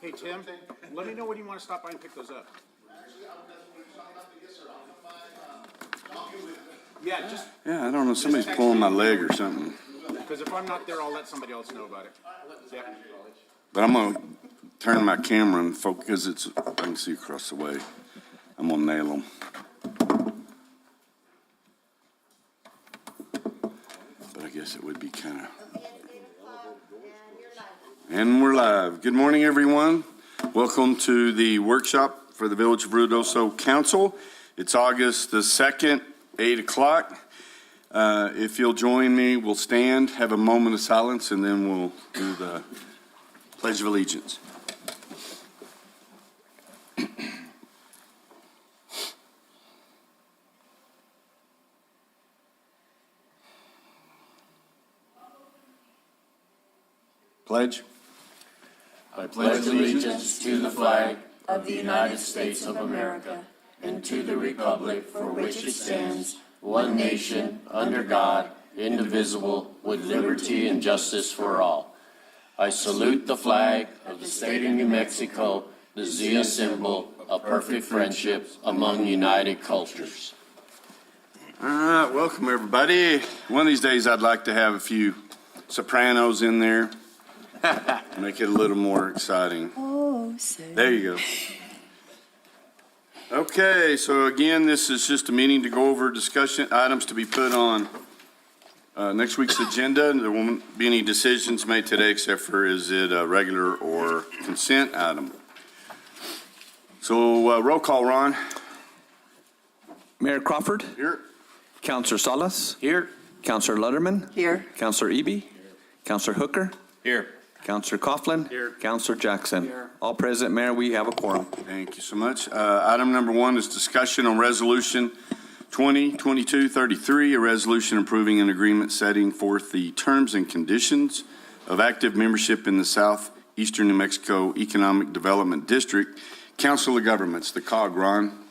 Hey, Tim, let me know when you want to stop by and pick those up. Yeah, just Yeah, I don't know. Somebody's pulling my leg or something. because if I'm not there, I'll let somebody else know about it. Yeah. But I'm going to turn my camera and focus. I can see across the way. I'm going to nail them. But I guess it would be kind of... And we're live. Good morning, everyone. Welcome to the workshop for the Village of Ruidoso Council. It's August the 2nd, 8 o'clock. If you'll join me, we'll stand, have a moment of silence, and then we'll do the Pledge of Allegiance. Pledge. I pledge allegiance to the flag of the United States of America and to the republic for which it stands, one nation, under God, indivisible, with liberty and justice for all. I salute the flag of the state of New Mexico, the Zia symbol of perfect friendship among united cultures. All right, welcome everybody. One of these days I'd like to have a few sopranos in there. Make it a little more exciting. Oh, sir. There you go. Okay, so again, this is just a meeting to go over discussion items to be put on next week's agenda. There won't be any decisions made today except for is it a regular or consent item. So roll call, Ron. Mayor Crawford. Here. Councilor Salas. Here. Councilor Lutterman. Here. Councilor Eby. Councilor Hooker. Here. Councilor Coughlin. Here. Councilor Jackson. All present, Mayor. We have a quorum. Thank you so much. Item number one is discussion on resolution 2022-33, a resolution approving an agreement setting forth the terms and conditions of active membership in the Southeastern New Mexico Economic Development District. Council of Governments, the COG, Ron.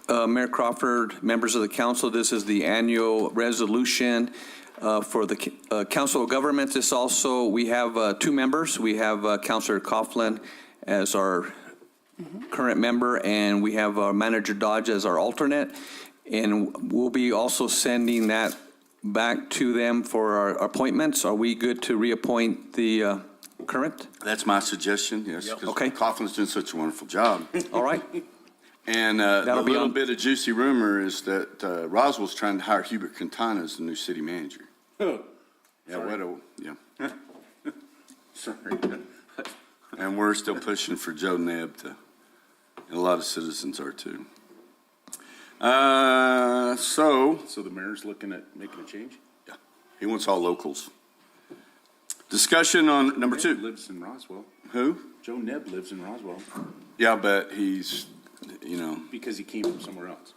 Mayor Crawford, members of the council, this is the annual resolution for the Council of Governments. This also, we have two members. We have Councilor Coughlin as our current member, and we have Manager Dodge as our alternate. And we'll be also sending that back to them for our appointments. Are we good to reappoint the current? That's my suggestion, yes. Because Okay. Coughlin's doing such a wonderful job. All right. And the little bit of juicy rumor is that Roswell's trying to hire Hubert Quintana as the new city manager. Oh, Yeah, what a, yeah. sorry. And we're still pushing for Joe Nebb to, and a lot of citizens are too. So the mayor's looking at making a change? Yeah, he wants all locals. Discussion on number Nebb two. lives in Roswell. Who? Joe Nebb lives in Roswell Yeah, but he's, because he came from somewhere else.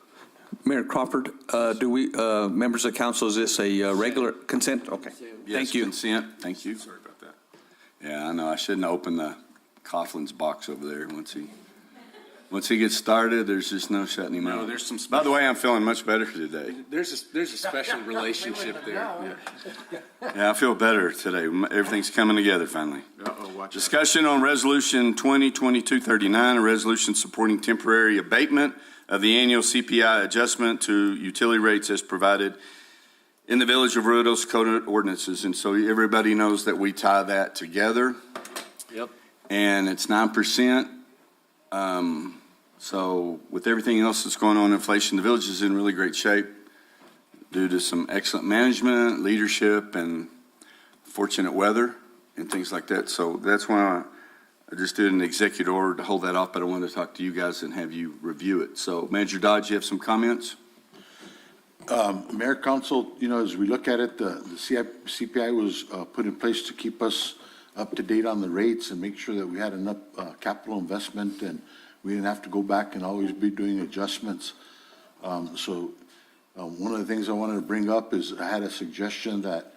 Mayor Crawford, do we, members of council, is this a regular consent? Okay. yes, Thank you. consent. Thank you. Sorry about that. Yeah, I know. I shouldn't open the Coughlin's box over there once he gets started. There's just no shutting him No, out. there's some By the way, I'm feeling much better today. There's a special relationship there. Yeah, I feel better today. Everything's coming together finally. Uh-oh, watch out. Discussion on resolution 2022-39, a resolution supporting temporary abatement of the annual CPI adjustment to utility rates as provided in the Village of Ruidoso Code of Ordinances. And so everybody knows that we tie that together. Yep. And it's 9%. So with everything else that's going on, inflation, the village is in really great shape due to some excellent management, leadership, and fortunate weather and things like that. So that's why I just did an executive order to hold that off, but I wanted to talk to you guys and have you review it. So Manager Dodge, you have some comments? Mayor, Council, as we look at it, the CPI was put in place to keep us up to date on the rates and make sure that we had enough capital investment and we didn't have to go back and always be doing adjustments. So one of the things I wanted to bring up is I had a suggestion that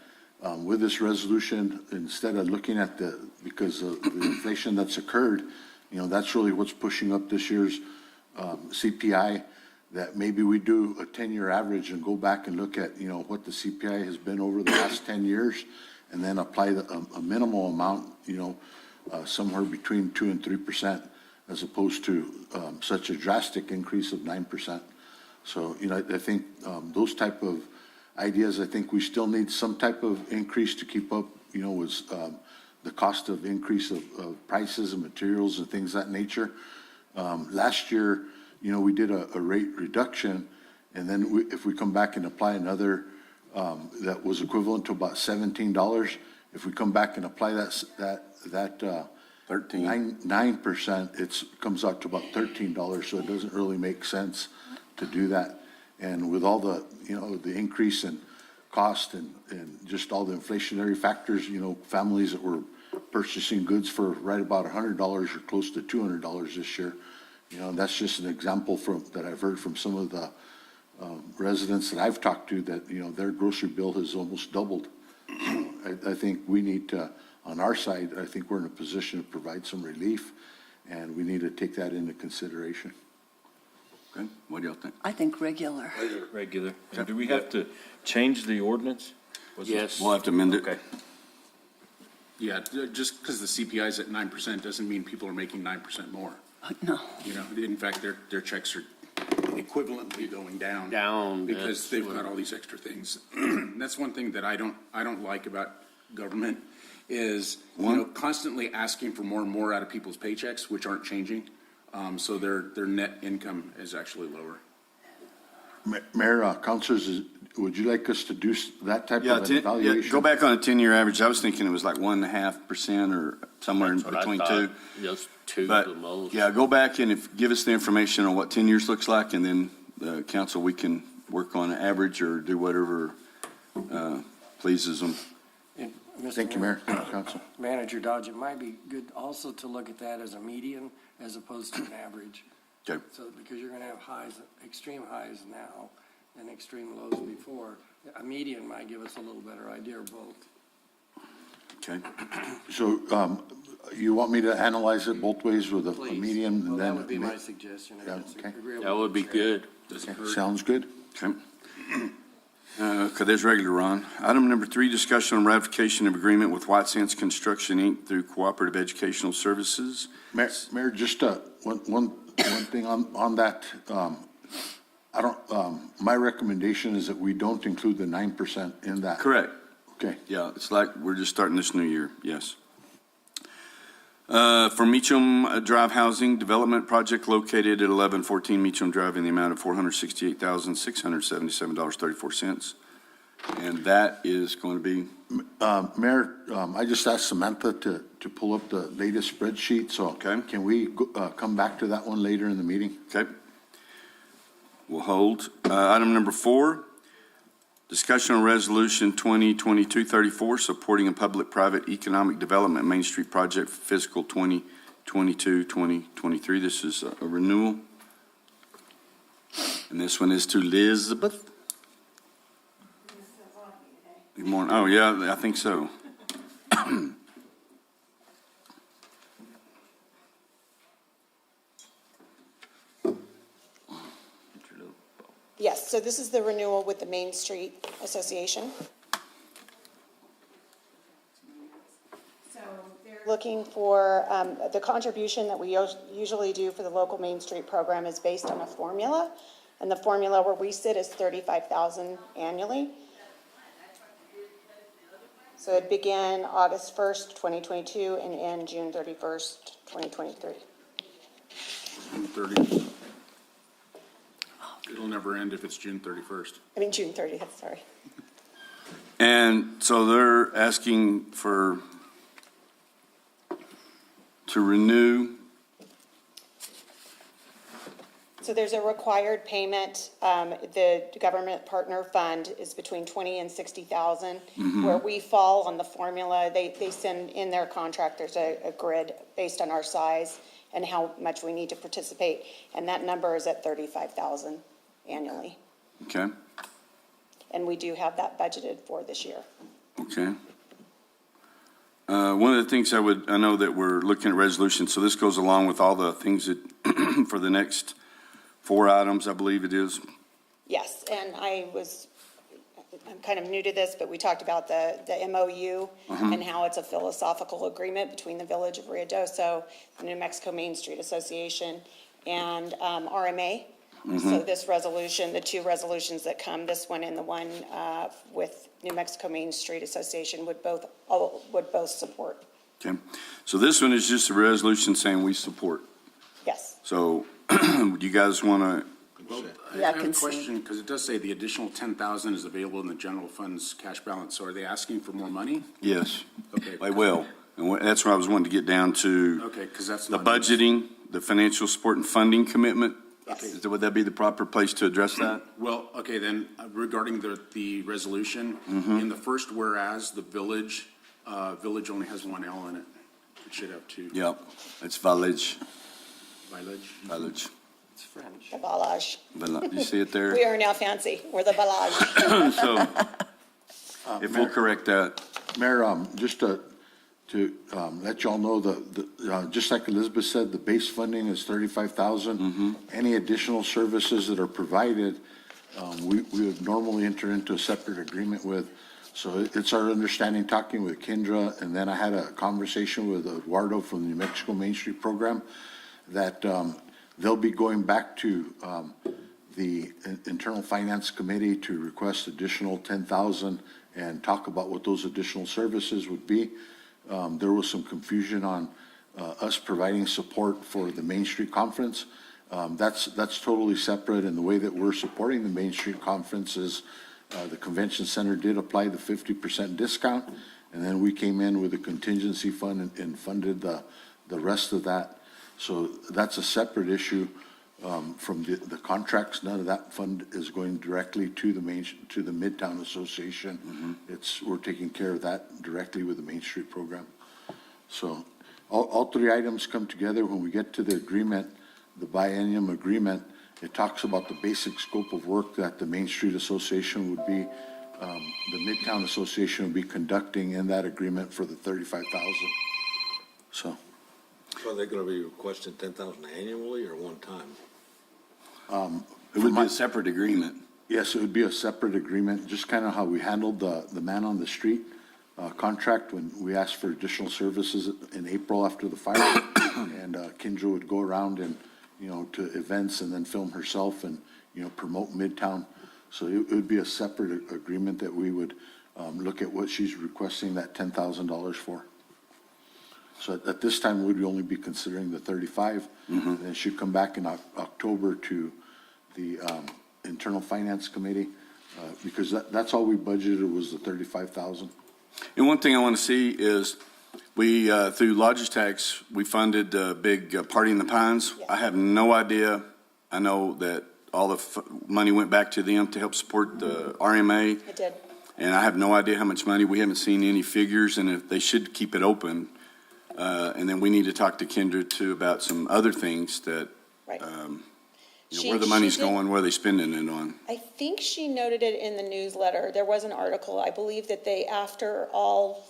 with this resolution, instead of looking at because of the inflation that's occurred, that's really what's pushing up this year's CPI, that maybe we do a 10-year average and go back and look at, what the CPI has been over the last 10 years and then apply a minimal amount, somewhere between 2 and 3%, as opposed to such a drastic increase of 9%. So, I think those type of ideas, I think we still need some type of increase to keep up, with the cost of increase of prices and materials and things of that nature. Last year, we did a rate reduction, and then if we come back and apply another that was equivalent to about $17, if we come back and apply that 9%, it comes out to about $13, so it doesn't really make sense to do that. And with all the, the increase in cost and just all the inflationary factors, families that were purchasing goods for right about $100 or close to $200 this year, and that's just an example that I've heard from some of the residents that I've talked to that, their grocery bill has almost doubled. So I think we need to, on our side, I think we're in a position to provide some relief, and we need to take that into consideration. Okay, what do y'all think? I think regular. Regular. And do we have to change the ordinance? Yes. We'll have to amend it. Okay. Yeah, just because the CPI is at 9% doesn't mean people are making 9% more. No. In fact, their checks are equivalently going down. Because That's they've what- got all these extra things. That's one thing that I don't like about government is, constantly asking for more and more out of people's paychecks, which aren't changing. So their net income is actually lower. Mayor, councilors, would you like us to do that type Yeah, of an evaluation? go back on a 10-year average. I was thinking it was like 1.5% or somewhere in That's what I between thought. two. Just two But, the most. yeah, go back and give us the information on what 10 years looks like, and then the council, we can work on an average or do whatever pleases them. Thank you, Mayor, council. Manager Dodge, it might be good also to look at that as a median as opposed to an average. Okay. So, because you're gonna have highs, extreme highs now and extreme lows before. A median might give us a little better idea of both. Okay. So, you want me to analyze it both ways with a Please. median and Well, then? that would be my suggestion. if Yeah, it's okay. agreeable. That would be good. Sounds good. Okay. Okay, there's regular, Ron. Item number 3, discussion on ratification of agreement with White Sands Construction, Inc. through Cooperative Educational Services. Mayor, just one thing on that. I don't, my recommendation is that we don't include the 9% in that. Correct. Okay. Yeah, it's like we're just starting this new year, yes. For Meacham Drive Housing Development Project located at 1114 Meacham Drive in the amount of $468,677.34. And that is going to be, Mayor, I just asked Samantha to pull up the latest spreadsheet, so. Okay. Can we come back to that one later in the meeting? okay. We'll hold. Item number 4, discussion on resolution 2022-34, supporting a public-private economic development Main Street project for fiscal 2022-2023. This is a renewal. And this one is to Elizabeth. Good morning. Oh, yeah, I think so. Yes, so this is the renewal with the Main Street Association. So they're looking for, the contribution that we usually do for the local Main Street program is based on a formula. And the formula where we sit is $35,000 annually. So it began August 1st, 2022 and end June 31st, 2023. June 30th. It'll never end if it's June 31st. I mean, June 30th, sorry. And so they're asking to renew. So there's a required payment. The government partner fund is between 20 and 60,000. Where we fall on the formula, they send in their contract, there's a grid based on our size and how much we need to participate. And that number is at 35,000 annually. Okay, And we do have that budgeted for this year. okay. One of the things I know that we're looking at resolutions, so this goes along with all the things that, for the next 4 items, I believe it is. Yes, and I was I'm kind of new to this, but we talked about the MOU and how it's a philosophical agreement between the Village of Ruidoso, the New Mexico Main Street Association, and RMA. So this resolution, the two resolutions that come, this one and the one with New Mexico Main Street Association would both support. Okay, so this one is just a resolution saying we support. Yes. So you guys want to, Well, I Yeah, have a consent. question, because it does say the additional 10,000 is available in the general fund's cash balance. So are they asking for more money? yes, Okay. they will. And that's where I was wanting to get down to. Okay, because that's The not. budgeting, the financial support and funding commitment. Yes. Would that be the proper place to address that? Well, okay, then regarding the resolution, in the first whereas, the village only has one L in it. It should have two. Yep, it's village, Village. It's French. The Balaj. You see it there? We are now fancy. We're the Balaj. So, if we'll correct that, Mayor, just to let y'all know, just like Elizabeth said, the base funding is 35,000. Any additional services that are provided, we would normally enter into a separate agreement with. So it's our understanding, talking with Kendra, and then I had a conversation with Eduardo from the New Mexico Main Street Program, that they'll be going back to the Internal Finance Committee to request additional 10,000 and talk about what those additional services would be. There was some confusion on us providing support for the Main Street Conference. That's totally separate, and the way that we're supporting the Main Street Conference is the convention center did apply the 50% discount, and then we came in with a contingency fund and funded the rest of that. So that's a separate issue from the contracts. None of that fund is going directly to the Midtown Association. We're taking care of that directly with the Main Street Program. So all three items come together. When we get to the agreement, the biennium agreement, it talks about the basic scope of work that the Main Street Association would be, the Midtown Association would be conducting in that agreement for the 35,000. So. So are they gonna be requesting 10,000 annually or one time? it would be a separate agreement. Yes, it would be a separate agreement, just kind of how we handled the man on the street contract when we asked for additional services in April after the fire. And Kendra would go around and, to events and then film herself and, promote Midtown. So it would be a separate agreement that we would look at what she's requesting that $10,000 for. So at this time, we'd only be considering the 35. And then she'd come back in October to the Internal Finance Committee, because that's all we budgeted was the 35,000. And one thing I want to see is, we, through Lodgers Tax, we funded the big Party in the Pines. I have no idea. I know that all the money went back to them to help support the RMA. It did. And I have no idea how much money. We haven't seen any figures, and if they should keep it open. And then we need to talk to Kendra too about some other things that, Right. where the money's going, where they spending it on. I think she noted it in the newsletter. There was an article, I believe that after all,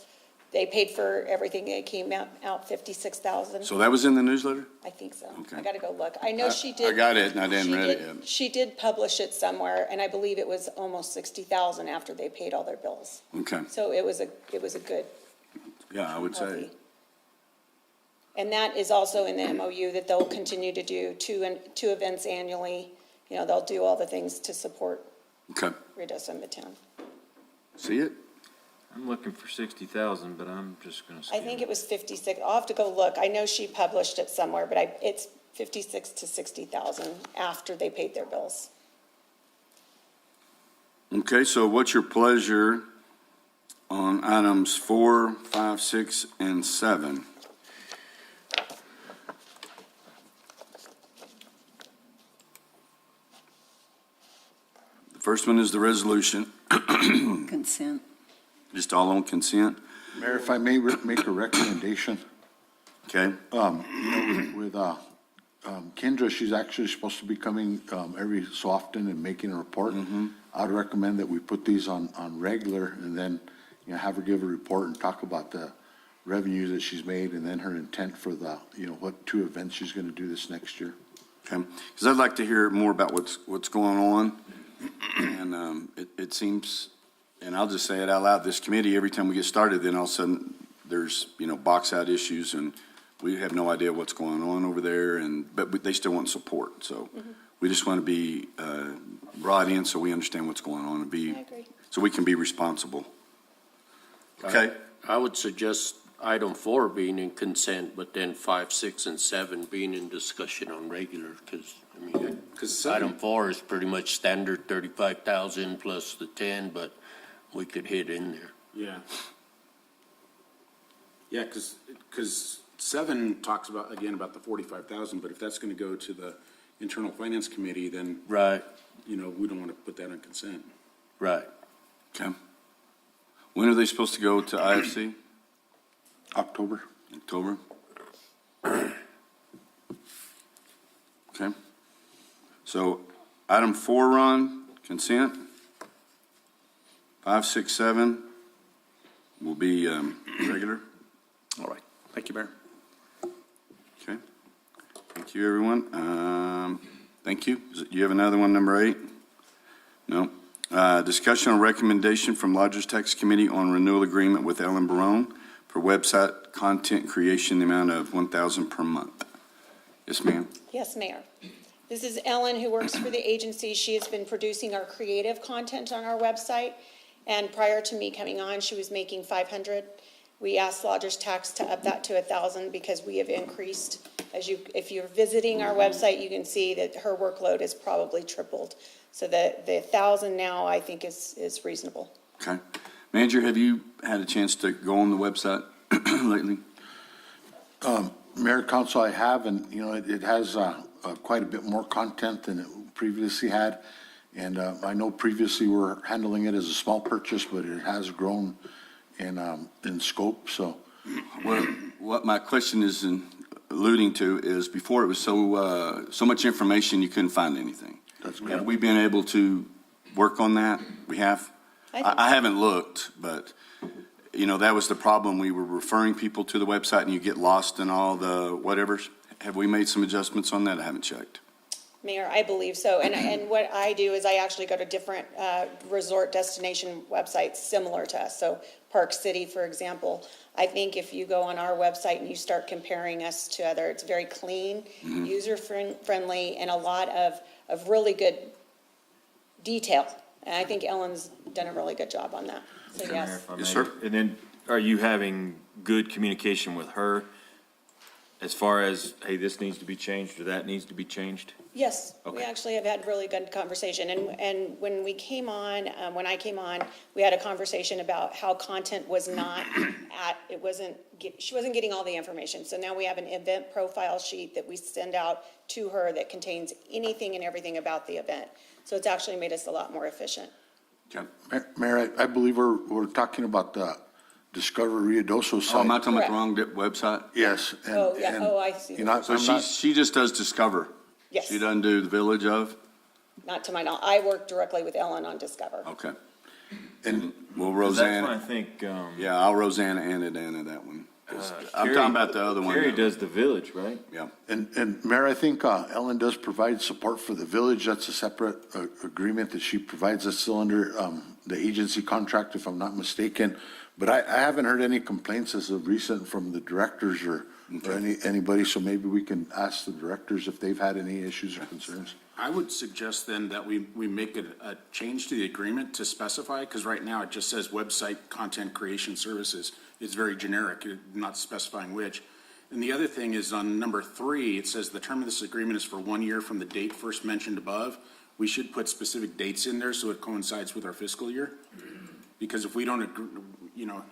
they paid for everything. It came out 56,000. So that was in the newsletter? I think so. Okay. I gotta go look. I know she did. I got it, and I didn't she read it did- yet. She did publish it somewhere, and I believe it was almost 60,000 after they paid all their bills. Okay, So it was a good, yeah, I would say. healthy. And that is also in the MOU that they'll continue to do two events annually. They'll do all the things to support Okay, Ruidoso and Midtown. see it? I'm looking for 60,000, but I'm just gonna I skip think it. it was 56. I'll have to go look. I know she published it somewhere, but it's 56 to 60,000 after they paid their bills. Okay, so what's your pleasure on items 4, 5, 6, and 7? The first one is the resolution, Consent. just all on consent, Mayor, if I may make a recommendation, okay? with Kendra, she's actually supposed to be coming every so often and making a report. I'd recommend that we put these on regular, and then, have her give a report and talk about the revenue that she's made, and then her intent for the, what 2 events she's going to do this next year. Okay, because I'd like to hear more about what's going on, and it seems and I'll just say it out loud, this committee, every time we get started, then all of a sudden, there's, box out issues, and we have no idea what's going on over there, but they still want support, so we just want to be brought in so we understand what's going on and I agree. so we can be responsible. Okay? I would suggest item 4 being in consent, but then 5, 6, and 7 being in discussion on regular, because, Because item 4 is pretty much standard 35,000 plus the 10, but we could hit in there. Yeah. Yeah, because 7 talks about the 45,000, but if that's going to go to the Internal Finance Committee, then, Right, we don't want to put that on consent. right. Okay. When are they supposed to go to IFC? October. October? Okay. So item 4, Ron, consent. 5, 6, 7 will be regular. All right. Thank you, Mayor. Okay. Thank you, everyone. Thank you. You have another one, number 8? No. Discussion on recommendation from Lodgers Tax Committee on renewal agreement with Ellen Barone for website content creation, the amount of $1,000 per month. Yes, ma'am. Yes, Mayor. This is Ellen, who works for the agency. She has been producing our creative content on our website, and prior to me coming on, she was making $500. We asked Lodgers Tax to up that to $1,000 because we have increased. If you're visiting our website, you can see that her workload is probably tripled. So the $1,000 now, I think, is reasonable. Okay. Manager, have you had a chance to go on the website lately? Mayor, Council, I have, and, it has quite a bit more content than it previously had. And I know previously we were handling it as a small purchase, but it has grown in scope, so. What my question is alluding to is before it was so much information you couldn't find anything. That's good. Have we been able to work on that? We have? I haven't looked, but, that was the problem. We were referring people to the website and you get lost in all the whatevers. Have we made some adjustments on that? I haven't checked. Mayor, I believe so. And what I do is I actually go to different resort destination websites similar to us. So Park City, for example. I think if you go on our website and you start comparing us to other, it's very clean, user-friendly, and a lot of really good detail. And I think Ellen's done a really good job on that. So yes. Yes, sir. And then are you having good communication with her as far as, hey, this needs to be changed or that needs to be changed? Yes, we Okay. actually have had really good conversation. And when we came on, when I came on, we had a conversation about how content was not she wasn't getting all the information. So now we have an event profile sheet that we send out to her that contains anything and everything about the event. So it's actually made us a lot more efficient. Okay. Mayor, I believe we're talking about the Discover Ruidoso site. Oh, am I talking about Correct. the wrong website? Yes. and- Oh, yeah. and, Oh, I see. So I'm not- she just does Discover? Yes, She doesn't do the Village of? not to my knowledge. I work directly with Ellen on Discover. Okay. And Well, That's when I Roseanne, think, yeah, I'll Roseanne Anna that one. 'Cause I'm talking about the other one. Carrie does the Village, right? Yeah. And Mayor, I think Ellen does provide support for the village. That's a separate agreement that she provides us still under the agency contract, if I'm not mistaken. But I haven't heard any complaints as of recent from the directors or anybody, so maybe we can ask the directors if they've had any issues or concerns. I would suggest then that we make a change to the agreement to specify, because right now it just says website content creation services. It's very generic, not specifying which. And the other thing is on number 3, it says the term of this agreement is for 1 year from the date first mentioned above. We should put specific dates in there so it coincides with our fiscal year. Because if we don't agree,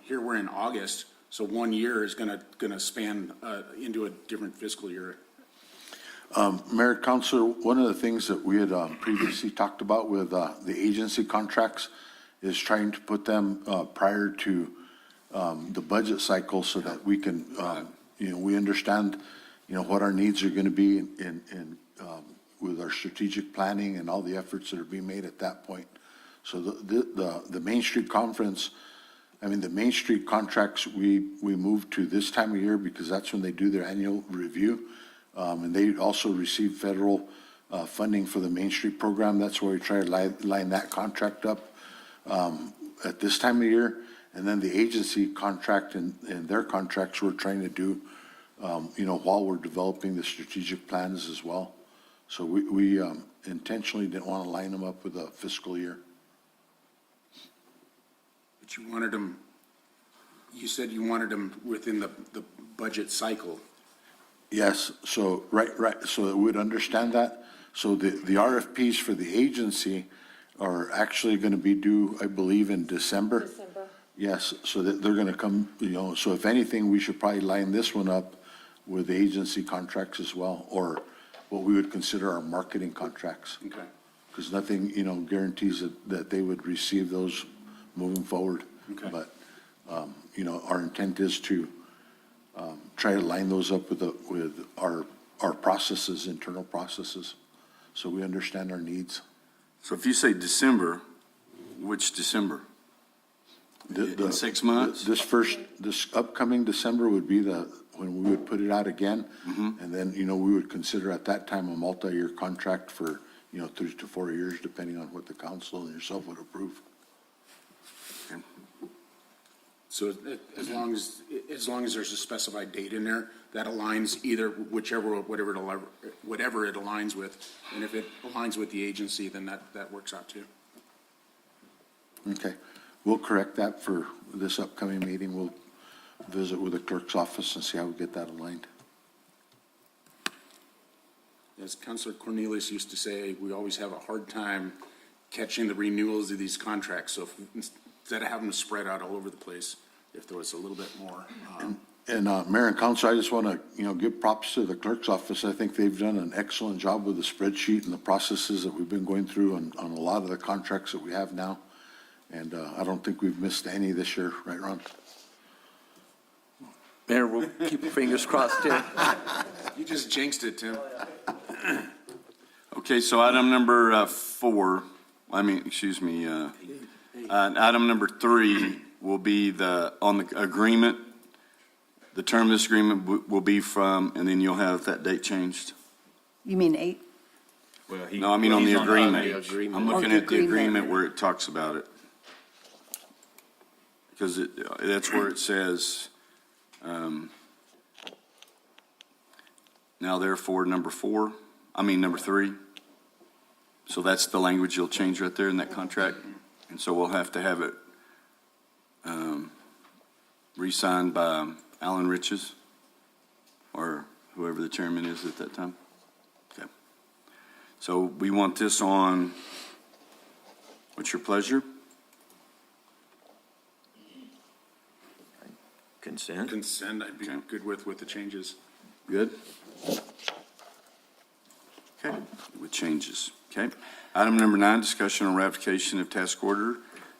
here we're in August, so 1 year is gonna span into a different fiscal year. Mayor, Councilor, one of the things that we had previously talked about with the agency contracts is trying to put them prior to the budget cycle so that we can, we understand, what our needs are going to be in with our strategic planning and all the efforts that are being made at that point. So the Main Street Conference, the Main Street contracts, we moved to this time of year because that's when they do their annual review. And they also receive federal funding for the Main Street program. That's where we try to line that contract up. at this time of year. And then the agency contract and their contracts we're trying to do, while we're developing the strategic plans as well. So we intentionally didn't want to line them up with a fiscal year. But you wanted them, you said you wanted them within the budget cycle. Yes, so, right, so that we'd understand that. So the RFPs for the agency are actually going to be due, I believe, in December. Yes, so that they're going to come, so if anything, we should probably line this one up with the agency contracts as well, or what we would consider our marketing contracts. Okay. Because nothing, guarantees that they would receive those moving forward. Okay. But, our intent is to try to line those up with our processes, internal processes, so we understand our needs. So if you say December, which December? In 6 months? This upcoming December would be when we would put it out again. And then, we would consider at that time a multi-year contract for, 3 to 4 years, depending on what the council and yourself would approve. So as long as there's a specified date in there, that aligns either whatever it aligns with. And if it aligns with the agency, then that works out too. Okay, we'll correct that for this upcoming meeting. We'll visit with the clerk's office and see how we get that aligned. As Councilor Cornelius used to say, we always have a hard time catching the renewals of these contracts. So instead of having them spread out all over the place, if there was a little bit more. And Mayor and Council, I just want to, give props to the clerk's office. I think they've done an excellent job with the spreadsheet and the processes that we've been going through on a lot of the contracts that we have now. And I don't think we've missed any this year, right, Ron? Mayor, we'll keep our fingers crossed here. You just jinxed it, Tim. Okay, so item number item number 3 will be on the agreement. The term of this agreement will be from, and then you'll have that date changed. You mean 8? On the agreement. I'm looking the at the agreement agreement. where it talks about it. Because that's where it says, now therefore, number 3. So that's the language you'll change right there in that contract. And so we'll have to have it re-signed by Alan Riches or whoever the chairman is at that time. Okay. So we want this on, what's your pleasure? Consent? Consent, I'd be good with the changes. Good? Okay, with changes. Okay. Item number 9, discussion on ratification of task order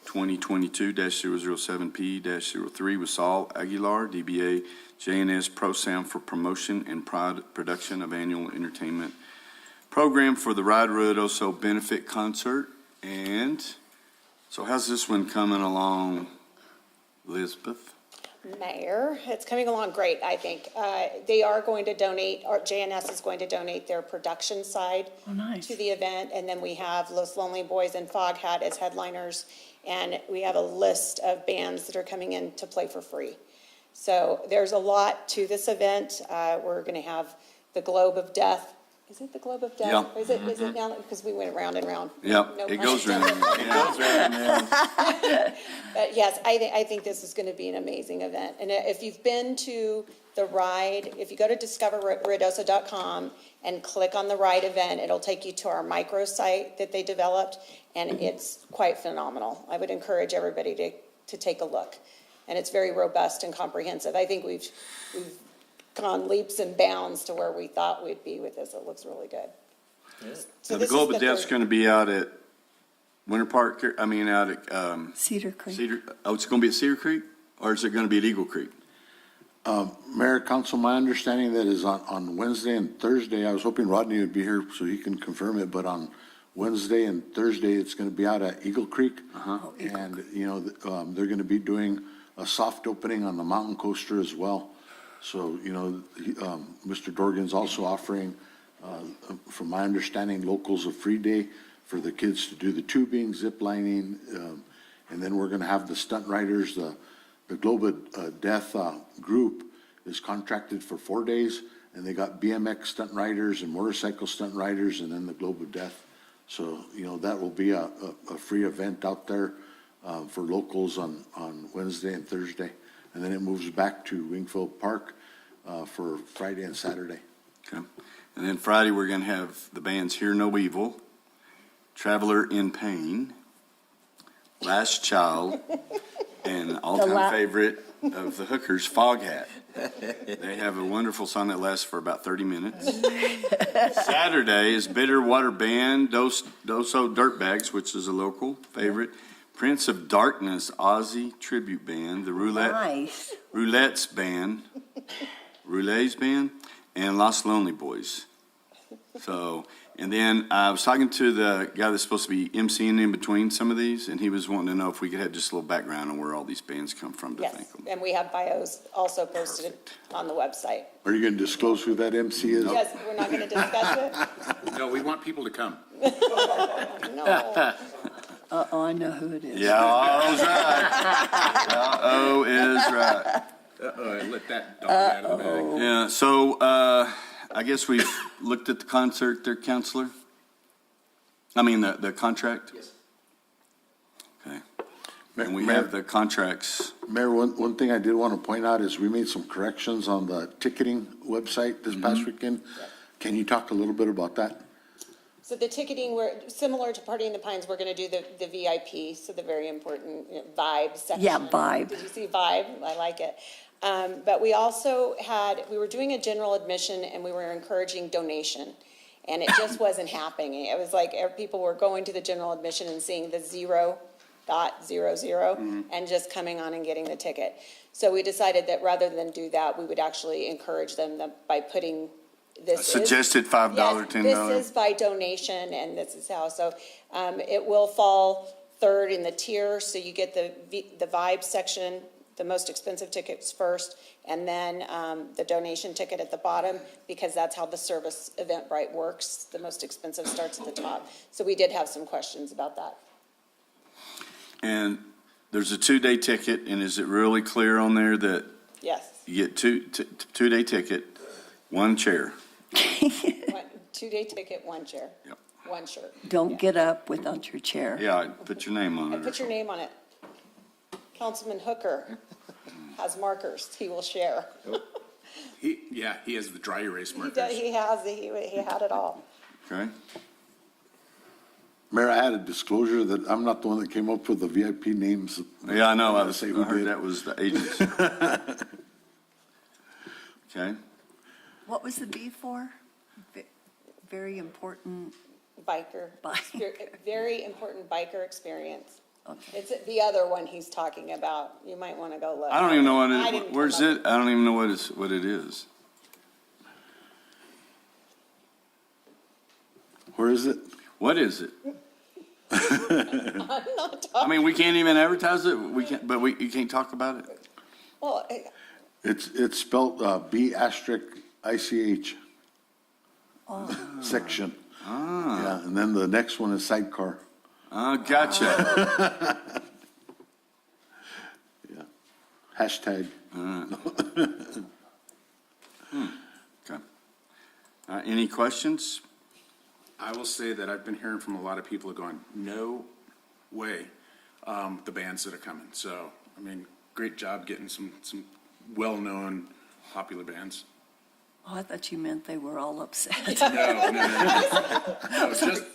2022-007P-03 with Saul Aguilar, DBA J&S Pro Sound for promotion and production of annual entertainment program for the Ride Rudolph benefit concert. And so how's this one coming along, Elizabeth? Mayor, it's coming along great, I think. They are going to donate, or JNS is going to donate their production side to the event, and then we have Los Lonely Boys and Foghat as headliners, and we have a list of bands that are coming in to play for free. So there's a lot to this event. We're going to have the Globe of Death. Is it the Globe of Death? Yeah. Is it now? Because we went round and round. Yep, No it pun goes intended. round. But yes, I think this is going to be an amazing event. And if you've been to the ride, if you go to discoverruidoso.com and click on the ride event, it'll take you to our microsite that they developed, and it's quite phenomenal. I would encourage everybody to take a look. And it's very robust and comprehensive. I think we've gone leaps and bounds to where we thought we'd be with this. It looks really good. So Now, the this is Globe of Death's third- going to be out at Winter Park, out at Cedar Creek. it's going to be at Cedar Creek, or is it going to be at Eagle Creek? Mayor, Council, my understanding that is on Wednesday and Thursday. I was hoping Rodney would be here so he can confirm it, but on Wednesday and Thursday, it's going to be out at Eagle Creek. And, they're going to be doing a soft opening on the mountain coaster as well. So, Mr. Dorgan's also offering, from my understanding, locals a free day for the kids to do the tubing, zip lining, And then we're gonna have the stunt riders, the Globe of Death group is contracted for 4 days, and they got BMX stunt riders and motorcycle stunt riders, and then the Globe of Death. So, that will be a free event out there for locals on Wednesday and Thursday. And then it moves back to Wingfield Park for Friday and Saturday. Okay. And then Friday, we're going to have the bands Hear No Evil, Traveler in Pain, Last Child, and all-time favorite of the hookers, Foghat. They have a wonderful song that lasts for about 30 minutes. Saturday is Bitter Water Band, Doso Dirtbags, which is a local favorite, Prince of Darkness, Aussie Tribute Band, the Nice. Roulette's Band, and Los Lonely Boys. So, and then I was talking to the guy that's supposed to be emceeing in between some of these, and he was wanting to know if we could have just a little background on where all these bands come from to thank Yes, them. and we have bios also posted on the website. Are you gonna disclose who that MC is? Yes, we're not gonna discuss it? No, we want people to come. No. Uh-oh, I know who it is. Yeah, Oh's right. O is right. Uh-oh, I let that dog out of the bag. Yeah, so, I guess we've looked at the concert there, Counselor? I mean, the contract? Yes. Okay. And we have the contracts. Mayor, one thing I did want to point out is we made some corrections on the ticketing website this past weekend. Can you talk a little bit about that? So the ticketing, we're similar to Party in the Pines, we're gonna do the VIP, so the very important vibe section. Yeah, vibe. Did you see vibe? I like it. But we also we were doing a general admission and we were encouraging donation. And it just wasn't happening. It was like people were going to the general admission and seeing the 0.00 and just coming on and getting the ticket. So we decided that rather than do that, we would actually encourage them by putting this. Suggested $5, Yes, $10. this is by donation, and this is how, so, it will fall third in the tier, so you get the vibe section, the most expensive tickets first, and then, the donation ticket at the bottom, because that's how the service Eventbrite works, the most expensive starts at the top. So we did have some questions about that. And there's a 2-day ticket, and is it really clear on there that Yes, you get two-day ticket, one chair? 2-day ticket, one chair. Yep. One shirt. Don't get up without your chair. Yeah, put your name on it. And put your name on it. Councilman Hooker has markers, he will share. He has the dry erase He markers. he had it all. Okay. Mayor, I had a disclosure that I'm not the one that came up with the VIP names. Yeah, I know. I Say who heard did. that was the agents. Okay. What was the B for? Very important. Biker. Very important biker experience. Okay. It's the other one he's talking about. You might want to go look. I don't even know what I it, didn't where's come up it? I don't even know what it is. Where is it? What is it? I'm not I talking, mean, we can't even advertise it. We can't, but you can't talk about it. well, It's spelled B*ICH. Section. Yeah, and then the next one is sidecar. Gotcha. Yeah. Hashtag. Okay. Any questions? I will say that I've been hearing from a lot of people going, no way, the bands that are coming. So, I mean, great job getting some well-known, popular bands. Oh, I thought you meant they were all upset. No,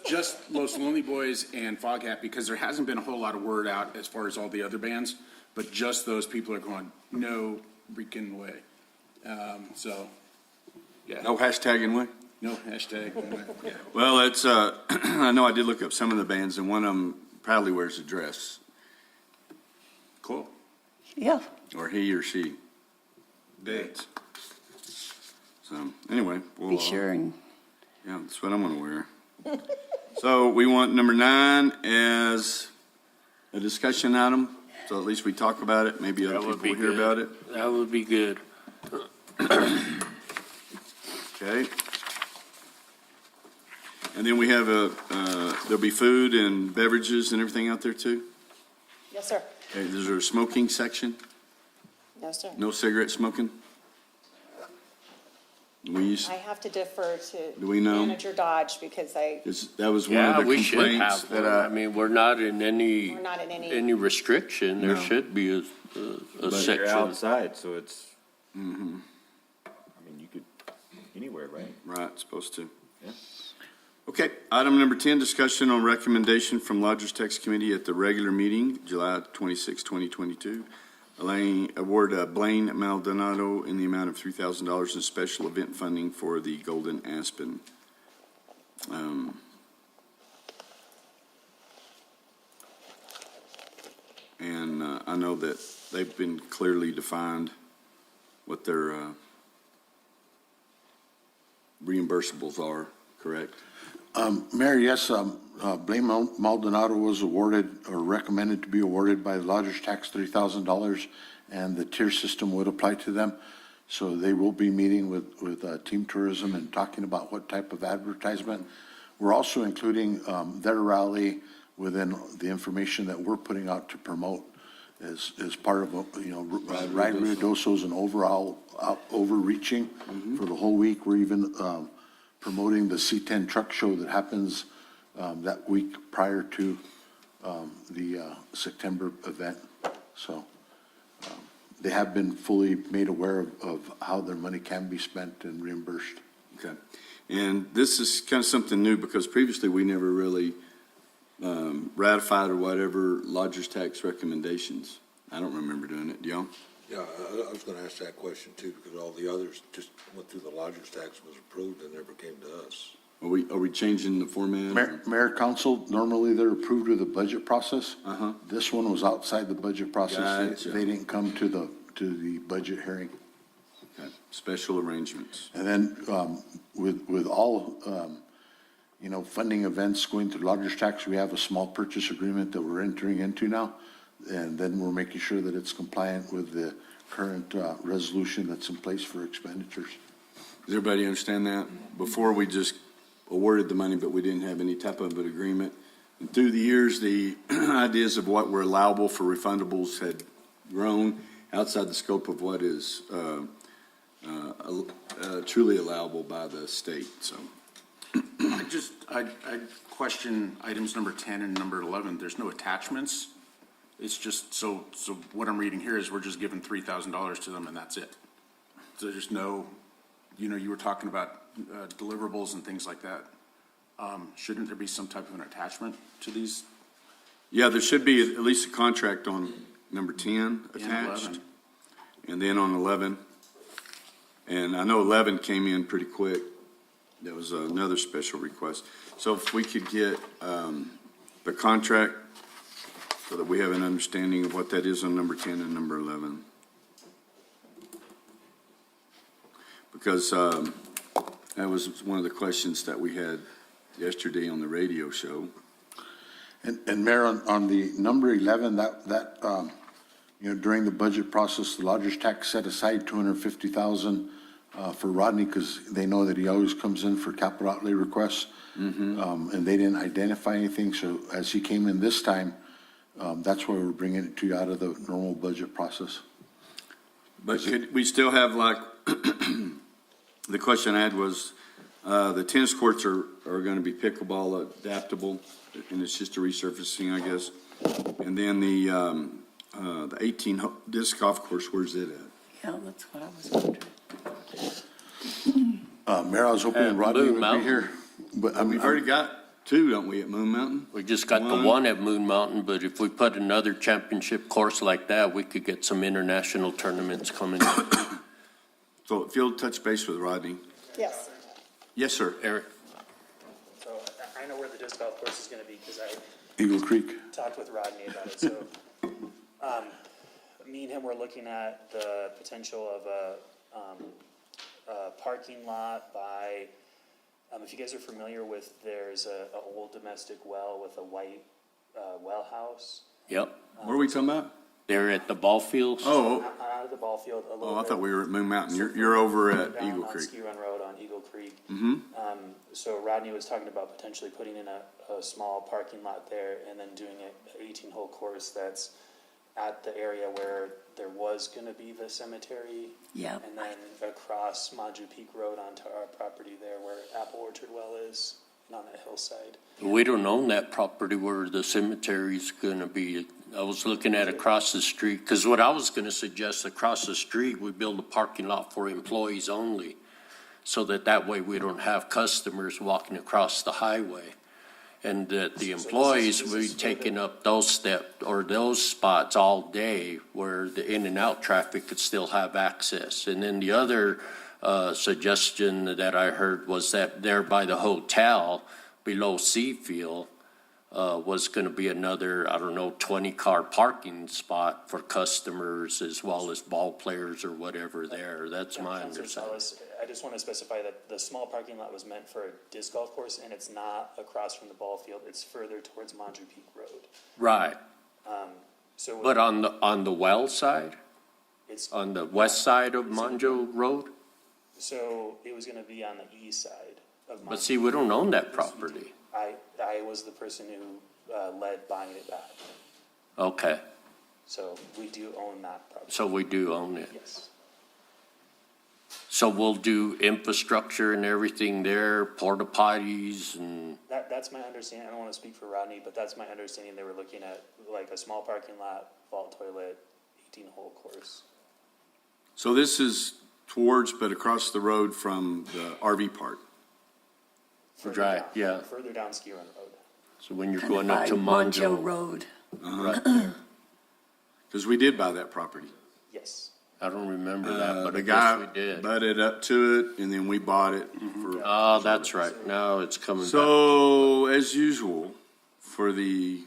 just Los Lonely Boys and Foghat, because there hasn't been a whole lot of word out as far as all the other bands, but just those people are going, no freaking way. So, yeah. No hashtagging way? No hashtag. Yeah. Well, it's, I know I did look up some of the bands, and one of them proudly wears a dress, Cool. Yeah. or he or she. They. So, anyway. We'll, Be sure and Yeah, that's what I'm gonna wear. So we want number 9 as a discussion item, so at least we talk about it, maybe other people hear about it. That would be good. Okay. And then we have there'll be food and beverages and everything out there too? Yes, sir. Okay, is there a smoking section? No, sir. No cigarette smoking? I have to defer Do we know? to Manager Dodge because That was one Yeah, of the we should complaints have that one. I mean, we're not in any, we're not in any, restriction. There No. should be a But you're section. outside, so it's, I mean, you could, anywhere, right? Right, supposed to. Yeah. Okay, item number 10, discussion on recommendation from Lodgers Tax Committee at the regular meeting, July 26, 2022. Award Blaine Maldonado in the amount of $3,000 in special event funding for the Golden Aspen. And I know that they've been clearly defined what their reimbursables are, correct? Mayor, yes, Blaine Maldonado was awarded or recommended to be awarded by the Lodgers Tax $3,000, and the tier system would apply to them. So they will be meeting with Team Tourism and talking about what type of advertisement. We're also including their rally within the information that we're putting out to promote as part of, Ride Ruidoso's and overall overreaching for the whole week. We're even promoting the C10 truck show that happens that week prior to the September event. So they have been fully made aware of how their money can be spent and reimbursed. Okay. And this is kind of something new because previously we never really ratified or whatever Lodgers tax recommendations. I don't remember doing it. Do y'all? Yeah, I was gonna ask that question too, because all the others just went through the Lodgers tax, was approved and never came to us. Are we changing the format? Mayor, Council, normally they're approved with the budget process. Uh-huh. This one was outside the budget process. Gotcha. They didn't come to the budget hearing. Okay. Special arrangements. And then with all, funding events going through Lodgers tax, we have a small purchase agreement that we're entering into now. And then we're making sure that it's compliant with the current resolution that's in place for expenditures. Does everybody understand that? Before we just awarded the money, but we didn't have any type of an agreement. And through the years, the ideas of what were allowable for refundables had grown outside the scope of what is truly allowable by the state, so. I question items number 10 and number 11. There's no attachments. It's just, so what I'm reading here is we're just giving $3,000 to them and that's it. So there's no, you were talking about deliverables and things like that. Shouldn't there be some type of an attachment to these? Yeah, there should be at least a contract on number 10 And attached. 11? And then on 11. And I know 11 came in pretty quick. There was another special request. So if we could get the contract so that we have an understanding of what that is on number 10 and number 11. Because that was one of the questions that we had yesterday on the radio show. And Mayor, on the number 11, during the budget process, the Lodgers tax set aside $250,000 for Rodney because they know that he always comes in for capital outlay requests. And they didn't identify anything. So as he came in this time, that's why we're bringing it to you out of the normal budget process. But could we still have like, the question I had was, the tennis courts are going to be pickleball adaptable, and it's just a resurfacing, I guess. And then the 18 disc golf course, where's it at? Yeah, that's what I was wondering. Mayor, I was hoping Rodney Moon would Mountain. be here, but We've already got two, don't we, at Moon Mountain? We just got the one at Moon Mountain, but if we put another championship course like that, we could get some international tournaments coming in. So if you'll touch base with Rodney. yes. Yes, sir. Eric? So I know where the disc golf course is gonna be, because I Eagle Creek. talked with Rodney about it, so. Me and him were looking at the potential of a parking lot by, if you guys are familiar with, there's a old domestic well with a white, well house. Yep. What are we talking about? They're at the ball fields. Oh, Out of the ball field a little bit. I thought we were at Moon Mountain. You're over at down Eagle on Creek. Ski Run Road on Eagle Creek. Mm-hmm. So Rodney was talking about potentially putting in a small parking lot there and then doing an 18-hole course that's at the area where there was gonna be the cemetery. Yep. And then across Maju Peak Road onto our property there where Apple Orchard Well is, and on that hillside. We don't own that property where the cemetery's gonna be. I was looking at across the street, because what I was gonna suggest, across the street, we build a parking lot for employees only, so that way we don't have customers walking across the highway. And that the employees will be taking up those those spots all day where the in and out traffic could still have access. And then the other suggestion that I heard was that there by the hotel below Seafield was going to be another, 20-car parking spot for customers as well as ball players or whatever there. That's my Councilor understanding. Salas, I just want to specify that the small parking lot was meant for a disc golf course, and it's not across from the ball field. It's further towards Maju Peak Road. Right. So But on the well side, it's, on the west side of Monjo Road? so it was going to be on the east side of Maju. But see, we don't own that property. I was the person who led buying it back. Okay, So we do own that property. so we do own it. Yes. So we'll do infrastructure and everything there, porta potties and, That's my understanding. I don't want to speak for Rodney, but that's my understanding. They were looking at like a small parking lot, vault toilet, 18-hole course. So this is towards, but across the road from the RV park. Further Right, down- yeah. Further down Ski Run Road. so when you're Kind of going up by to Monjo Monjo. Road. Right there. Because we did buy that property. Yes. I don't remember that, but The I guy guess we did. butted up to it, and then we bought it for. Oh, that's right. Now it's coming back. So, as usual, for the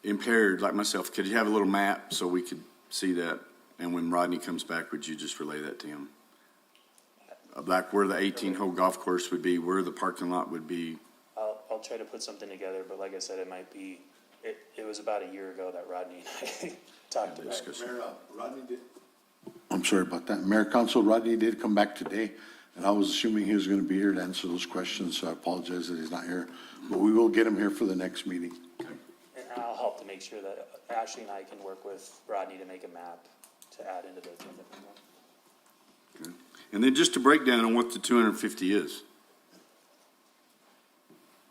impaired like myself, could you have a little map so we could see that? And when Rodney comes back, would you just relay that to him? Like where the 18-hole golf course would be, where the parking lot would be. I'll try to put something together, but like I said, it might be, it was about a year ago that Rodney and I talked about it. Mayor, Rodney did. I'm sorry about that. Mayor Council, Rodney did come back today, and I was assuming he was going to be here to answer those questions, so I apologize that he's not here. But we will get him here for the next meeting. And I'll help to make sure that Ashley and I can work with Rodney to make a map to add into the thing that we want. And then just to break down on what the 250 is.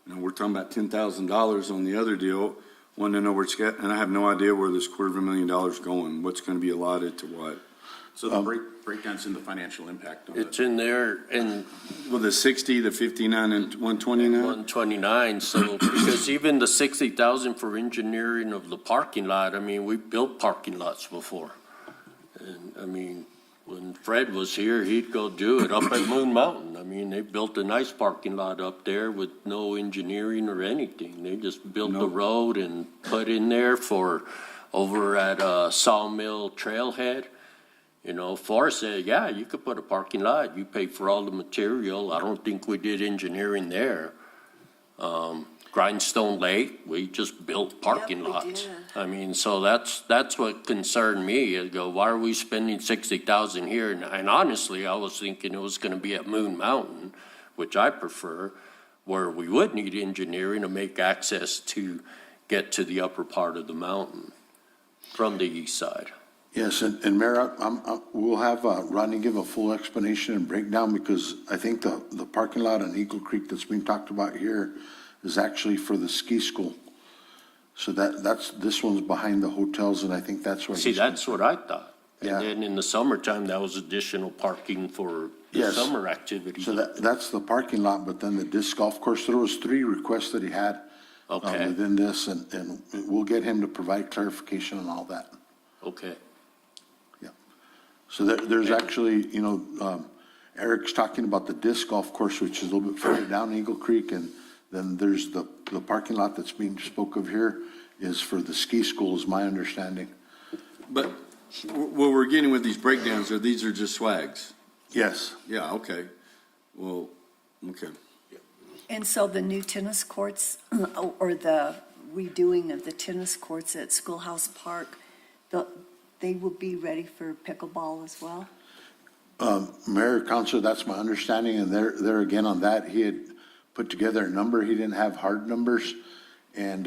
You know, we're talking about $10,000 on the other deal. Want to know where it's got, and I have no idea where this $250,000 going. What's going to be allotted to what? So the breakdown's in the financial impact on It's it. in there and Well, the 60, the 59, and 129? 129, so, because even the 60,000 for engineering of the parking lot, I mean, we built parking lots before. And, I mean, when Fred was here, he'd go do it up at Moon Mountain. I mean, they built a nice parking lot up there with no engineering or anything. They just built the road and put in there for, over at Sawmill Trailhead. You know, Forrest said, yeah, you could put a parking lot. You pay for all the material. I don't think we did engineering there. Grindstone Lake, we just built parking Yep, we lots. did. I mean, so that's what concerned me. I go, why are we spending 60,000 here? And honestly, I was thinking it was gonna be at Moon Mountain, which I prefer, where we would need engineering to make access to get to the upper part of the mountain from the east side. Yes, and Mayor, we'll have Rodney give a full explanation and breakdown, because I think the parking lot on Eagle Creek that's being talked about here is actually for the ski school. So this one's behind the hotels, and I think that's why. See, that's what I thought. Yeah. And then in the summertime, that was additional parking for the Yes. summer activities. So that's the parking lot, but then the disc golf course, there was 3 requests that he had Okay. within this, and we'll get him to provide clarification on all that. Okay. So there's actually, Eric's talking about the disc golf course, which is a little bit further down Eagle Creek, and then there's the parking lot that's being spoke of here is for the ski school, is my understanding. But what we're getting with these breakdowns are, these are just swags. Yes. Yeah, okay. Well, okay. And so the new tennis courts, or the redoing of the tennis courts at Schoolhouse Park, they will be ready for pickleball as well? Mayor, Council, that's my understanding, and there again on that, he had put together a number, he didn't have hard numbers, And,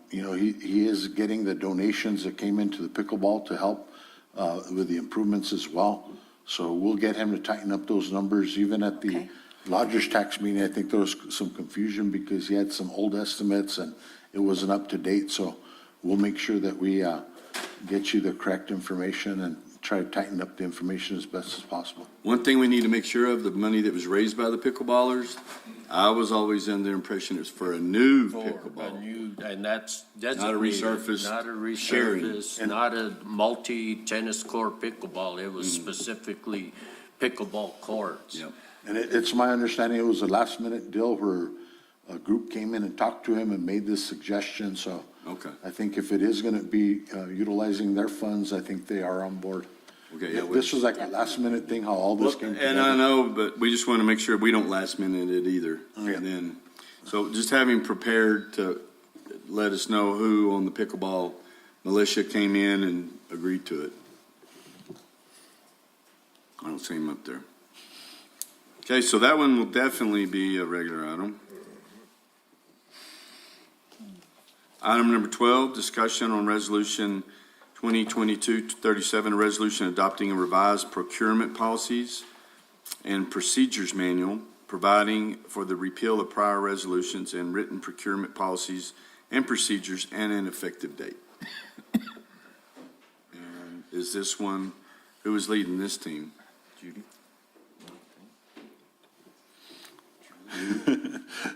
you know, he is getting the donations that came into the pickleball to help with the improvements as well. So we'll get him to tighten up those numbers. Even at the Okay. lodgers tax meeting, I think there was some confusion because he had some old estimates and it wasn't up to date. So we'll make sure that we get you the correct information and try to tighten up the information as best as possible. One thing we need to make sure of, the money that was raised by the pickleballers, I was always under the impression it was for a new For a pickleball. new, and that's Not a designated. resurfaced Not a sharing. resurface, not a multi-tennis court pickleball. It was Mm. specifically pickleball courts. Yep. And it's my understanding it was a last minute deal where a group came in and talked to him and made this suggestion. So Okay. I think if it is going to be utilizing their funds, I think they are on board. Okay, yeah. This was like a last minute thing, how all this came And I together. know, but we just want to make sure we don't last minute it either. Yeah. And then, so just having prepared to let us know who on the pickleball militia came in and agreed to it. I don't see him up there. Okay, so that one will definitely be a regular item. Item number 12, discussion on resolution 2022-37, a resolution adopting a revised procurement policies and procedures manual, providing for the repeal of prior resolutions and written procurement policies and procedures and an effective date. And is this one, who is leading this team?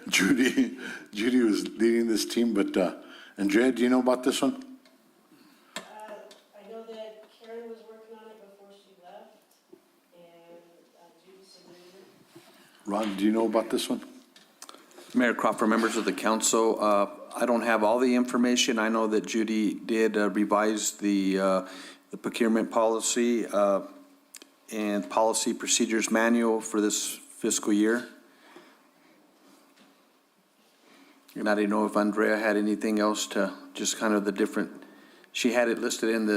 Judy? Judy was leading this team, but Andrea, do you know about this one? I know that Karen was working on it before she left, and Judy submitted it. Ron, do you know about this one? Mayor Crawford, members of the council, I don't have all the information. I know that Judy did revise the procurement policy and policy procedures manual for this fiscal year. And I didn't know if Andrea had anything else to just kind of the different, she had it listed in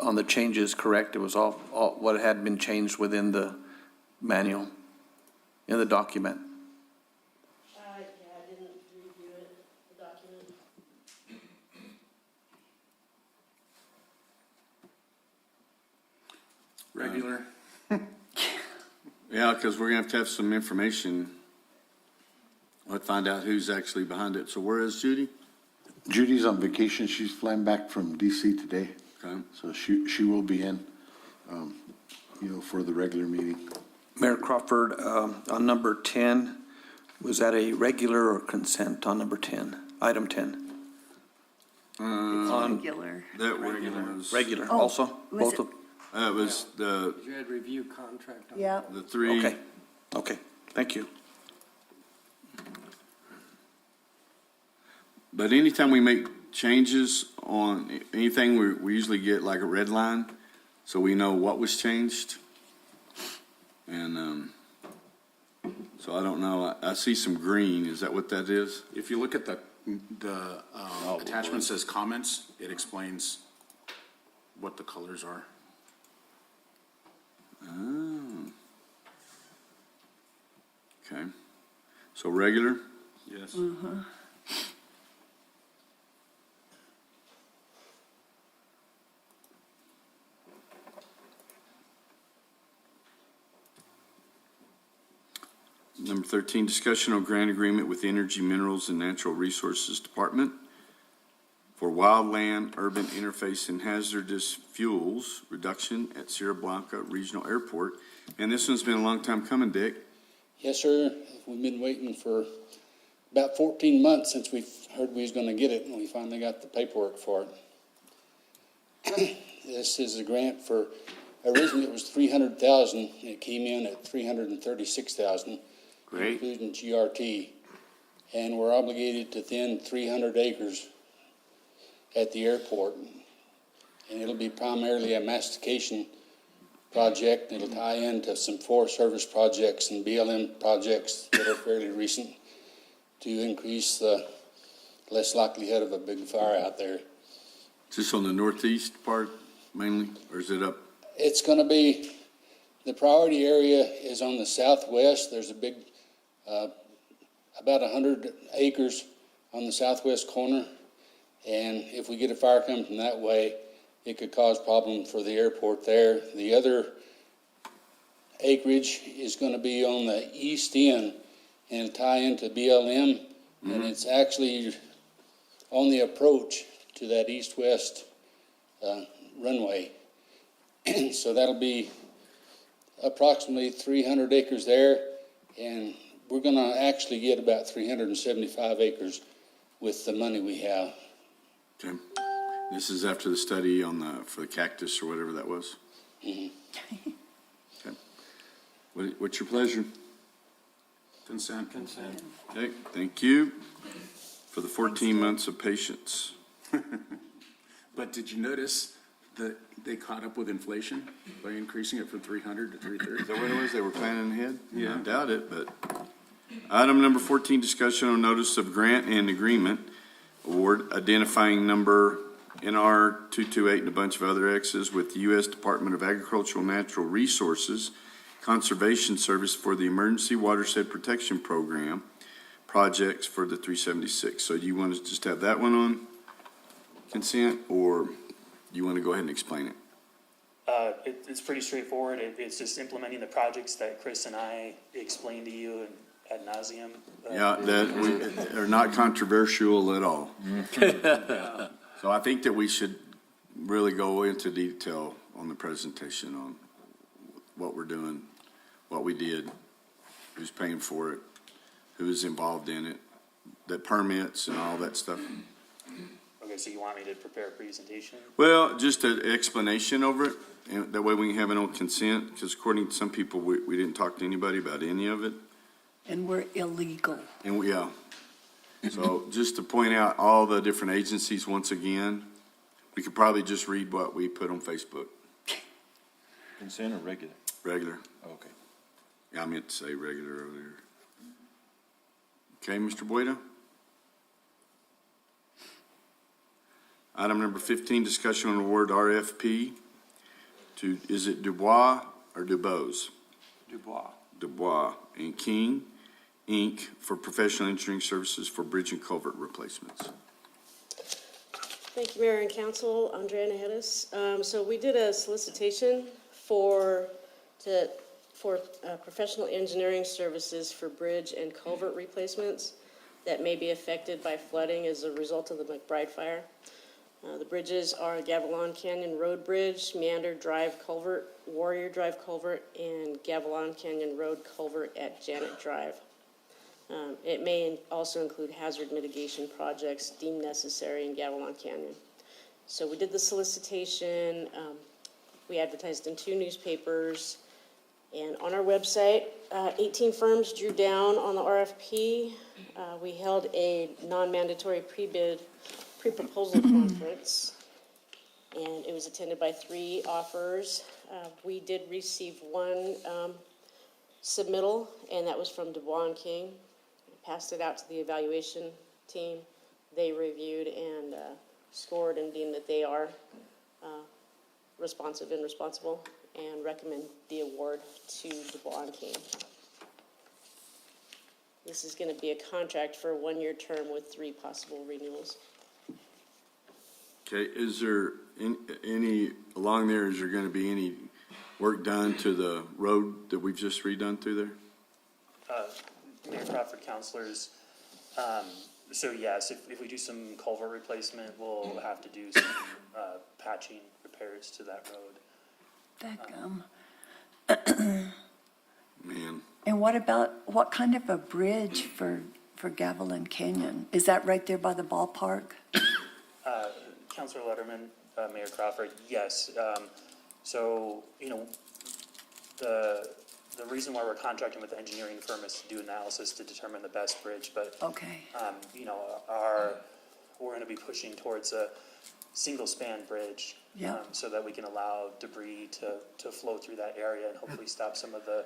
on the changes, correct? It was all what had been changed within the manual, in the document. Yeah, I didn't review it, the document. Regular. Yeah, because we're going to have some information. Let's find out who's actually behind it. So where is Judy? Judy's on vacation. She's flying back from DC today. Okay. So she will be in, for the regular meeting. Mayor Crawford, on number 10, was that a regular or consent on number 10, item 10? Regular. That was. Regular Oh, also? was Both it- of, It was You had review contract on it. Yeah. the three. okay, thank you. But anytime we make changes on anything, we usually get like a red line, so we know what was changed. And so I don't know. I see some green. Is that what that is? If you look at the attachment says comments, it explains what the colors are. Oh. Okay. So regular? Yes. Number 13, discussion on grant agreement with Energy, Minerals, and Natural Resources Department for Wildland Urban Interface and Hazardous Fuels Reduction at Sierra Blanca Regional Airport. And this one's been a long time coming, Dick. Yes, sir. We've been waiting for about 14 months since we heard we was going to get it, and we finally got the paperwork for it. This is a grant for, originally it was $300,000. It came in at $336,000. Great. Including GRT. And we're obligated to thin 300 acres at the airport. And it'll be primarily a mastication project. It'll tie into some Forest Service projects and BLM projects that are fairly recent to increase the less likelihood of a big fire out there. Is this on the northeast part mainly, or is it up? It's going to be, the priority area is on the southwest. There's a big, about 100 acres on the southwest corner. And if we get a fire coming from that way, it could cause problem for the airport there. The other acreage is going to be on the east end and it'll tie into BLM. And it's actually on the approach to that east-west runway. So that'll be approximately 300 acres there, and we're going to actually get about 375 acres with the money we have. Okay. This is after the study on for the cactus or whatever that was? Mm-hmm. Okay. What's your pleasure? Consent. Consent. Okay, thank you for the 14 months of patience. But did you notice that they caught up with inflation by increasing it from 300 to 330? Is that what it was? They were planning ahead? Yeah. I doubt it, but. Item number 14, discussion on notice of grant and agreement award identifying number NR 228 and a bunch of other Exes with the U.S. Department of Agricultural and Natural Resources Conservation Service for the Emergency Watershed Protection Program projects for the 376. So do you want to just have that one on consent, or you want to go ahead and explain it? It's pretty straightforward. It's just implementing the projects that Chris and I explained to you ad nauseum. Yeah, that are not controversial at all. So I think that we should really go into detail on the presentation on what we're doing, what we did, who's paying for it, who's involved in it, the permits and all that stuff. Okay, so you want me to prepare a presentation? Well, just an explanation over it, and that way we can have it on consent, because according to some people, we didn't talk to anybody about any of it. And we're illegal. And yeah. So just to point out all the different agencies once again, we could probably just read what we put on Facebook. Consent or regular? Regular. Okay. Yeah, I meant to say regular earlier. Okay, Mr. Boyda? Item number 15, discussion on award RFP to, is it Dubois or Dubose? Dubois. Dubois and King, Inc. for professional engineering services for bridge and culvert replacements. Thank you, Mayor and Council. Andrea Hazardous. So we did a solicitation for professional engineering services for bridge and culvert replacements that may be affected by flooding as a result of the McBride fire. The bridges are Gavilan Canyon Road Bridge, Meander Drive Culvert, Warrior Drive Culvert, and Gavilan Canyon Road Culvert at Janet Drive. It may also include hazard mitigation projects deemed necessary in Gavilan Canyon. So we did the solicitation. We advertised in 2 newspapers. And on our website, 18 firms drew down on the RFP. We held a non-mandatory pre-proposal conference, and it was attended by 3 offers. We did receive 1 submittal, and that was from Dubois and King. Passed it out to the evaluation team. They reviewed and scored and deemed that they are responsive and responsible, and recommend the award to Dubois and King. This is going to be a contract for a 1-year term with 3 possible renewals. Okay, is there any along there, is there going to be any work done to the road that we've just redone through there? Mayor Crawford, councilors, so yes, if we do some culvert replacement, we'll have to do some patching repairs to that road. Man. And what kind of a bridge for Gavilan Canyon? Is that right there by the ballpark? Councilor Letterman, Mayor Crawford, yes. So, the reason why we're contracting with the engineering firm is to do analysis to determine the best bridge, but, Okay. we're going to be pushing towards a single span bridge. Yeah. So that we can allow debris to flow through that area and hopefully stop some of the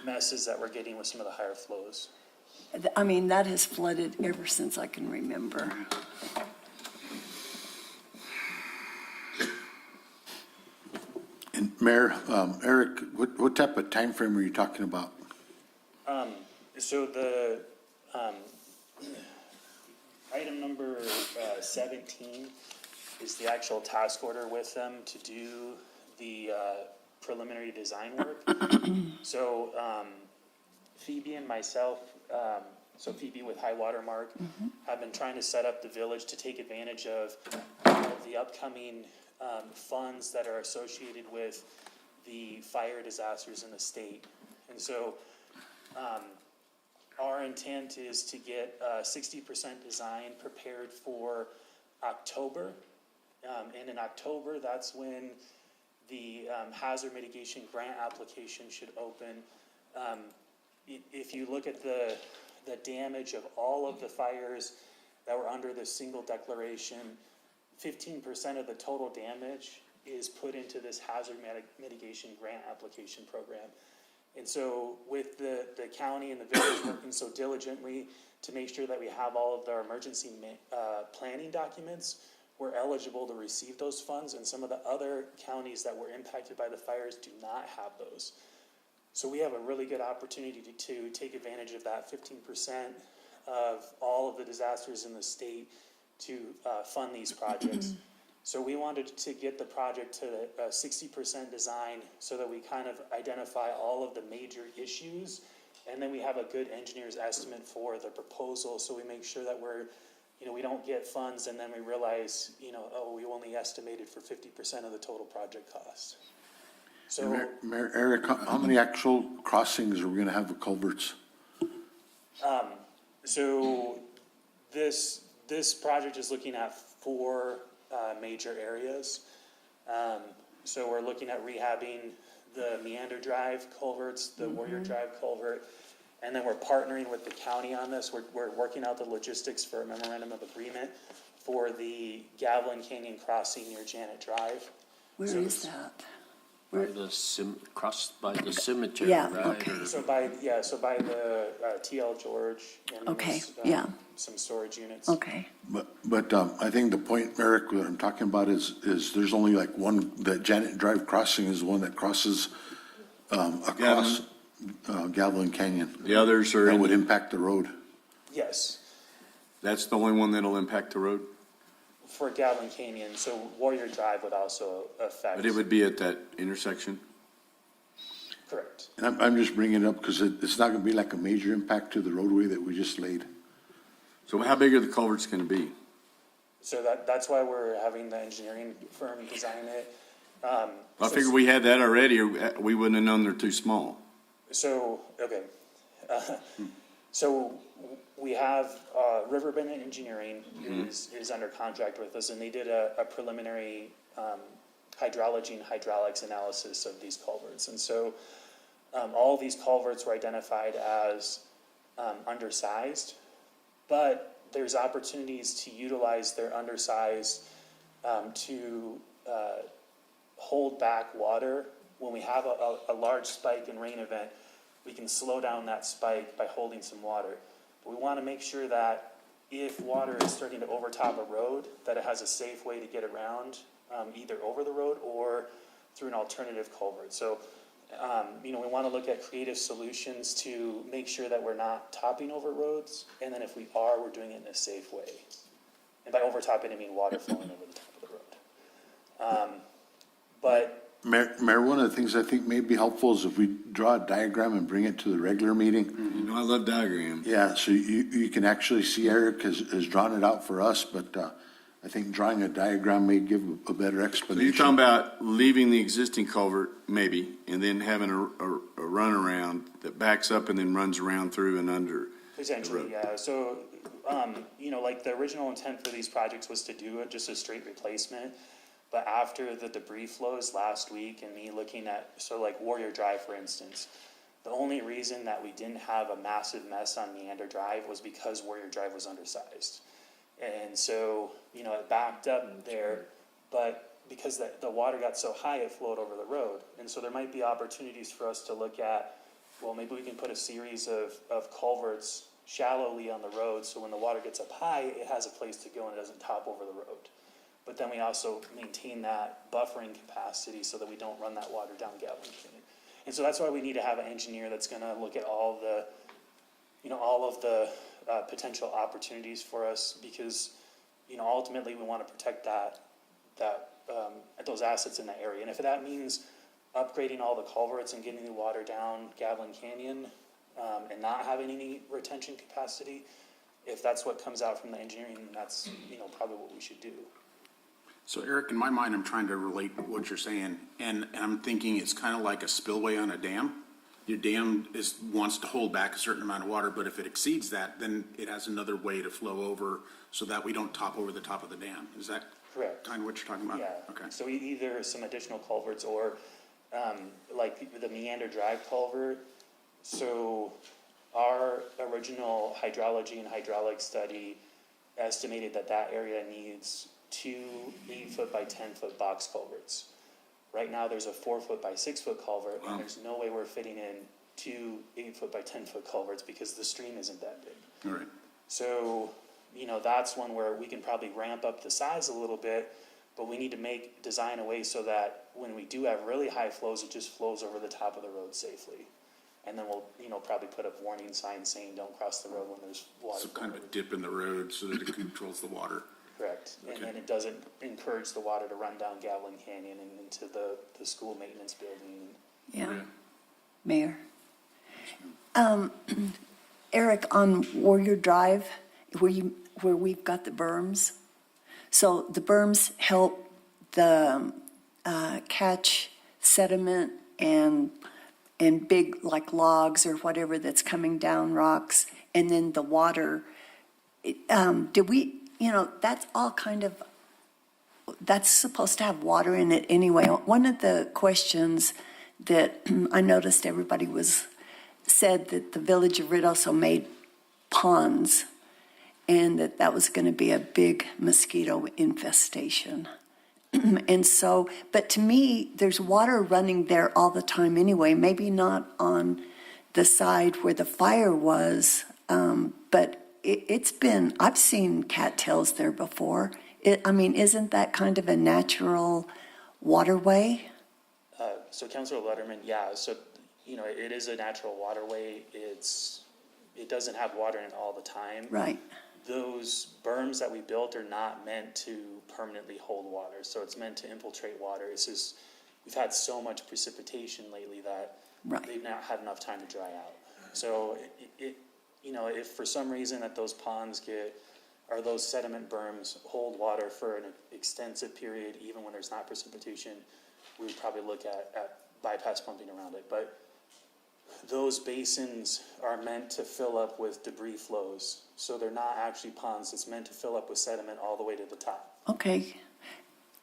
messes that we're getting with some of the higher flows. I mean, that has flooded ever since I can remember. And Mayor, Eric, what type of time frame are you talking about? So Item number 17 is the actual task order with them to do the preliminary design work. So Phoebe and myself, so Phoebe with High Water Mark, have been trying to set up the village to take advantage of the upcoming funds that are associated with the fire disasters in the state. And so our intent is to get 60% design prepared for October. And in October, that's when the hazard mitigation grant application should open. If you look at the damage of all of the fires that were under this single declaration, 15% of the total damage is put into this hazard mitigation grant application program. And so with the county and the village working so diligently to make sure that we have all of our emergency planning documents, we're eligible to receive those funds, and some of the other counties that were impacted by the fires do not have those. So we have a really good opportunity to take advantage of that 15% of all of the disasters in the state to fund these projects. So we wanted to get the project to 60% design so that we kind of identify all of the major issues, and then we have a good engineer's estimate for the proposal, so we make sure that we don't get funds and then we realize, we only estimated for 50% of the total project cost. So, Mayor Eric, how many actual crossings are we gonna have with culverts? so this project is looking at 4 major areas. So we're looking at rehabbing the Meander Drive culverts, the Warrior Drive culvert, and then we're partnering with the county on this. We're working out the logistics for a memorandum of agreement for the Gavilan Canyon crossing near Janet Drive. Where is that? By the crossed by the cemetery, Yeah, right? okay. So by the TL George and Okay, there's, yeah. some storage units. Okay. But I think the point, Eric, what I'm talking about is there's only like one, the Janet Drive crossing is the one that crosses across Gavilan Canyon. The others are, That would impact the road. Yes, that's the only one that'll impact the road? for Gavilan Canyon. So Warrior Drive would also affect. But it would be at that intersection? Correct. And I'm just bringing it up because it's not gonna be like a major impact to the roadway that we just laid. So how big are the culverts gonna be? So that's why we're having the engineering firm design it. I figured we had that already, or we wouldn't have known they're too small. So, okay. So we have Riverbend Engineering is under contract with us, and they did a preliminary hydrology and hydraulics analysis of these culverts. And so all these culverts were identified as undersized, but there's opportunities to utilize their undersize to hold back water. When we have a large spike in rain event, we can slow down that spike by holding some water. But we want to make sure that if water is starting to overtop a road, that it has a safe way to get around, either over the road or through an alternative culvert. So, we want to look at creative solutions to make sure that we're not topping over roads, and then if we are, we're doing it in a safe way. And by overtopping, I mean water flowing over the top of the road. But Mayor, one of the things I think may be helpful is if we draw a diagram and bring it to the regular meeting. You know, I love diagrams. Yeah, so you can actually see Eric has drawn it out for us, but I think drawing a diagram may give a better So explanation. you're talking about leaving the existing culvert, maybe, and then having a runaround that backs up and then runs around through and under? potentially, yeah. So, like the original intent for these projects was to do it just a straight replacement. But after the debris flows last week and me looking at, so like Warrior Drive, for instance, the only reason that we didn't have a massive mess on Meander Drive was because Warrior Drive was undersized. And so, it backed up there, but because the water got so high, it flowed over the road. And so there might be opportunities for us to look at, well, maybe we can put a series of culverts shallowly on the road, so when the water gets up high, it has a place to go and it doesn't top over the road. But then we also maintain that buffering capacity so that we don't run that water down Gavilan Canyon. And so that's why we need to have an engineer that's gonna look at all the all of the potential opportunities for us, because, ultimately we want to protect those assets in that area. And if that means upgrading all the culverts and getting the water down Gavilan Canyon, and not having any retention capacity, if that's what comes out from the engineering, that's, probably what we should do. So Eric, in my mind, I'm trying to relate what you're saying, and I'm thinking it's kind of like a spillway on a dam. Your dam wants to hold back a certain amount of water, but if it exceeds that, then it has another way to flow over so that we don't top over the top of the dam. Is that Correct. kind of what you're talking about? Yeah. Okay. So either some additional culverts or, like the Meander Drive culvert. So our original hydrology and hydraulic study estimated that area needs 2 8-foot by 10-foot box culverts. Right now, there's a 4-foot by 6-foot culvert, and there's no way we're fitting in 2 8-foot by 10-foot culverts because the stream isn't that big. All right. So, that's one where we can probably ramp up the size a little bit, but we need to design a way so that when we do have really high flows, it just flows over the top of the road safely. And then we'll, probably put up warning signs saying don't cross the road when there's water. So kind of a dip in the road so that it controls the water. Correct. Okay. And then it doesn't encourage the water to run down Gavilan Canyon and into the school maintenance building. Yeah. Mayor. Eric, on Warrior Drive, where we've got the berms, so the berms help the catch sediment and big like logs or whatever that's coming down rocks, and then the water. That's all kind of, that's supposed to have water in it anyway. One of the questions that I noticed everybody said that the village of Rudolph made ponds, and that was going to be a big mosquito infestation. And so, but to me, there's water running there all the time anyway, maybe not on the side where the fire was, but I've seen cattails there before. Isn't that kind of a natural waterway? So Councilor Letterman, yeah, so, it is a natural waterway. It doesn't have water in it all the time. Right. Those berms that we built are not meant to permanently hold water, so it's meant to infiltrate water. It's just, we've had so much precipitation lately that they've not had enough time to dry out. So if for some reason that those ponds or those sediment berms hold water for an extensive period, even when there's not precipitation, we would probably look at bypass pumping around it. But those basins are meant to fill up with debris flows. So they're not actually ponds. It's meant to fill up with sediment all the way to the top. Okay.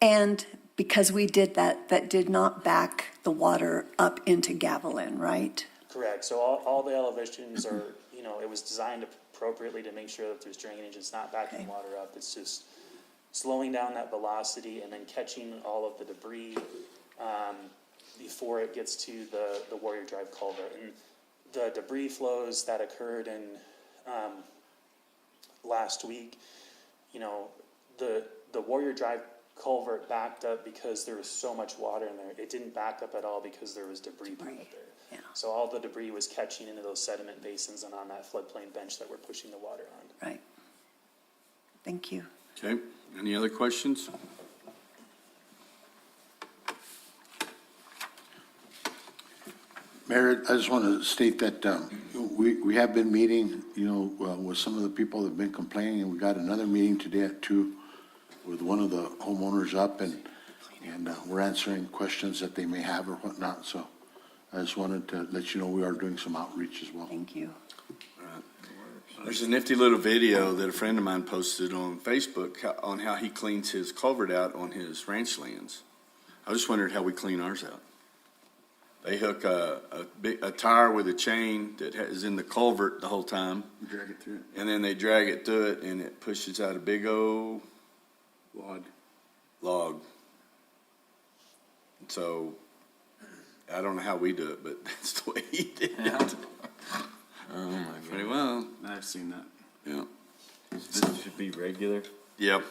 And because we did that did not back the water up into Gavilan, right? Correct. So all the elevations are, it was designed appropriately to make sure that there's drainage. It's not backing water up. It's just slowing down that velocity and then catching all of the debris before it gets to the Warrior Drive culvert. And the debris flows that occurred in last week, the Warrior Drive culvert backed up because there was so much water in there. It didn't back up at all because there was debris back up there. Yeah. So all the debris was catching into those sediment basins and on that floodplain bench that we're pushing the water on. Right. Thank you. Okay, any other questions? Mayor, I just want to state that we have been meeting, with some of the people that have been complaining, and we got another meeting today at 2 with one of the homeowners up, and we're answering questions that they may have or whatnot. So I just wanted to let you know we are doing some outreach as well. Thank you. There's a nifty little video that a friend of mine posted on Facebook on how he cleans his culvert out on his ranch lands. I just wondered how we clean ours out. They hook a tire with a chain that is in the culvert the whole time. Drag it through it. And then they drag it through it, and it pushes out a big old log. So I don't know how we do it, but that's the way he did it. Oh, my God. Pretty well. I've seen that. Yeah. This should be regular. Yep.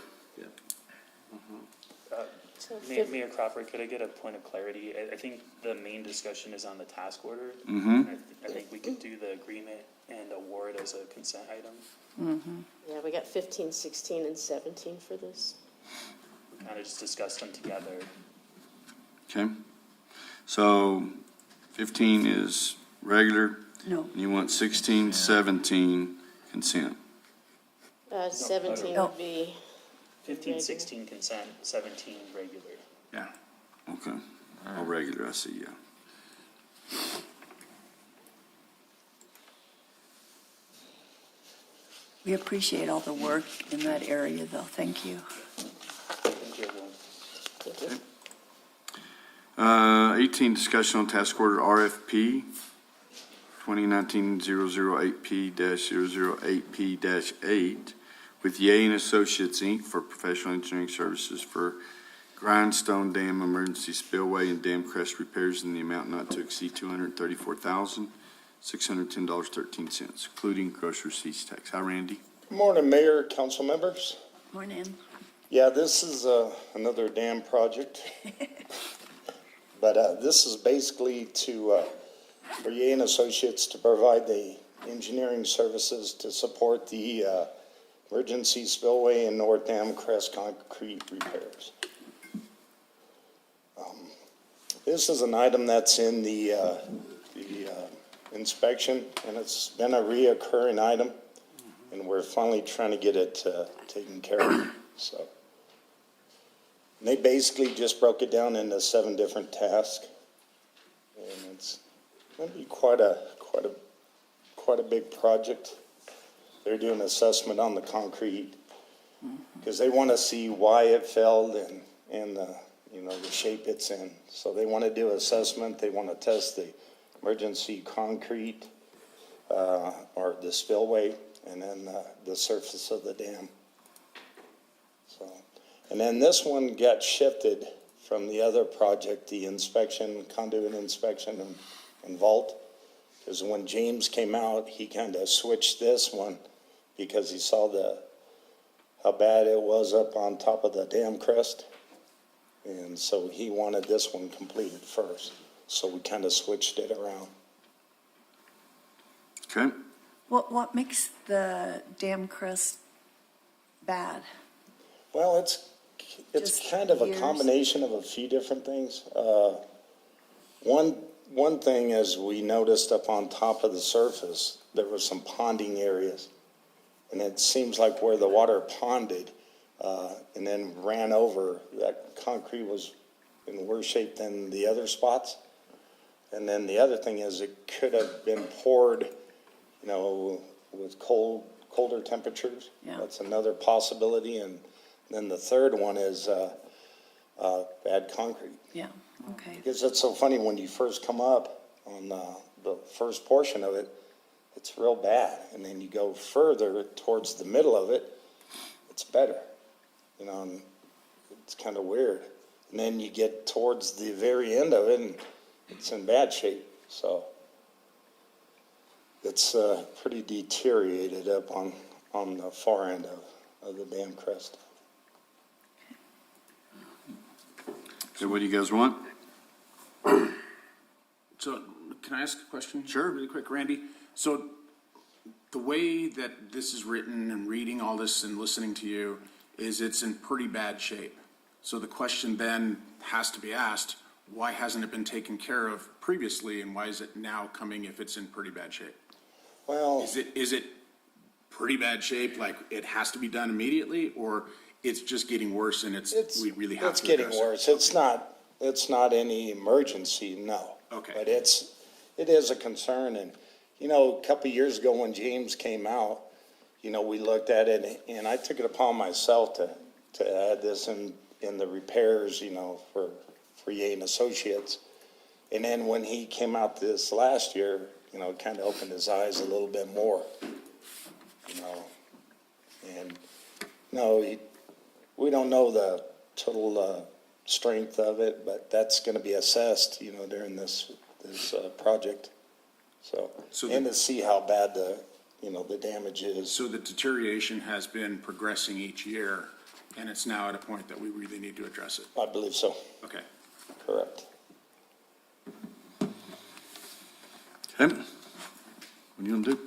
Mayor Crawford, could I get a point of clarity? I think the main discussion is on the task order. Mm-hmm. I think we could do the agreement and award as a consent item. Yeah, we got 15, 16, and 17 for this. We kind of just discussed them together. Okay. So 15 is regular, No. and you want 16, 17 consent. 17 No. would be 15, 16 consent, 17 regular. Yeah. Okay. Oh, regular, I see, yeah. We appreciate all the work in that area, though. Thank you. Thank you, everyone. Thank you. 18, discussion on task order RFP 2019-008P-008P-8 with Yeh and Associates, Inc. for professional engineering services for Grindstone Dam emergency spillway and dam crest repairs in the amount not to exceed $234,610.13, including gross receipts tax. Hi, Randy. Good morning, Mayor, council members. Morning. Yeah, this is another dam project. But this is basically for Yeh and Associates to provide the engineering services to support the emergency spillway and North Dam Crest concrete repairs. This is an item that's in the inspection, and it's been a reoccurring item, and we're finally trying to get it taken care of. So, and they basically just broke it down into 7 different tasks, and it's going to be quite a big project. They're doing an assessment on the concrete because they want to see why it failed and the shape it's in. So they want to do assessment. They want to test the emergency concrete or the spillway, and then the surface of the dam. So, and then this one got shifted from the other project, the inspection, conduit inspection and vault. Because when James came out, he kind of switched this one because he saw how bad it was up on top of the dam crest. And so he wanted this one completed first. So we kind of switched it around. Okay. What makes the dam crest bad? Well, it's Just kind of a years? combination of a few different things. One thing is we noticed up on top of the surface, there were some ponding areas. And it seems like where the water ponded and then ran over, that concrete was in worse shape than the other spots. And then the other thing is it could have been poured, with colder temperatures. Yeah. That's another possibility. And then the third one is bad concrete. Yeah, okay. Because it's so funny, when you first come up on the first portion of it, it's real bad. And then you go further towards the middle of it, it's better. And it's kind of weird. And then you get towards the very end of it, and it's in bad shape. So it's pretty deteriorated up on the far end of the dam crest. So what do you guys want? So can I ask a question? Sure. Really quick, Randy? So the way that this is written and reading all this and listening to you is it's in pretty bad shape. So the question then has to be asked, why hasn't it been taken care of previously, and why is it now coming if it's in pretty bad shape? Well, Is it pretty bad shape, like it has to be done immediately, or it's just getting worse and we really have to getting address worse. It's not any emergency, no. Okay. But it is a concern. And, a couple of years ago when James came out, we looked at it, and I took it upon myself to add this in the repairs, for Yeh and Associates. And then when he came out this last year, it kind of opened his eyes a little bit more, And, we don't know the total strength of it, but that's going to be assessed, during this project. So and to see how bad the damage is. So the deterioration has been progressing each year, and it's now at a point that we really need to address it. I believe so. Okay. Correct. Okay. What are you gonna do?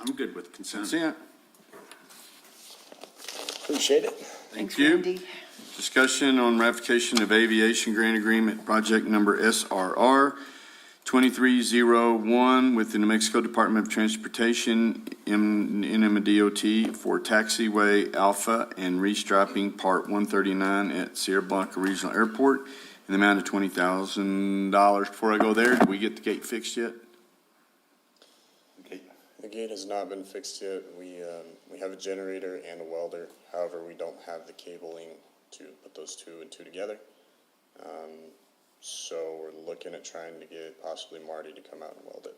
I'm good with consent. Consent. Appreciate it. Thank you. Randy. Discussion on ratification of aviation grant agreement, project number SRR 2301 with the New Mexico Department of Transportation, NMDOT for Taxiway Alpha and restriping Part 139 at Sierra Blanca Regional Airport in the amount of $20,000. Before I go there, did we get the gate fixed yet? The gate has not been fixed yet. We have a generator and a welder. However, we don't have the cabling to put those two and two together. So we're looking at trying to get possibly Marty to come out and weld it.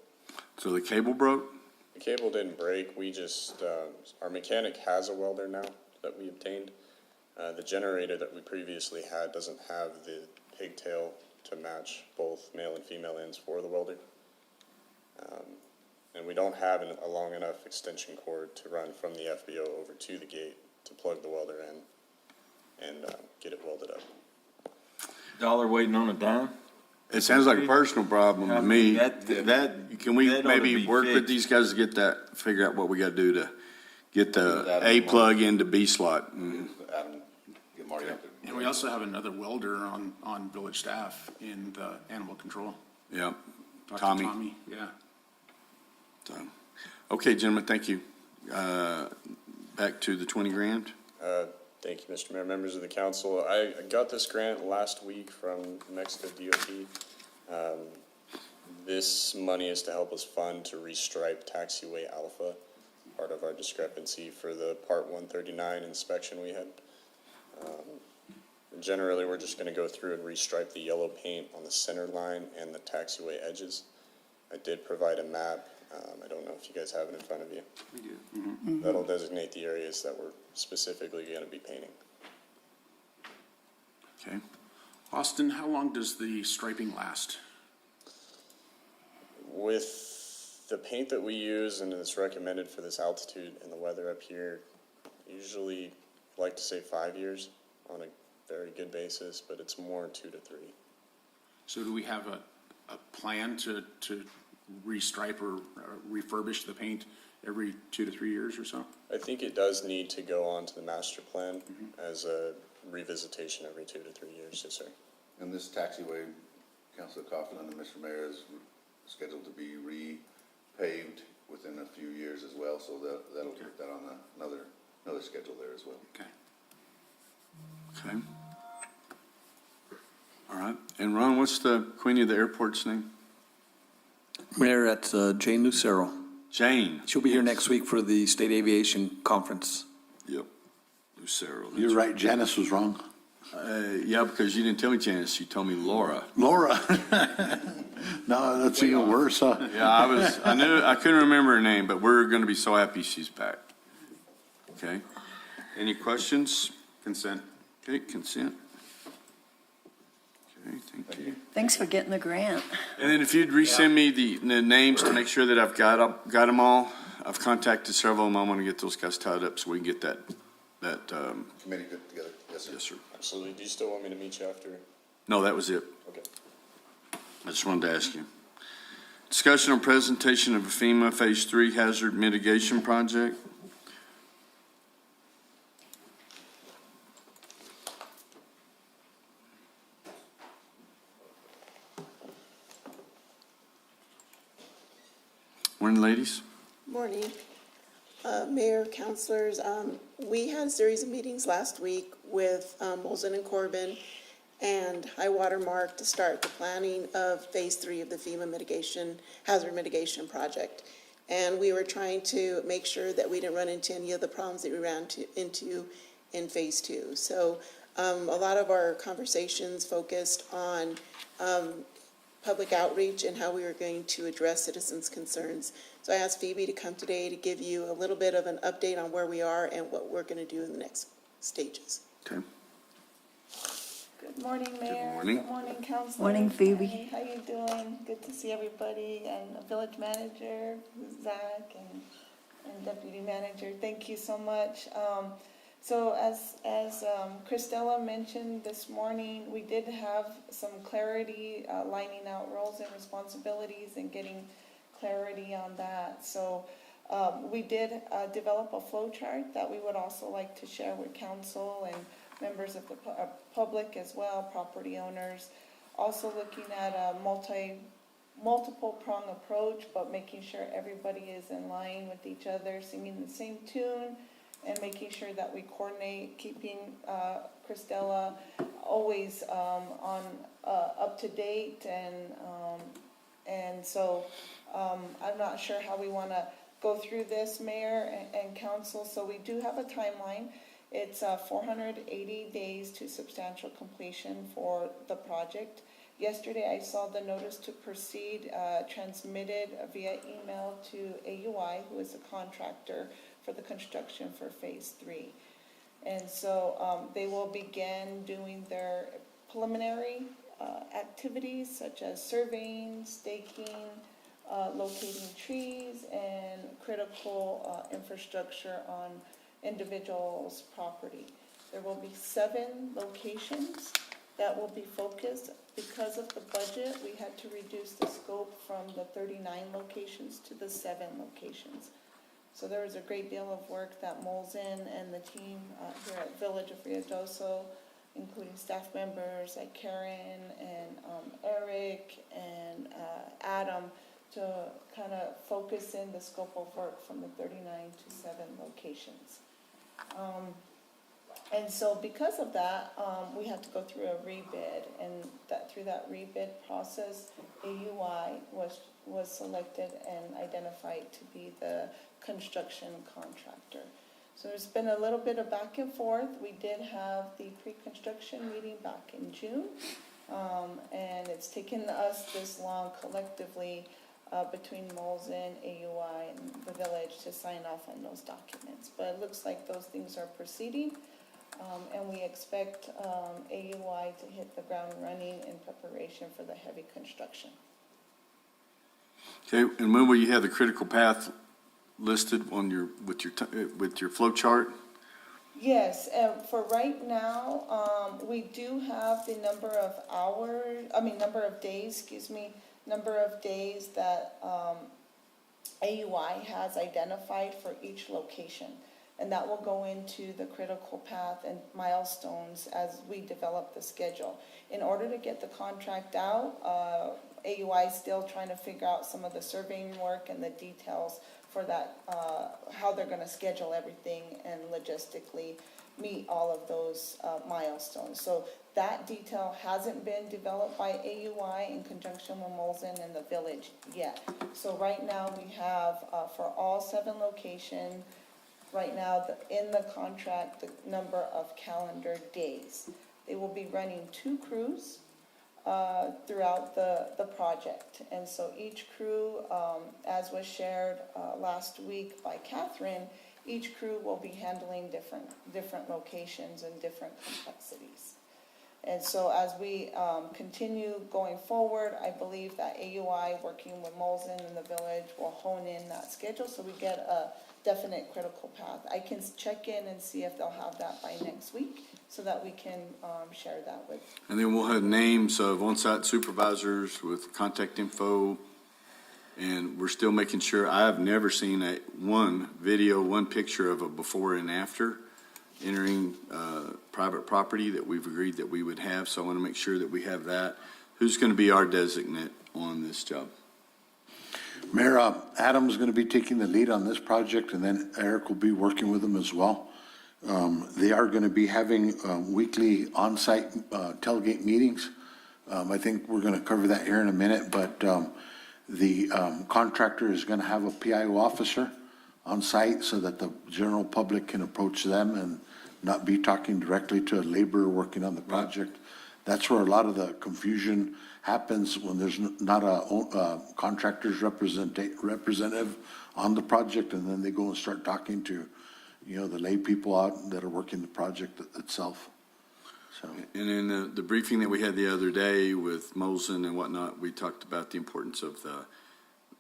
So the cable broke? The cable didn't break. We just, our mechanic has a welder now that we obtained. The generator that we previously had doesn't have the pigtail to match both male and female ends for the welder. And we don't have a long enough extension cord to run from the FBO over to the gate to plug the welder in and get it welded up. Dollar waiting on a dime? It sounds like a personal problem to me. Can we that ought to maybe be work with fixed. these guys to get that, figure out what we got to do to get the A plug into B slot? Adam, get Marty out there. And we also have another welder on village staff in the animal control. Yep. Dr. Tommy. Yeah. So, okay, gentlemen, thank you. Back to the 20 grand. Thank you, Mr. Mayor, members of the council. I got this grant last week from New Mexico DOT. This money is to help us fund to restripe Taxiway Alpha, part of our discrepancy for the Part 139 inspection we had. Generally, we're just going to go through and restripe the yellow paint on the center line and the taxiway edges. I did provide a map. I don't know if you guys have it in front of you. We do. That'll designate the areas that we're specifically going to be painting. Okay. Austin, how long does the striping last? With the paint that we use and it's recommended for this altitude and the weather up here, usually like to say 5 years on a very good basis, but it's more 2 to 3. So do we have a plan to restripe or refurbish the paint every 2 to 3 years or so? I think it does need to go on to the master plan as a revisitation every 2 to 3 years, yes, sir. And this taxiway, Councilor Coughlin and Mr. Mayor, is scheduled to be repaved within a few years as well, so that'll put that on another schedule there as well. Okay. Okay. All right. And Ron, what's the queen of the airport's name? Mayor, that's Jane Lucero. Jane. She'll be here next week for the State Aviation Conference. Yep. Lucero. You're right, Janice was wrong. Yeah, because you didn't tell me Janice, you told me Laura. Laura. No, that's even worse, huh? Yeah, I couldn't remember her name, but we're going to be so happy she's back. Okay. Any questions? Consent. Okay, consent. Okay, thank you. Thanks for getting the grant. And then if you'd resend me the names to make sure that I've got them all. I've contacted several of them. I want to get those guys tied up so we can get that Committee put together, yes, sir. yes, sir. Absolutely. Do you still want me to meet you after? No, that was it. Okay. I just wanted to ask you. Discussion on presentation of a FEMA Phase 3 hazard mitigation project. Morning, ladies. Morning. Mayor, councilors, we had a series of meetings last week with Molson and Corbin and High Water Mark to start the planning of Phase 3 of the FEMA hazard mitigation project. And we were trying to make sure that we didn't run into any of the problems that we ran into in Phase 2. So a lot of our conversations focused on public outreach and how we were going to address citizens' concerns. So I asked Phoebe to come today to give you a little bit of an update on where we are and what we're going to do in the next stages. Okay. Good morning, Mayor. morning. Good morning, Council. Morning, Phoebe. Hey, how you doing? Good to see everybody, and the village manager, Zach, and deputy manager. Thank you so much. So as Christella mentioned this morning, we did have some clarity, lining out roles and responsibilities and getting clarity on that. So We did develop a flow chart that we would also like to share with council and members of the public as well, property owners. Also looking at a multiple prong approach, but making sure everybody is in line with each other, singing the same tune, and making sure that we coordinate, keeping Christella always on up to date, and so I'm not sure how we want to go through this, Mayor and Council. So we do have a timeline. It's 480 days to substantial completion for the project. Yesterday, I saw the notice to proceed transmitted via email to AUI, who is a contractor for the construction for Phase 3. And so they will begin doing their preliminary activities such as surveying, staking, locating trees, and critical infrastructure on individuals' property. There will be 7 locations that will be focused. Because of the budget, we had to reduce the scope from the 39 locations to the 7 locations. So there was a great deal of work that Molzen and the team here at Village of Ruidoso, including staff members like Karen and Eric and Adam, to kind of focus in the scope of work from the 39 to 7 locations. And so because of that, we had to go through a rebid, and that through that rebid process, AUI was selected and identified to be the construction contractor. So there's been a little bit of back and forth. We did have the pre-construction meeting back in June, and it's taken us this long collectively between Molzen, AUI, and the village to sign off on those documents. But it looks like those things are proceeding. And we expect AUI to hit the ground running in preparation for the heavy construction. Okay, and when will you have the critical path listed on with your flow chart? Yes, for right now, we do have the number of days that AUI has identified for each location. And that will go into the critical path and milestones as we develop the schedule. In order to get the contract out, AUI is still trying to figure out some of the surveying work and the details for that, how they're going to schedule everything and logistically meet all of those milestones. So that detail hasn't been developed by AUI in conjunction with Molzen and the village yet. So right now we have for all 7 locations, right now, in the contract, the number of calendar days. They will be running 2 crews throughout the project. And so each crew, as was shared last week by Catherine, each crew will be handling different locations and different complexities. And so as we continue going forward, I believe that AUI, working with Molzen and the village, will hone in that schedule so we get a definite critical path. I can check in and see if they'll have that by next week so that we can share that with. And then we'll have names of on-site supervisors with contact info. And we're still making sure, I've never seen one video, one picture of a before and after entering private property that we've agreed that we would have. So I want to make sure that we have that. Who's going to be our designate on this job? Mayor, Adam's going to be taking the lead on this project, and then Eric will be working with them as well. They are going to be having weekly on-site tailgate meetings. I think we're going to cover that here in a minute, but the contractor is going to have a PIO officer on site so that the general public can approach them and not be talking directly to a laborer working on the project. That's where a lot of the confusion happens, when there's not a contractor's representative on the project, and then they go and start talking to, the lay people out that are working the project itself. So. And in the briefing that we had the other day with Molzen and whatnot, we talked about the importance of the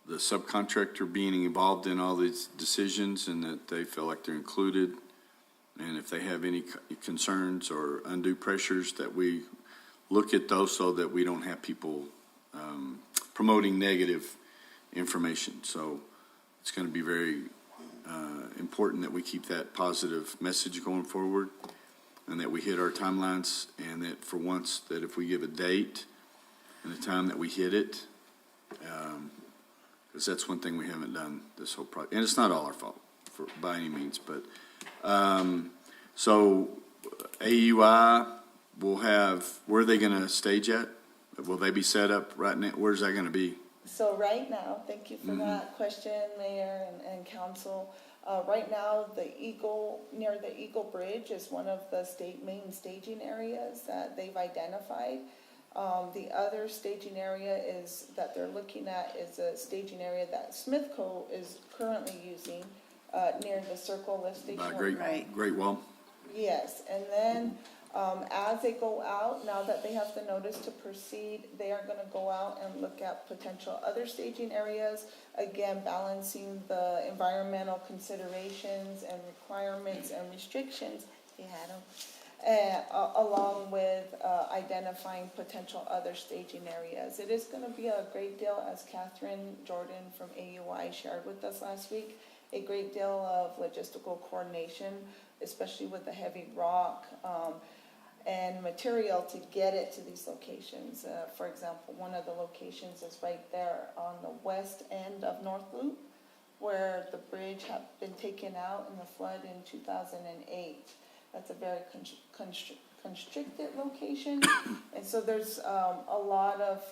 subcontractor being involved in all these decisions, and that they feel like they're included. And if they have any concerns or undue pressures, that we look at those so that we don't have people promoting negative information. So it's going to be very important that we keep that positive message going forward and that we hit our timelines, and that for once, that if we give a date and a time that we hit it, because that's one thing we haven't done this whole project. And it's not all our fault by any means, but so AUI will have, where are they going to stage at? Will they be set up right now? Where's that going to be? So right now, thank you for that question, Mayor and Council. Right now, near the Eagle Bridge is one of the main staging areas that they've identified. The other staging area that they're looking at is a staging area that Smithco is currently using near the Circle Lift Station. Great Wall. Yes, and then as they go out, now that they have the notice to proceed, they are going to go out and look at potential other staging areas, again, balancing the environmental considerations and requirements and restrictions, they had them, along with identifying potential other staging areas. It is going to be a great deal, as Catherine Jordan from AUI shared with us last week, a great deal of logistical coordination, especially with the heavy rock and material to get it to these locations. For example, one of the locations is right there on the west end of North Loop, where the bridge had been taken out in the flood in 2008. That's a very constricted location, and so there's a lot of,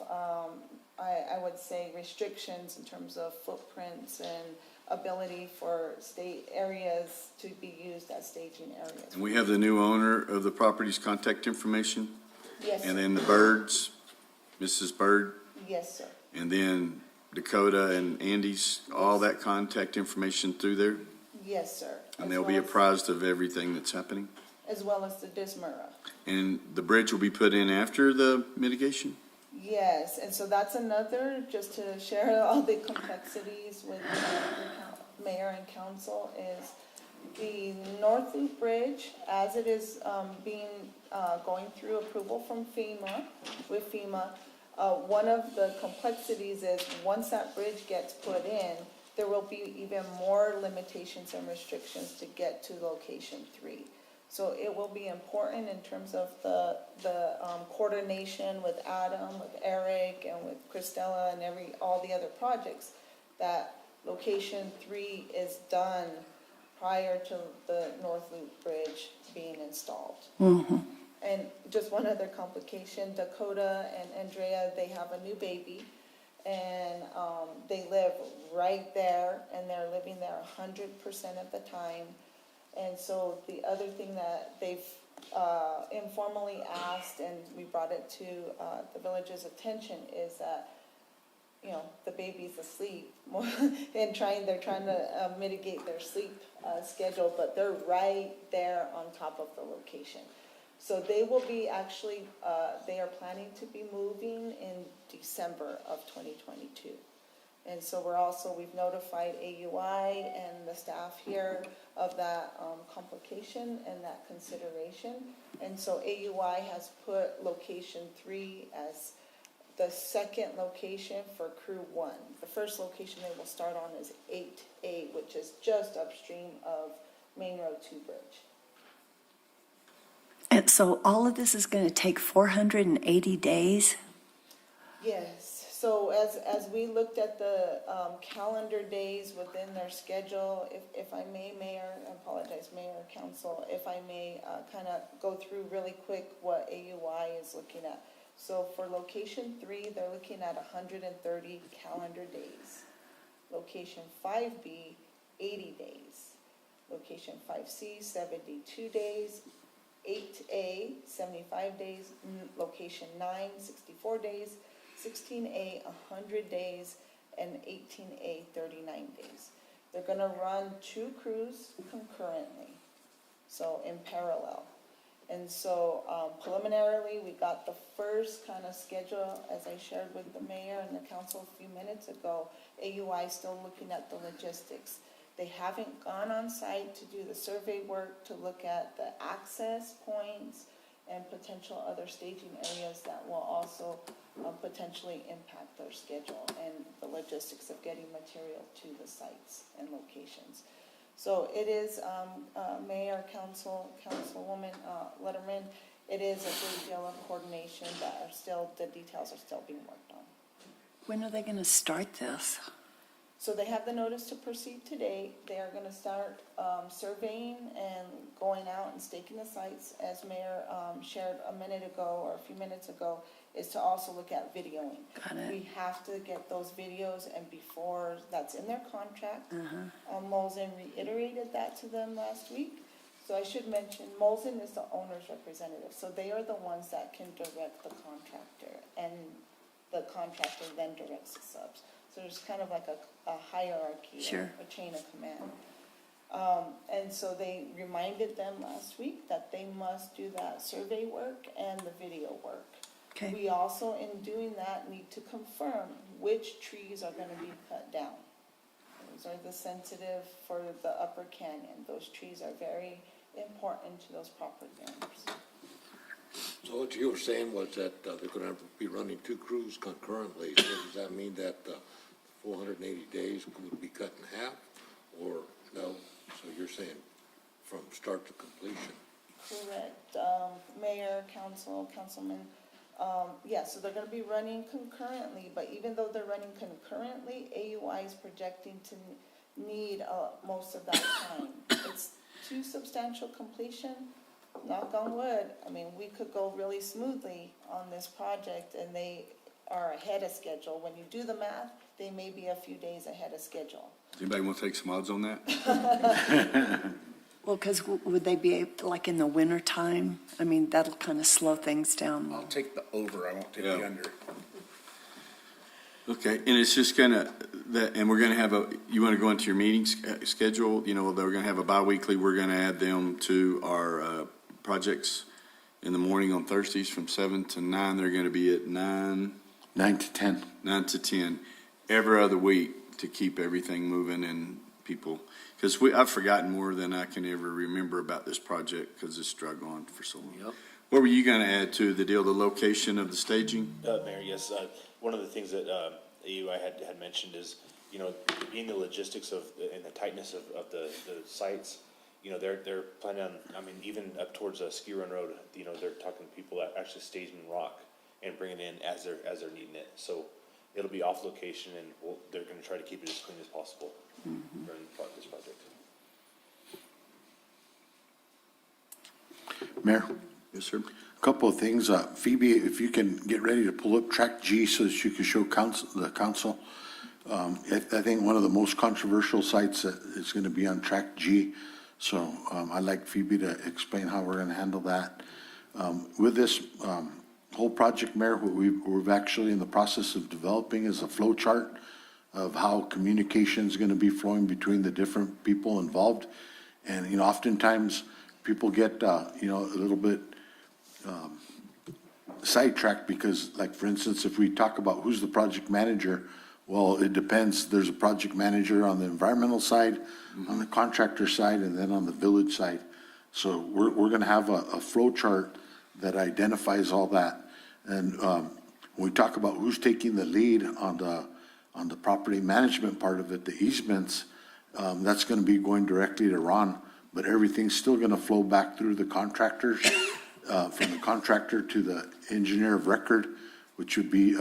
I would say, restrictions in terms of footprints and ability for state areas to be used as staging areas. And we have the new owner of the property's contact information. Yes, And sir. then the Birds, Mrs. Bird, Yes, sir. and then Dakota and Andy's, all that contact information through there. Yes, sir. And they'll be apprised of everything that's happening. As well as the Dismura. And the bridge will be put in after the mitigation? Yes, and so that's another, just to share all the complexities with the mayor and council, is the North Loop Bridge, as it is going through approval from FEMA, with FEMA, one of the complexities is once that bridge gets put in, there will be even more limitations and restrictions to get to location 3. So it will be important in terms of the coordination with Adam, with Eric, and with Christella, and all the other projects, that location 3 is done prior to the North Loop Bridge being installed. Mm-hmm. And just one other complication, Dakota and Andrea, they have a new baby, and they live right there, and they're living there 100% of the time. And so the other thing that they've informally asked, and we brought it to the village's attention, is that, you know, the baby's asleep and they're trying to mitigate their sleep schedule, but they're right there on top of the location. So they will be actually, they are planning to be moving in December of 2022. And so we've notified AUI and the staff here of that complication and that consideration. And so AUI has put location 3 as the second location for crew 1. The first location they will start on is 8A, which is just upstream of Main Road 2 Bridge. And so all of this is going to take 480 days? Yes. So as we looked at the calendar days within their schedule, if I may, Mayor, I apologize, Mayor, Council, if I may kind of go through really quick what AUI is looking at. So for location 3, they're looking at 130 calendar days. Location 5B, 80 days. Location 5C, 72 days. 8A, 75 days. Location 9, 64 days. 16A, 100 days, and 18A, 39 days. They're going to run 2 crews concurrently, so in parallel. And so preliminarily, we got the first kind of schedule, as I shared with the mayor and the council a few minutes ago. AUI is still looking at the logistics. They haven't gone on site to do the survey work to look at the access points and potential other staging areas that will also potentially impact their schedule and the logistics of getting material to the sites and locations. So it is, Mayor, Councilwoman Letterman, it is a great deal of coordination that are still, the details are still being worked on. When are they going to start this? So they have the notice to proceed today. They are gonna start surveying and going out and staking the sites, as Mayor shared a minute ago or a few minutes ago, is to also look at videoing. Got it. We have to get those videos, and before, that's in their contract. Molson reiterated that to them last week. So I should mention, Molson is the owner's representative, so they are the ones that can direct the contractor, and the contractor then directs the subs. So there's kind of like a hierarchy, Sure. a chain of command. And so they reminded them last week that they must do that survey work and the video work. Okay. We also, in doing that, need to confirm which trees are gonna be cut down. Those are the sensitive for the upper canyon. Those trees are very important to those property owners. So what you were saying was that they're gonna be running two crews concurrently. So does that mean that 480 days would be cut in half, or no? So you're saying from start to completion? Correct. Mayor, councilman, yeah, so they're gonna be running concurrently, but even though they're running concurrently, AUI is projecting to need most of that time. It's too substantial completion. Knock on wood, I mean, we could go really smoothly on this project, and they are ahead of schedule. When you do the math, they may be a few days ahead of schedule. Does anybody want to take some odds on that? Well, because would they be like in the winter time? I mean, that'll kind of slow things down. I'll take the over, I won't take the under. Okay, and it's just gonna, and we're gonna have you want to go into your meeting schedule? You know, they're gonna have a bi-weekly, we're gonna add them to our projects in the morning on Thursdays from 7 to 9. They're gonna be at 9 to 10. 9 to 10, every other week to keep everything moving and people, because I've forgotten more than I can ever remember about this project because it's drug on for so long. Yep. What were you gonna add to the deal, the location of the staging? Mayor, yes, one of the things that AUI had mentioned is, you know, being the logistics of, and the tightness of the sites, you know, they're planning on, I mean, even up towards Ski Run Road, you know, they're talking to people that actually staging rock and bringing in as they're needing it. So it'll be off location, and they're gonna try to keep it as clean as possible during this project. Mayor? Yes, sir. Couple of things. Phoebe, if you can get ready to pull up track G so that you can show the council. I think one of the most controversial sites is going to be on track G. So I'd like Phoebe to explain how we're going to handle that. With this whole project, Mayor, what we've actually in the process of developing is a flow chart of how communication is going to be flowing between the different people involved. And, you know, oftentimes people get, you know, a little bit sidetracked because, like, for instance, if we talk about who's the project manager, well, it depends. There's a project manager on the environmental side, on the contractor side, and then on the village side. So we're going to have a flow chart that identifies all that. And when we talk about who's taking the lead on the property management part of it, the easements, that's going to be going directly to Ron, but everything's still going to flow back through the contractors. From the contractor to the engineer of record, which would be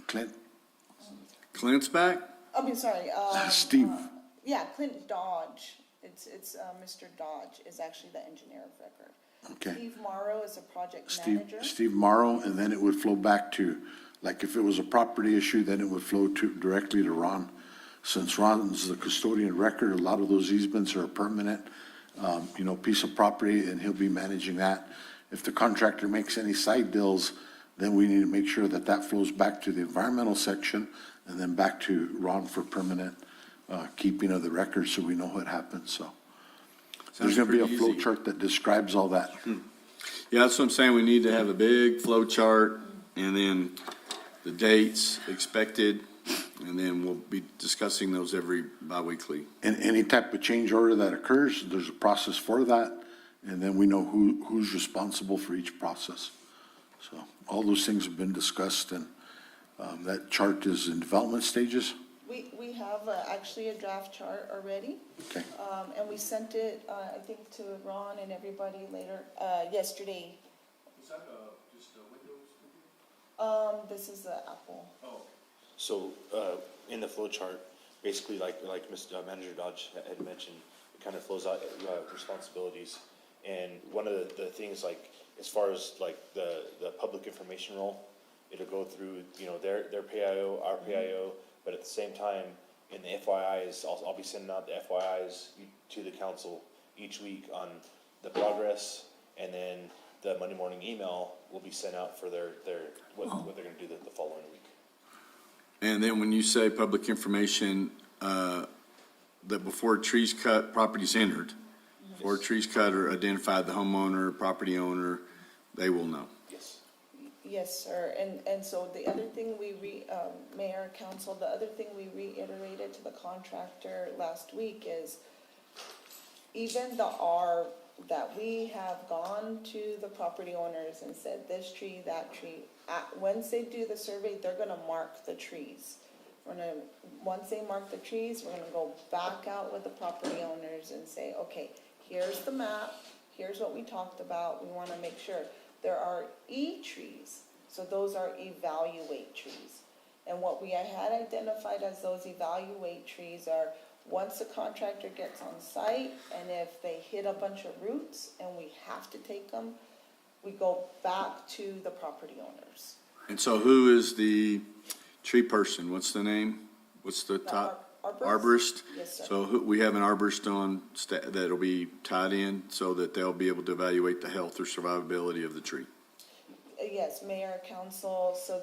Clint. Clint's back? I mean, sorry. Steve. Yeah, Clint Dodge. It's Mr. Dodge is actually the engineer of record. Okay. Steve Morrow is a project manager. Steve Morrow, and then it would flow back to, like, if it was a property issue, then it would flow directly to Ron. Since Ron's the custodian record, a lot of those easements are a permanent, you know, piece of property, and he'll be managing that. If the contractor makes any side deals, then we need to make sure that that flows back to the environmental section and then back to Ron for permanent keeping of the record, so we know what happens. So there's going to be a flow chart that describes all that. Yeah, that's what I'm saying. We need to have a big flow chart, and then the dates expected. And then we'll be discussing those every bi-weekly. And any type of change order that occurs, there's a process for that. And then we know who's responsible for each process. So all those things have been discussed, and That chart is in development stages? We have actually a draft chart already. Okay. And we sent it, I think, to Ron and everybody later, yesterday. Is that just a Windows? This is the Apple. Oh. So, in the flow chart, basically like Mr. Manager Dodge had mentioned, it kind of flows out, responsibilities. And one of the things, like, as far as like the public information role, it'll go through, their PIO, our PIO, but at the same time, in the FYIs, I'll be sending out the FYIs to the council each week on the progress, and then the Monday morning email will be sent out for what they're gonna do the following week. And then when you say public information, that before trees cut, property's entered, before trees cut or identified the homeowner, property owner, they will know. Yes, sir. And so the other thing Mayor, Council, the other thing we reiterated to the contractor last week is even the R that we have gone to the property owners and said, this tree, that tree, once they do the survey, they're gonna mark the trees. Once they mark the trees, we're gonna go back out with the property owners and say, okay, here's the map, here's what we talked about, we wanna make sure. There are E trees, so those are evaluate trees. And what we had identified as those evaluate trees are, once the contractor gets on site, and if they hit a bunch of roots and we have to take them, we go back to the property owners. And so who is the tree person? What's the name? What's the top? Arborist? Yes, sir. So we have an arborist on that'll be tied in so that they'll be able to evaluate the health or survivability of the tree. Yes, Mayor, Council, so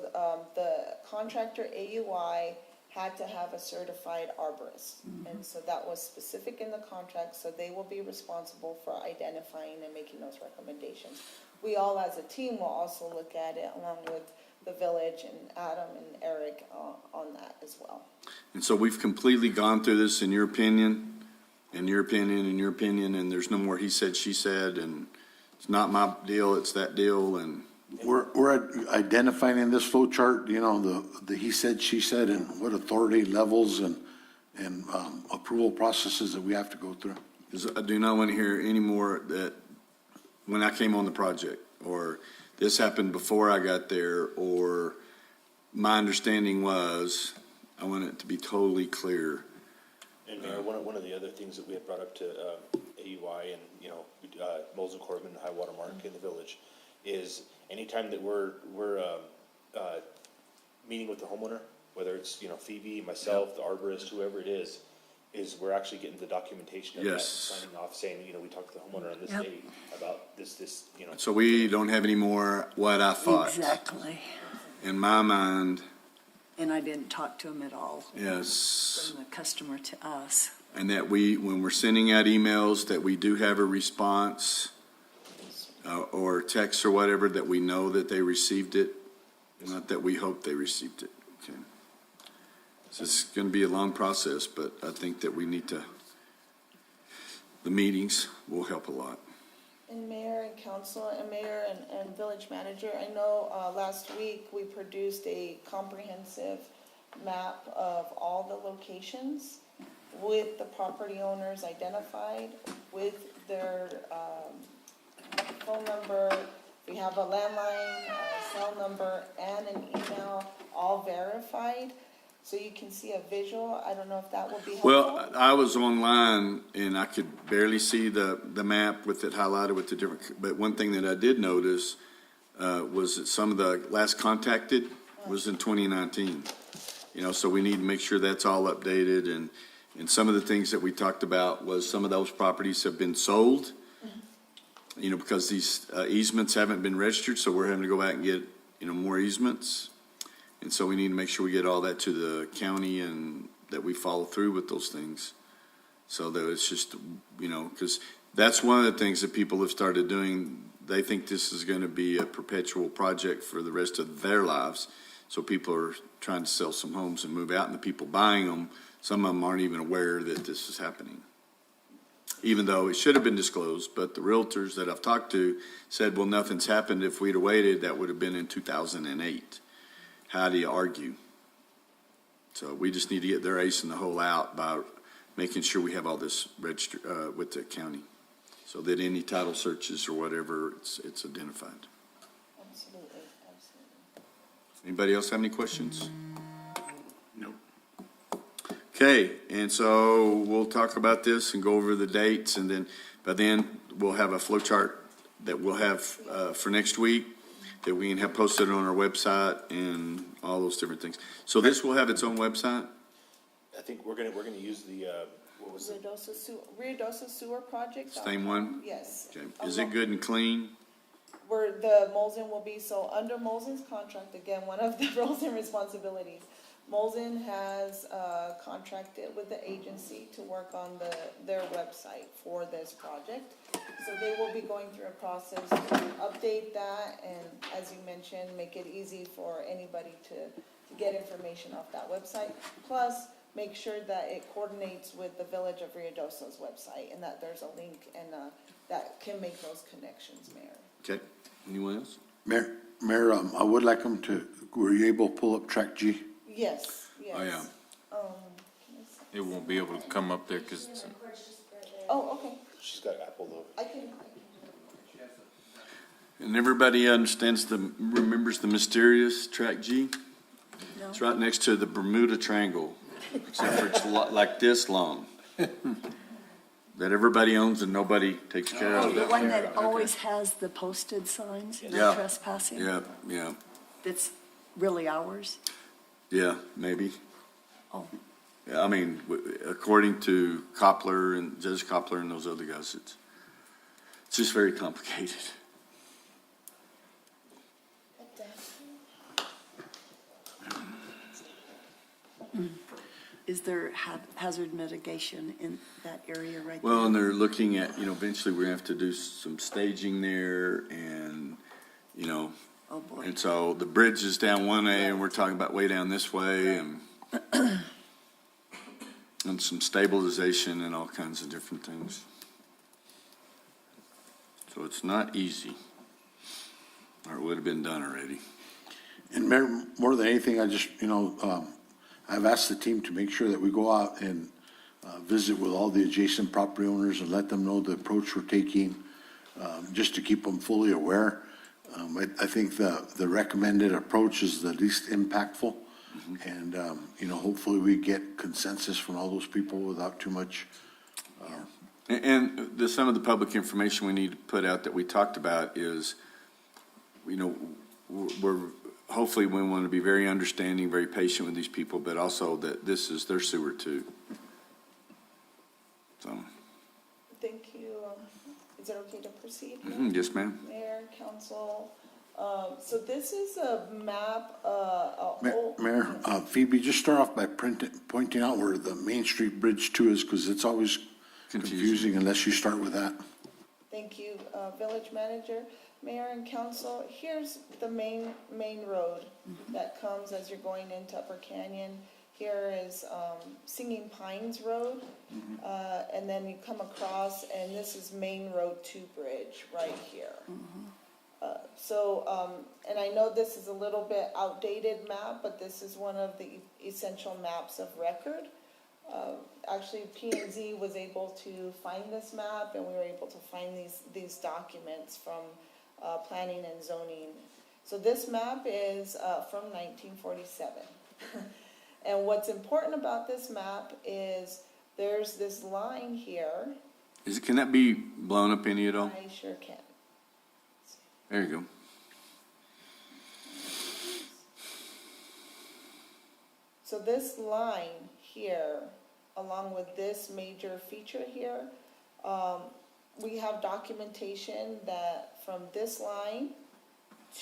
the contractor AUI had to have a certified arborist. And so that was specific in the contract, so they will be responsible for identifying and making those recommendations. We all as a team will also look at it along with the village and Adam and Eric on that as well. And so we've completely gone through this in your opinion, in your opinion, in your opinion, and there's no more he said, she said, and it's not my deal, it's that deal, and. We're identifying in this flow chart, the he said, she said, and what authority levels and approval processes that we have to go through. Because I do not want to hear any more that when I came on the project, or this happened before I got there, or my understanding was, I want it to be totally clear. And Mayor, one of the other things that we had brought up to AUI and, Moles and Corbin, high water mark in the village, is anytime that we're meeting with the homeowner, whether it's, Phoebe, myself, the arborist, whoever it is we're actually getting the documentation of that, signing off, saying, we talked to the homeowner on this date about this. So we don't have any more what I thought. Exactly. In my mind. And I didn't talk to him at all. Yes. From the customer to us. And that when we're sending out emails, that we do have a response or text or whatever, that we know that they received it, not that we hope they received it. Okay. So it's going to be a long process, but I think that we need to, the meetings will help a lot. And Mayor and Council and Mayor and Village Manager, I know last week we produced a comprehensive map of all the locations with the property owners identified, with their phone number. We have a landline, a cell number, and an email, all verified. So you can see a visual. I don't know if that will be helpful. Well, I was online and I could barely see the map with it highlighted with the different, but one thing that I did notice was that some of the last contacted was in 2019. So we need to make sure that's all updated, and some of the things that we talked about was some of those properties have been sold, because these easements haven't been registered, so we're having to go back and get, more easements. And so we need to make sure we get all that to the county and that we follow through with those things. So that it's just, because that's one of the things that people have started doing. They think this is going to be a perpetual project for the rest of their lives. So people are trying to sell some homes and move out, and the people buying them, some of them aren't even aware that this is happening. Even though it should have been disclosed, but the realtors that I've talked to said, well, nothing's happened. If we'd have waited, that would have been in 2008. how do you argue? So we just need to get their ace in the hole out by making sure we have all this registered with the county, so that any title searches or whatever, it's identified. Absolutely. Anybody else have any questions? No. Okay, and so we'll talk about this and go over the dates, and then by then we'll have a flow chart that we'll have for next week that we can have posted on our website and all those different things. So this will have its own website? I think we're gonna use the, what was it? Ruidoso Sewer Project. Same one? Yes. Okay. Is it good and clean? Where the Molson will be, so under Molson's contract, again, one of the roles and responsibilities, Molson has contracted with the agency to work on their website for this project. So they will be going through a process to update that, and as you mentioned, make it easy for anybody to get information off that website. Plus, make sure that it coordinates with the Village of Ruidoso's website, and that there's a link and that can make those connections, Mayor. Okay. Anyone else? Mayor, I would like them to, were you able to pull up track G? Yes, yes. Oh, yeah. It won't be able to come up there because it's. Oh, okay. She's got Apple though. I can. And everybody remembers the mysterious track G? No. It's right next to the Bermuda Triangle, except for it's like this long. That everybody owns and nobody takes care Oh, of. the one that always has the posted signs, no Yeah. trespassing? Yeah, That's really ours? yeah, maybe. Oh. Yeah, I mean, according to Koppler and Judge Koppler and those other guys, it's just very complicated. Is there hazard mitigation in that area right Well, there? and they're looking at, eventually we're gonna have to do some staging there and, Oh, boy. and so the bridge is down 1A and we're talking about way down this way and and some stabilization and all kinds of different things. So it's not easy, or it would have been done already. And Mayor, more than anything, I just, I've asked the team to make sure that we go out and visit with all the adjacent property owners and let them know the approach we're taking, just to keep them fully aware. I think the recommended approach is the least impactful. And, hopefully we get consensus from all those people without too much. And some of the public information we need to put out that we talked about is, we're hopefully we want to be very understanding, very patient with these people, but also that this is their sewer too. So. Thank you. Is it okay to proceed? Yes, ma'am. Mayor, council, so this is a map, Mayor, Phoebe, just start off by pointing out where the Main Street Bridge 2 is, because it's always confusing unless you start with that. Thank you, Village Manager. Mayor and council, here's the main road that comes as you're going into Upper Canyon. Here is Singing Pines Road, and then you come across, and this is Main Road 2 Bridge right here. And I know this is a little bit outdated map, but this is one of the essential maps of record. Actually, P&Z was able to find this map, and we were able to find these documents from planning and zoning. So this map is from 1947. And what's important about this map is there's this line here. Can that be blown up any at all? I sure can. There you go. So this line here, along with this major feature here, we have documentation that from this line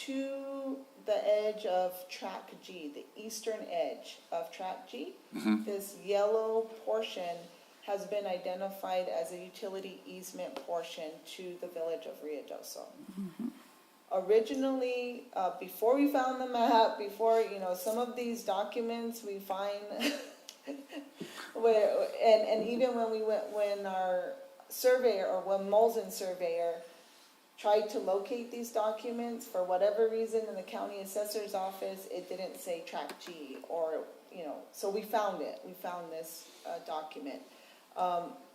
to the edge of track G, the eastern edge of track G, this yellow portion has been identified as a utility easement portion to the Village of Ruidoso. Originally, before we found the map, before, some of these documents we find, and even when our surveyor, or when Molson surveyor tried to locate these documents, for whatever reason in the county assessor's office, it didn't say track G, or, so we found it. We found this document.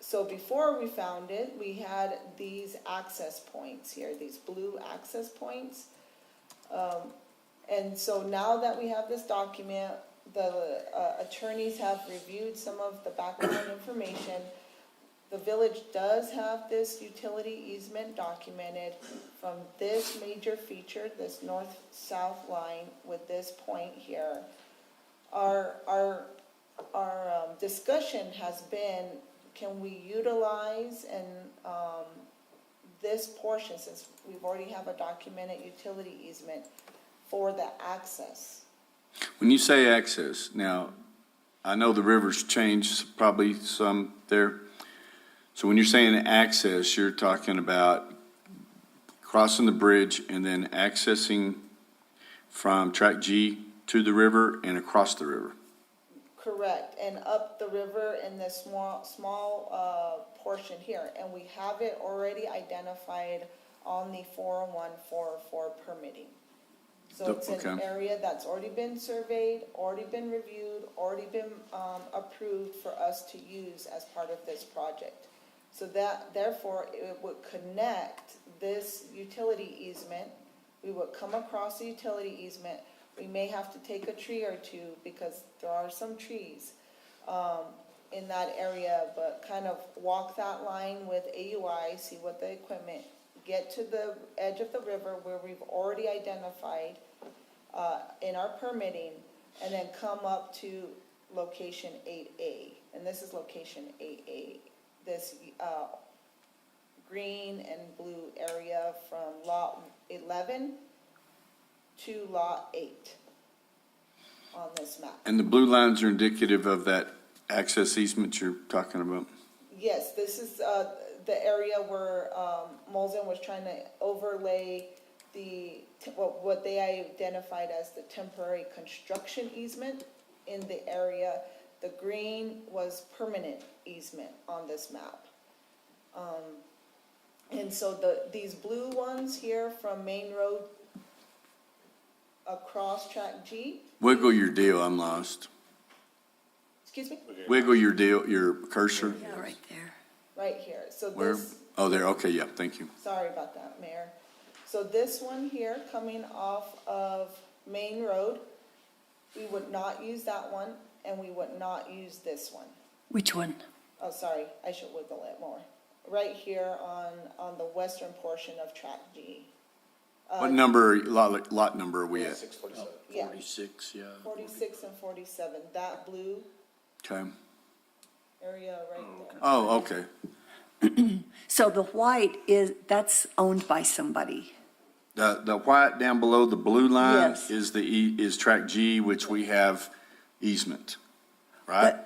So before we found it, we had these access points here, these blue access points. And so now that we have this document, the attorneys have reviewed some of the background information. The village does have this utility easement documented from this major feature, this north-south line with this point here. Our discussion has been, can we utilize this portion, since we've already have a documented utility easement, for the access? When you say access, now, I know the river's changed probably some there. So when you're saying access, you're talking about crossing the bridge and then accessing from track G to the river and across the river. Correct, and up the river in this small portion here. And we have it already identified on the 40144 permitting. So it's an area that's already been surveyed, already been reviewed, already been approved for us to use as part of this project. So that, therefore, it would connect this utility easement. We would come across the utility easement. We may have to take a tree or two, because there are some trees in that area, but kind of walk that line with AUI, see what the equipment, get to the edge of the river where we've already identified in our permitting, and then come up to location 8A. And this is location 8A. This green and blue area from lot 11 to lot 8 on this map. And the blue lines are indicative of that access easement you're talking about? Yes, this is the area where Molson was trying to overlay what they identified as the temporary construction easement in the area. The green was permanent easement on this map. And so these blue ones here from Main Road across track G. Wiggle your deal, I'm lost. Excuse me? Wiggle your deal, your cursor. Yeah, right there. Right here. So Where? this, Oh, there, okay, yeah, thank you. sorry about that, Mayor. So this one here coming off of Main Road, we would not use that one, and we would not use this one. Which one? Oh, sorry, I should wiggle it more. Right here on the western portion of track G. What number, lot number are we at? 647. Yeah, 46, yeah. 46 and 47, that blue Okay. area right there. Oh, okay. So the white that's owned by somebody. The white down below the blue line Yes. is track G, which we have easement, right?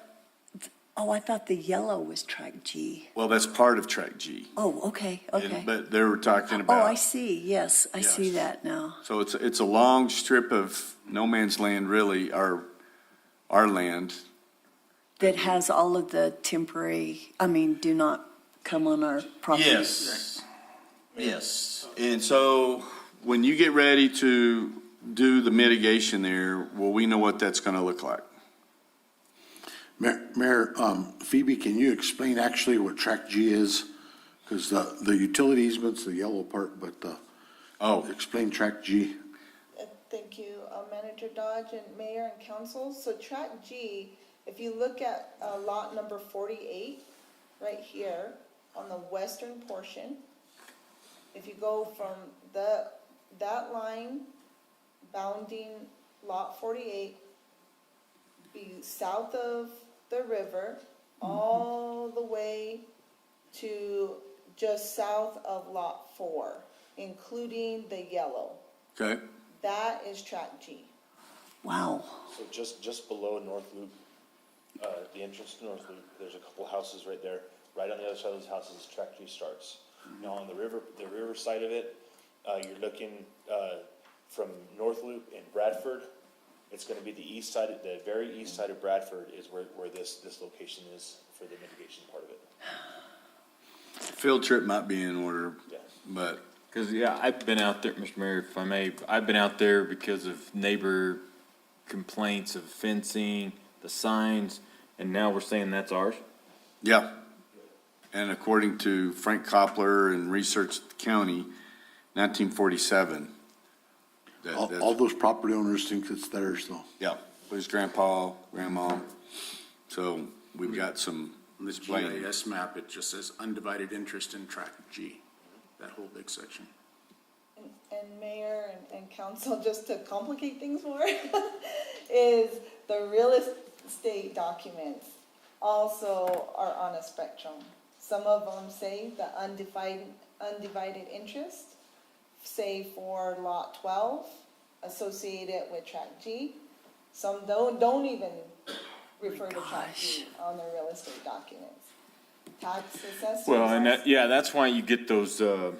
Oh, I thought the yellow was track G. Well, that's part of track G. Oh, okay, okay. But they were talking Oh, about. I see, yes, I see Yes. that now. So it's a long strip of no man's land, really, our land. That has all of the temporary, do not come on our property. Yes. Yes. And so when you get ready to do the mitigation there, will we know what that's going to look like? Mayor, Phoebe, can you explain actually what track G is? Because the utility easement's the yellow part, but explain track G. Thank you, Manager Dodge and Mayor and Council. So track G, if you look at lot number 48, right here on the western portion, if you go from that line bounding lot 48, be south of the river, all the way to just south of lot 4, including the yellow. Okay. That is track G. Wow. So just below North Loop, the entrance to North Loop, there's a couple houses right there. Right on the other side of those houses, track G starts. Now on the river side of it, you're looking from North Loop in Bradford. It's going to be the east side, the very east side of Bradford is where this location is for the mitigation part of it. Field trip might be in order, Yeah. but Because, yeah, I've been out there, Mr. Mayor, if I may, I've been out there because of neighbor complaints of fencing, the signs, and now we're saying that's ours? Yeah. And according to Frank Koppler and Research County, 1947. All those property owners think it's theirs, though. Yeah, his grandpa, grandma. So we've got some. This GIS map, it just says undivided interest in tract G, that whole big section. And Mayor and Council, just to complicate things more, is the real estate documents also are on a spectrum. Some of them say the undivided interest, say for lot 12, associated with tract G. Some don't even refer to tract G on their real estate documents. Tax assessors. Well, and that, yeah, that's why you get those, the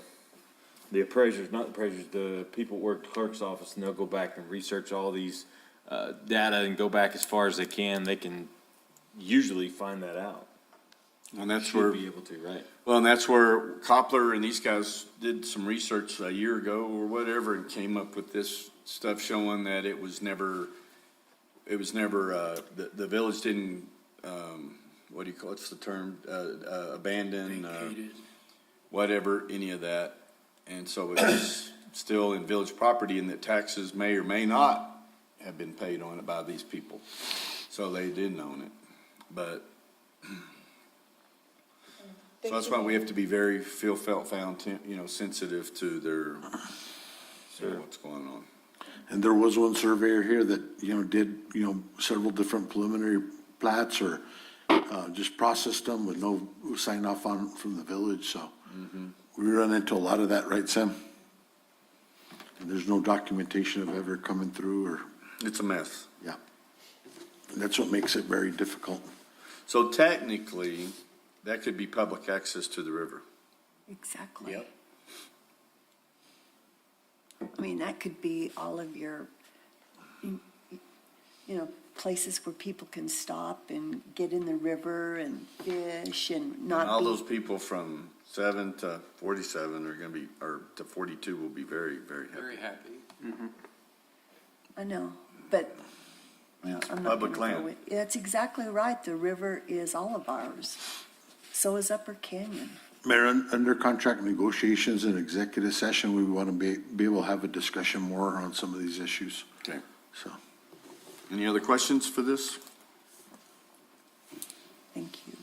appraisers, not the appraisers, the people who work the clerk's office, and they'll go back and research all these, data and go back as far as they can usually find that out. And that's Should where. be able to, right? Well, and that's where Koppler and these guys did some research a year ago or whatever and came up with this stuff showing that it was never, the village didn't, what do you call, what's the term? Abandon, whatever, any of that. And so it's still in village property and that taxes may or may not have been paid on it by these people. So they didn't own it, but. So that's why we have to be very sensitive to their, what's going on. And there was one surveyor here that, did, several different preliminary plats or just processed them with no sign off on from the village, so. We run into a lot of that, right, Sam? And there's no documentation of ever coming through or. It's a mess. Yeah. And that's what makes it very difficult. So technically, that could be public access to the river. Exactly. Yep. I mean, that could be all of your, places where people can stop and get in the river and fish and not And all be. those people from 7 to 47 are going to be, or to 42 will be very, very happy. Very happy. I know, but It's I'm not public gonna go land. with- That's exactly right. The river is all of ours. So is Upper Canyon. Mayor, under contract negotiations and executive session, we want to be able to have a discussion more on some of these issues, Okay. so. Any other questions for this? Thank you.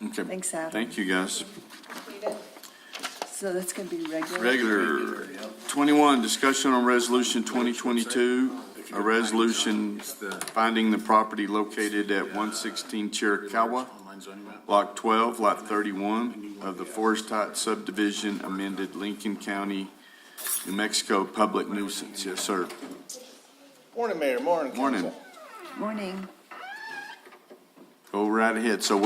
Okay. Thanks, Adam. Thank you, guys. So that's going to be regular? Regular. 21, discussion on resolution 2022, a resolution finding the property located at 116 Chiricahua, Block 12, Lot 31 of the Forest Heights subdivision amended Lincoln County, New Mexico public nuisance. Yes, sir. Morning, Mayor. Morning, Morning. Council. Morning. Go right ahead. So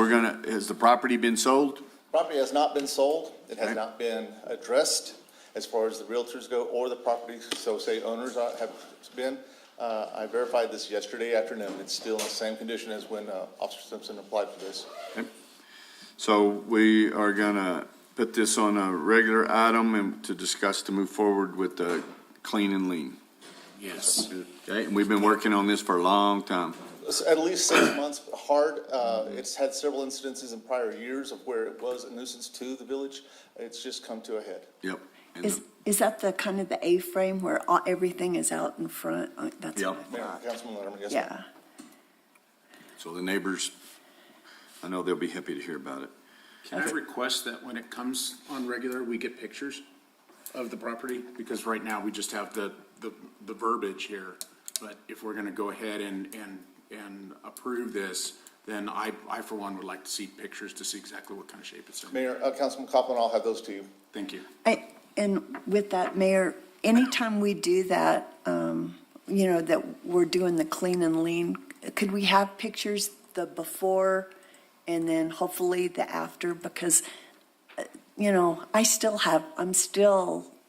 has the property been sold? Property has not been sold. It has Okay. not been addressed as far as the realtors go or the property, so say owners have been. I verified this yesterday afternoon. It's still in the same condition as when Officer Simpson applied for this. Okay. So we are gonna put this on a regular item and to discuss to move forward with the clean and lean. Yes. Okay, and we've been working on this for a long time. It's at least 6 months hard. It's had several incidences in prior years of where it was a nuisance to the village. It's just come to a head. Yep. And Is that the kind of the A-frame where everything is out in front? That's what I Mayor, thought. Councilman Letterman, yes, ma'am. Yeah. so the neighbors, I know they'll be happy to hear about it. Can I request that when it comes on regular, we get pictures of the property? Because right now, we just have the verbiage here. But if we're gonna go ahead and approve this, then I for one would like to see pictures to see exactly what kind of shape it's in. Mayor, Councilman Copeland, I'll have those to you. Thank you. And with that, Mayor, anytime we do that, that we're doing the clean and lean, could we have pictures, the before and then hopefully the after? Because, I'm still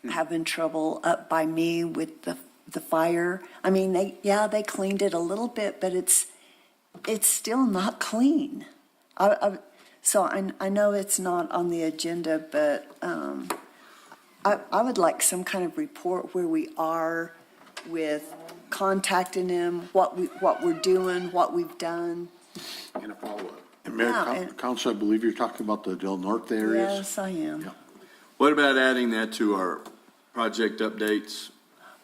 having trouble up by me with the fire. I mean, they cleaned it a little bit, but it's still not clean. So I know it's not on the agenda, but I would like some kind of report where we are with contacting them, what we're doing, what we've done. And a follow-up. And Mayor, Yeah, and- Council, I believe you're talking about the Del Norte areas? Yes, I am. Yeah. What about adding that to our project updates?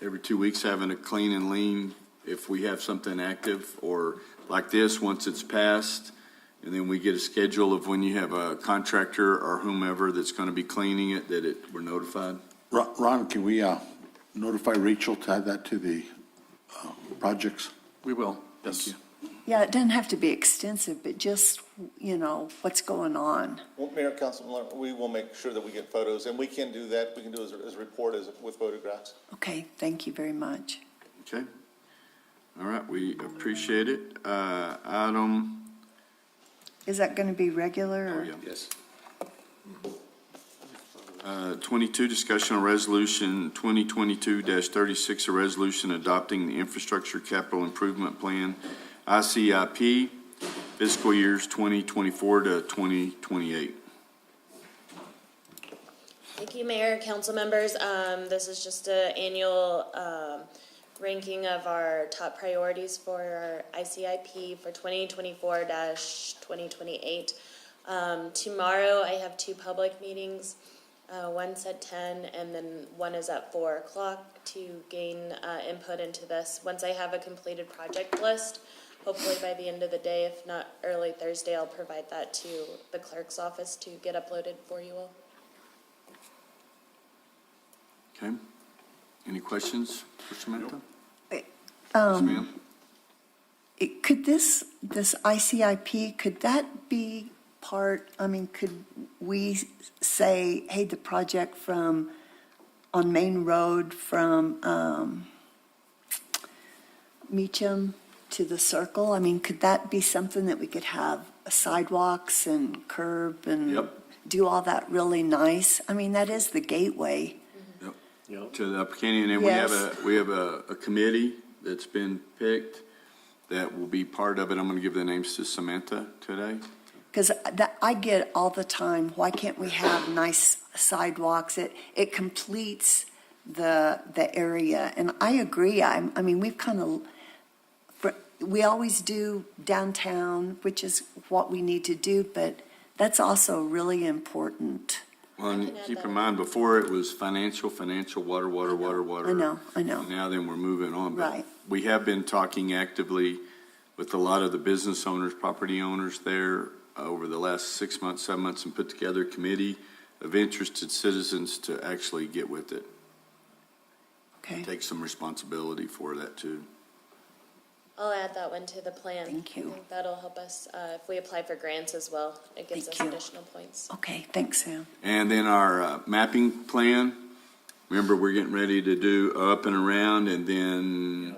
Every 2 weeks, having a clean and lean if we have something active, or like this, once it's passed, and then we get a schedule of when you have a contractor or whomever that's going to be cleaning it, that we're notified? Ron, can we notify Rachel to add that to the projects? We will. Thank you. Yeah, it doesn't have to be extensive, but just, what's going on. Well, Mayor, Councilman, we will make sure that we get photos, and we can do that. We can do as a report with photographs. Okay, thank you very much. Okay. All right, we appreciate it. Item, Is that going to be regular or? Yes. 22, discussion on resolution 2022-36, a resolution adopting the Infrastructure Capital Improvement Plan, ICIP, fiscal years 2024 to 2028. Thank you, Mayor, council members. This is just an annual ranking of our top priorities for our ICIP for 2024-2028. Tomorrow, I have 2 public meetings. One's at 10, and then one is at 4 o'clock to gain input into this. Once I have a completed project list, hopefully by the end of the day, if not early Thursday, I'll provide that to the clerk's office to get uploaded for you all. Okay. Any questions for Samantha? Yes, Um, ma'am. Could this ICIP, could that be part, could we say, hey, the project on Main Road from Meacham to the Circle? Could that be something that we could have sidewalks and curb and Yep. do all that really nice? That is the gateway. To the Upper Canyon, and Yes. we have a committee that's been picked that will be part of it. I'm going to give the names to Samantha today. Because I get all the time, why can't we have nice sidewalks? It completes the area, and I agree. We always do downtown, which is what we need to do, but that's also really important. Well, and keep in mind, before it was financial, water. I know. And now then we're moving on. But Right. we have been talking actively with a lot of the business owners, property owners there over the last 6 months, 7 months, and put together a committee of interested citizens to actually get with it. Okay. Take some responsibility for that too. I'll add that one to the plan. Thank you. I think that'll help us if we apply for grants as well. It gives Thank us you. additional points. Okay, thanks, Sam. And then our mapping plan, remember, we're getting ready to do up and around, and then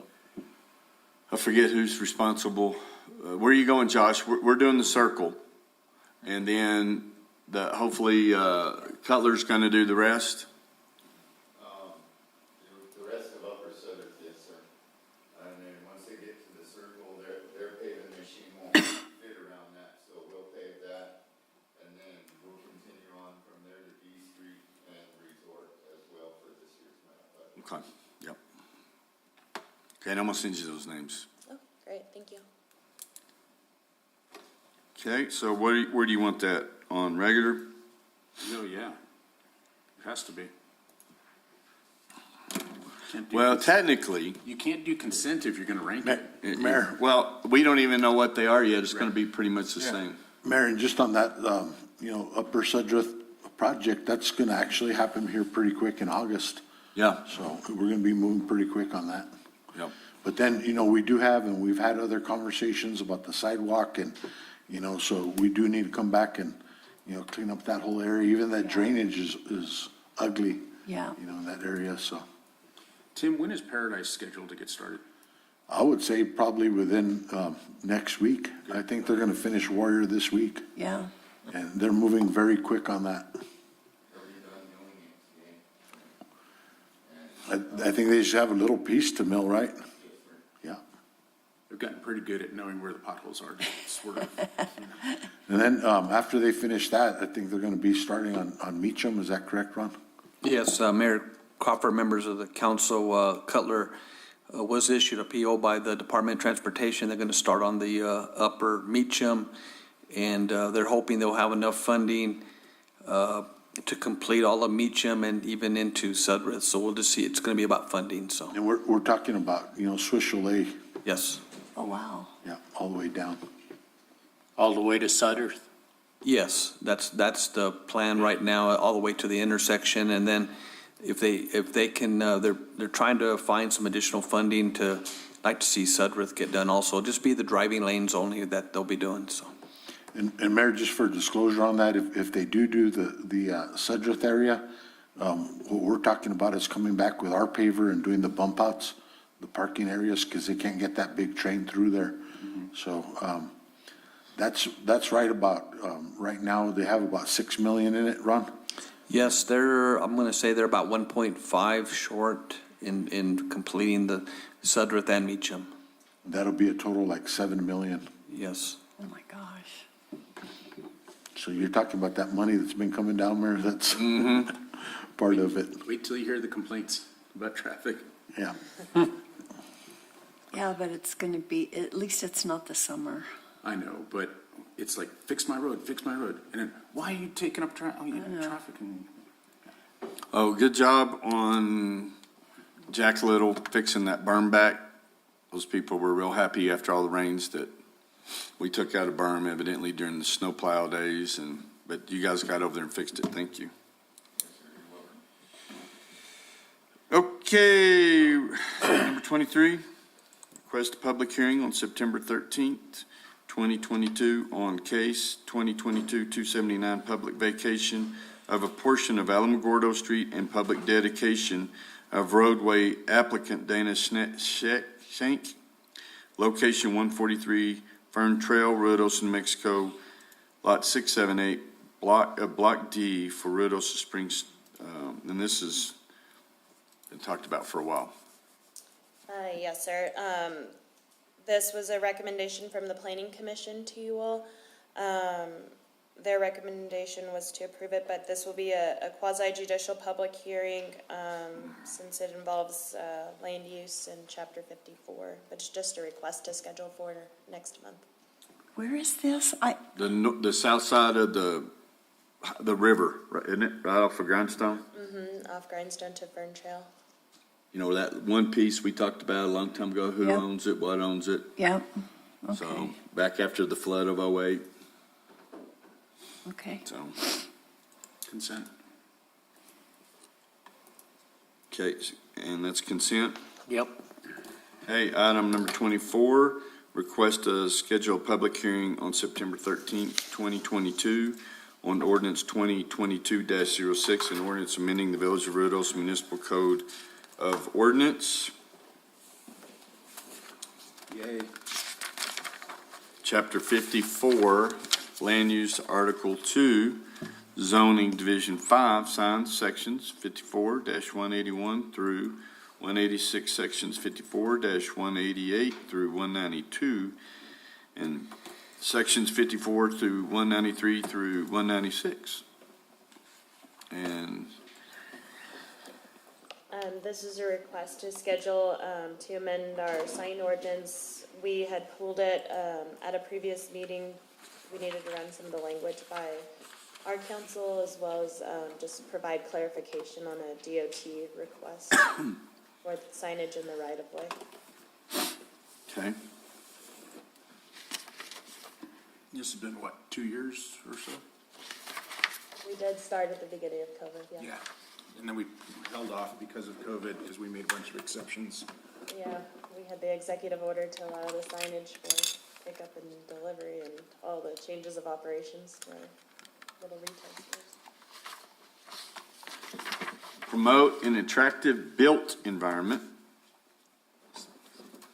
I forget who's responsible. Where are you going, Josh? We're doing the circle. And then hopefully Cutler's going to do the rest. The rest of Upper Southern, yes, sir. And then once they get to the circle, their paving machine won't fit around that, so we'll pave that. And then we'll continue on from there to D Street and Resort as well for this year's map. Okay, yep. Okay, and I'm going to send you those names. Oh, great, thank you. Okay, so where do you want that on, regular? No, yeah. It has to be. Well, technically. You can't do consent if you're going to rank it. Mayor. Well, we don't even know what they are yet. It's going to be pretty much the same. Mayor, and just on that, Upper Sedgwick project, that's going to actually happen here pretty quick in August. Yeah. So we're going to be moving pretty quick on that. Yep. But then, we do have, and we've had other conversations about the sidewalk and, so we do need to come back and, clean up that whole area. Even that drainage is ugly. Yeah. In that area, so. Tim, when is Paradise scheduled to get started? I would say probably within next week. I think they're going to finish Warrior this week. Yeah. And they're moving very quick on that. I think they just have a little piece to mill, right? Yeah. They've gotten pretty good at knowing where the potholes are, sort of. And then after they finish that, I think they're going to be starting on Meacham. Is that correct, Ron? Yes, Mayor Crawford, members of the council, Cutler was issued a PO by the Department of Transportation. They're going to start on the upper Meacham, and they're hoping they'll have enough funding to complete all of Meacham and even into Sudworth. So we'll just see. It's going to be about funding, so. And we're talking about, Swiss Chalet, Yes. Oh, wow. yeah, all the way down. All the way to Sudworth? Yes, that's the plan right now, all the way to the intersection, and then if they can, they're trying to find some additional funding to, like to see Sudworth get done also, just be the driving lanes only that they'll be doing, so. And Mayor, just for disclosure on that, if they do the Sudworth area, what we're talking about is coming back with our paver and doing the bump outs, the parking areas, because they can't get that big train through there. So, that's right about, right now, they have about 6 million in it, Ron? Yes, I'm going to say they're about 1.5 short in completing the Sudworth and Meacham. That'll be a total like 7 million. Yes. Oh, my gosh. So you're talking about that money that's been coming down there, that's part of it. Wait till you hear the complaints about traffic. Yeah. Yeah, but it's going to be, at least it's not the summer. I know, but it's like, fix my road. And then, why are you taking up traffic? And Oh, good job on Jack Little fixing that burn back. Those people were real happy after all the rains that we took out a berm evidently during the snowplow days, but you guys got over there and fixed it. Thank you. Okay, number 23, request a public hearing on September 13th, 2022 on case 2022-279 public vacation of a portion of Alamogordo Street and public dedication of roadway applicant Dana Shank, location 143 Fern Trail, Rudolph, New Mexico, lot 678, block D for Rudolph Springs. And this has been talked about for a while. Yes, sir. This was a recommendation from the Planning Commission to you all. Their recommendation was to approve it, but this will be a quasi-judicial public hearing since it involves land use in Chapter 54. But it's just a request to schedule for next month. Where is this? The south side of the river, right, isn't it? Right off of Grindstone? Mm-hmm. Off Grindstone to Fern Trail. You know, that one piece we talked about a long time ago, who Yep. owns it, what owns it? Yep. Okay. So, back after the flood of 08, Okay. so. consent. Okay, and that's consent. Yep. Hey, item number 24, request to schedule a public hearing on September 13th, 2022 on ordinance 2022-06 and ordinance amending the Village of Rudolph's Municipal Code of Ordinance. Yay. Chapter 54, Land Use, Article 2, Zoning, Division 5, signs, sections 54-181 through 186, sections 54-188 through 192, and sections 54 through 193 through 196. And This is a request to schedule to amend our sign ordinance. We had pulled it at a previous meeting. We needed to run some of the language by our council as well as just provide clarification on a DOT request for signage in the right-of-way. okay, This has been, what, 2 years or so? We did start at the beginning of COVID, yeah. Yeah. And then we held off because of COVID, because we made a bunch of exceptions. Yeah, we had the executive order to allow the signage for pickup and delivery and all the changes of operations for little retail stores. promote an attractive built environment,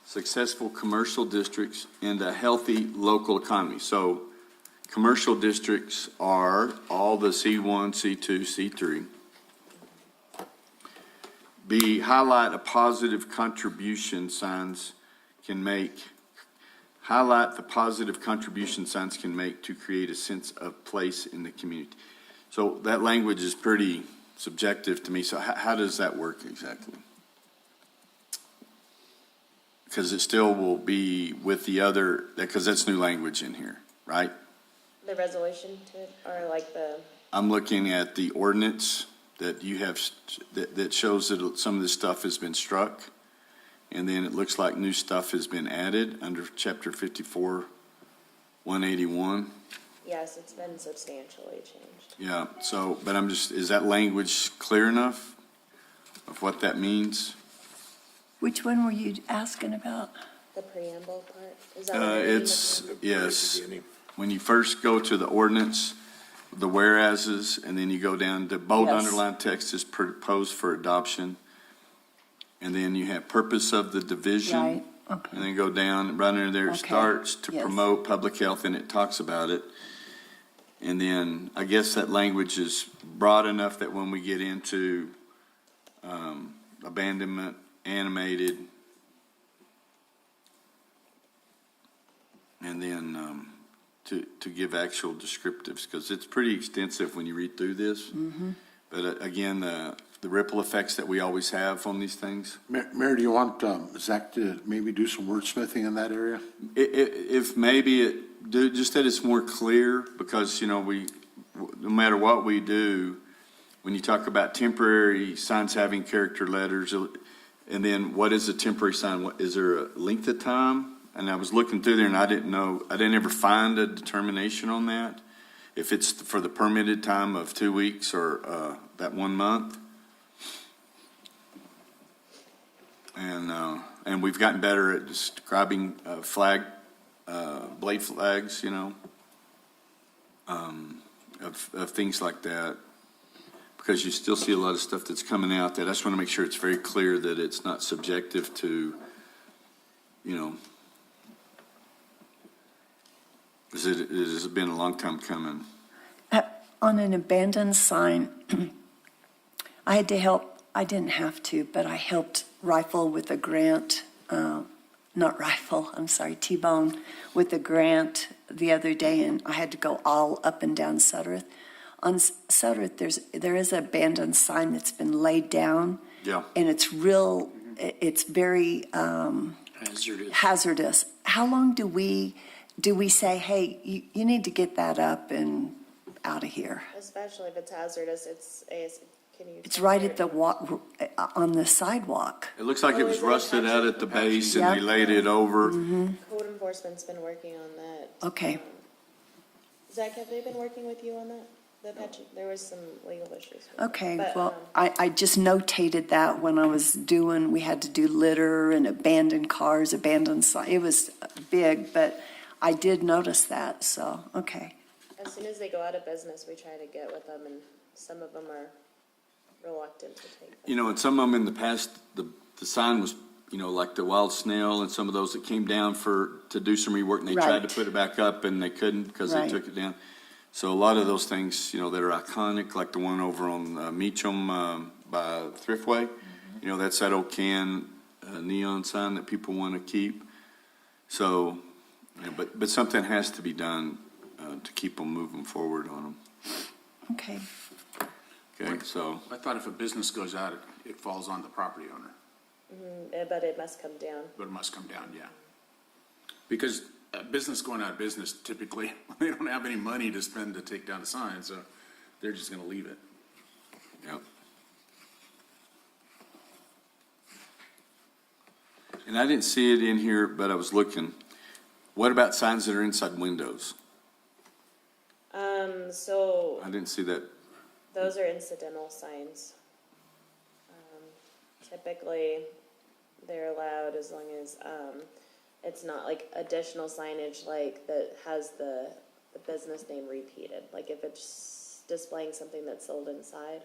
successful commercial districts, and a healthy local economy. So commercial districts are all the C1, C2, C3. B, highlight a positive contribution signs can make, highlight the positive contribution signs can make to create a sense of place in the community. So that language is pretty subjective to me. So how does that work exactly? Because it still will be with the other, because that's new language in here, right? The resolution to it, or like the, I'm looking at the ordinance that you have, that shows that some of this stuff has been struck. And then it looks like new stuff has been added under chapter 54, 181. yes, it's been substantially changed. Yeah, so, but I'm just, is that language clear enough of what that means? Which one were you asking about? The preamble part, is that what you're reading? It's, yes, when you first go to the ordinance, the whereases, and then you go down to bold Yes. underlined text is proposed for adoption. And then you have purpose of the division. Right, okay. And then go down, right under there, it Okay, starts to yes. promote public health, and it talks about it. And then I guess that language is broad enough that when we get into abandonment, animated, and then to give actual descriptives, because it's pretty extensive when you read through this. Mm-hmm. But again, the ripple effects that we always have on these things. Mayor, do you want Zach to maybe do some wordsmithing in that area? If maybe just that it's more clear, because, you know, no matter what we do, when you talk about temporary signs having character letters, and then what is a temporary sign? Is there a length of time? And I was looking through there and I didn't ever find a determination on that. If it's for the permitted time of 2 weeks or that 1 month. And we've gotten better at describing blade flags, you know, of things like that. Because you still see a lot of stuff that's coming out that I just want to make sure it's very clear that it's not subjective to, you know, because it has been a long time coming. On an abandoned sign, I had to help, I didn't have to, but I helped Rifle with a grant, not Rifle, I'm sorry, T-Bone with a grant the other day, and I had to go all up and down Suttereth. On Suttereth, there is an abandoned sign that's been laid down. Yeah. And it's very hazardous. How long do we say, hey, you need to get that up and out of here? Especially if it's hazardous, can you? It's right at on the sidewalk. It looks like it was rusted out at the base and Yeah. we laid it over. Mm-hmm. Code enforcement's been working on that. Okay. Zach, have they been working with you on that? There was some legal issues. with it. Okay, But, well, I just notated that when I was we had to do litter and abandoned cars, it was big, but I did notice that, so, okay. As soon as they go out of business, we try to get with them, and some of them are reluctant to take them. You know, and some of them in the past, the sign was, you know, like the wild snail and some of those that came down to do some rework, and they tried to Right. put it back up and they couldn't because they Right. took it down. So a lot of those things, you know, that are iconic, like the one over on Meacham by Thriftway, you know, that's that old neon sign that people want to keep. So, you know, but something has to be done to keep them moving forward on them. Okay. Okay, so. I thought if a business goes out, it falls on the property owner, But it must come down. but it must come down, yeah. Because a business going out of business, typically, they don't have any money to spend to take down a sign, so they're just gonna leave it. Yep. And I didn't see it in here, but I was looking. What about signs that are inside windows? So I didn't see that. those are incidental signs. Typically, they're allowed as long as, it's not like additional signage like that has the business name repeated. Like if it's displaying something that's sold inside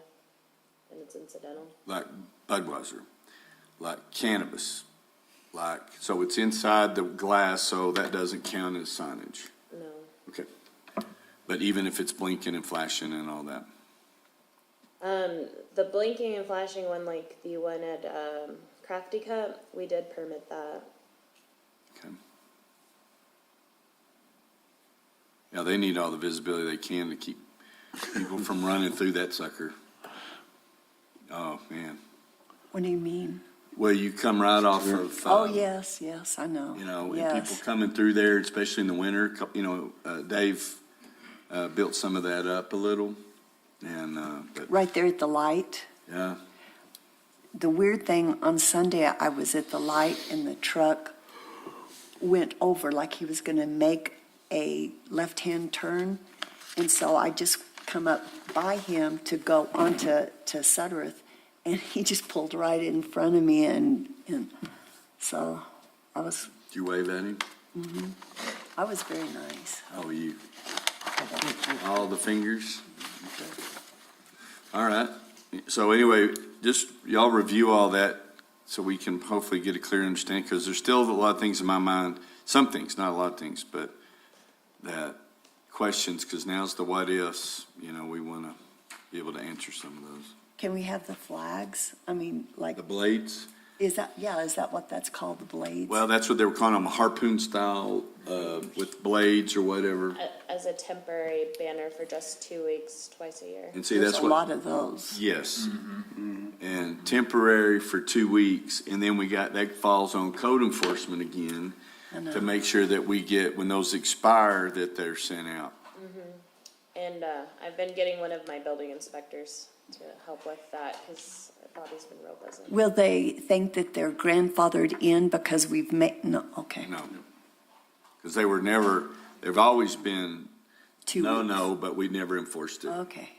and it's incidental. Like Budweiser, like cannabis, so it's inside the glass, so that doesn't count as signage. No. Okay. But even if it's blinking and flashing and all that. The blinking and flashing one, like the one at Crafty Cup, we did permit that. Okay. Yeah, they need all the visibility they can to keep people from running through that sucker. Oh, man. What do you mean? Well, you come right off of. Oh, yes, I know. You know, and Yes. people coming through there, especially in the winter, you know, Dave built some of that up a little. And, but, Right there at the light. yeah, The weird thing, on Sunday, I was at the light and the truck went over like he was going to make a left-hand turn. And so I just come up by him to go onto Sudworth, and he just pulled right in front of me. And so I was, did you wave at him? I was very nice. Oh, you. All the fingers? All right. So anyway, just y'all review all that so we can hopefully get a clear understanding, because there's still a lot of things in my mind, some things, not a lot of things, but that questions, because now's the what ifs, you know, we want to be able to answer some of those. Can we have the flags? I mean, like, The blades? is that what that's called, the blades? Well, that's what they were calling them, harpoon style with blades or whatever. As a temporary banner for just 2 weeks, twice a year. And see, There's that's a what. lot of those. Yes. And temporary for 2 weeks, and then that falls on code enforcement again I know. to make sure that we get, when those expire, that they're sent out. And I've been getting one of my building inspectors to help with that, because Bobby's been real busy. Will they think that they're grandfathered in because we've made, no, okay. No. Because they've always been Two no, but we never enforced it. Okay.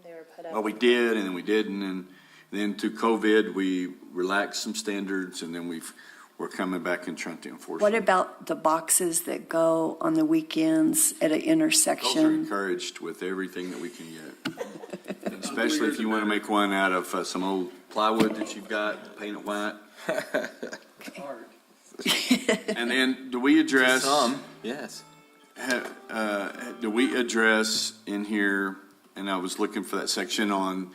They were put up. Well, we did, and then we didn't, and then through COVID, we relaxed some standards, and then we're coming back and trying to enforce What them. about the boxes that go on the weekends at an Those are intersection? encouraged with everything that we can get. Especially if you want to make one out of some old plywood that you've got, paint it white. And then, do we address? Yes. Do we address in here, and I was looking for that section on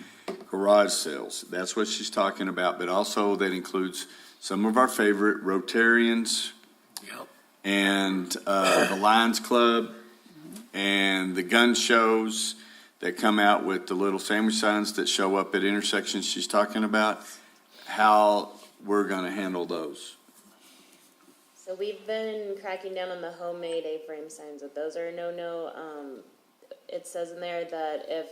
garage sales. That's what she's talking about, but also that includes some of our favorite Rotarians. Yep. And the Lions Club and the gun shows that come out with the little sandwich signs that show up at intersections she's talking about, how we're going to handle those. So we've been cracking down on the homemade A-frame signs, but those are no. It says in there that if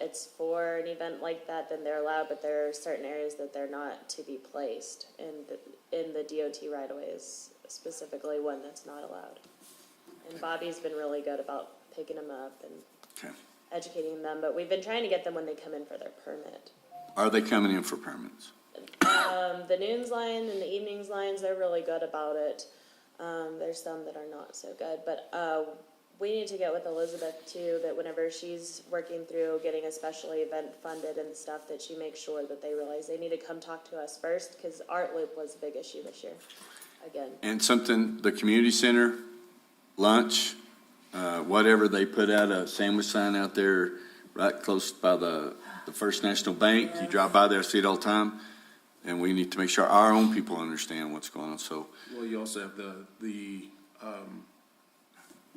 it's for an event like that, then they're allowed, but there are certain areas that they're not to be placed. In the DOT right-of-way is specifically one that's not allowed. And Bobby's been really good about picking them up and educating them, but we've been trying to get them when they come in for their permit. Are they coming in for permits? The noons line and the evenings lines, they're really good about it. There's some that are not so good, but we need to get with Elizabeth too, that whenever she's working through getting a special event funded and stuff, that she makes sure that they realize they need to come talk to us first, because Art Loop was a big issue this year, again. And something, the community center, lunch, whatever, they put out a sandwich sign out there right close by the First National Bank. You drive by there, see it all the time. And we need to make sure our own people understand what's going on, so. Well, you also have the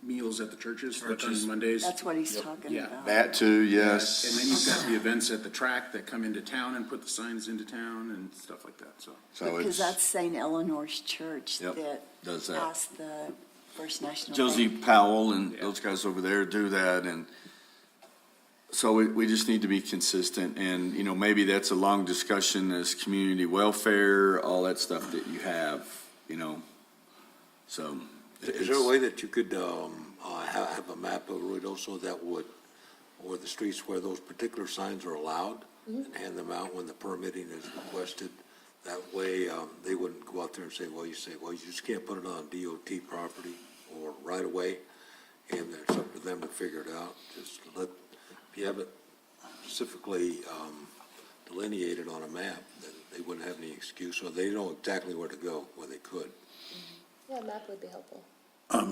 meals at the churches on Mondays. That's what he's talking Yeah. about. That too, yes. And then you've got the events at the track that come into town and put the signs into town and stuff like that, so. Because that's St. Eleanor's Church Yep, that does that. asked the First National Josie Bank. Powell and those guys over there do that, and so we just need to be consistent, and, you know, maybe that's a long discussion as community welfare, all that stuff that you have, you know, so. Is there a way that you could have a map of Ruidoso that would, or the streets where those particular signs are allowed, and hand them out when the permitting is requested? That way, they wouldn't go out there and say, well, you just can't put it on DOT property or right away, and it's up to them to figure it out. Just if you have it specifically delineated on a map, then they wouldn't have any excuse, or they know exactly where to go, where they could. Yeah, a map would be helpful.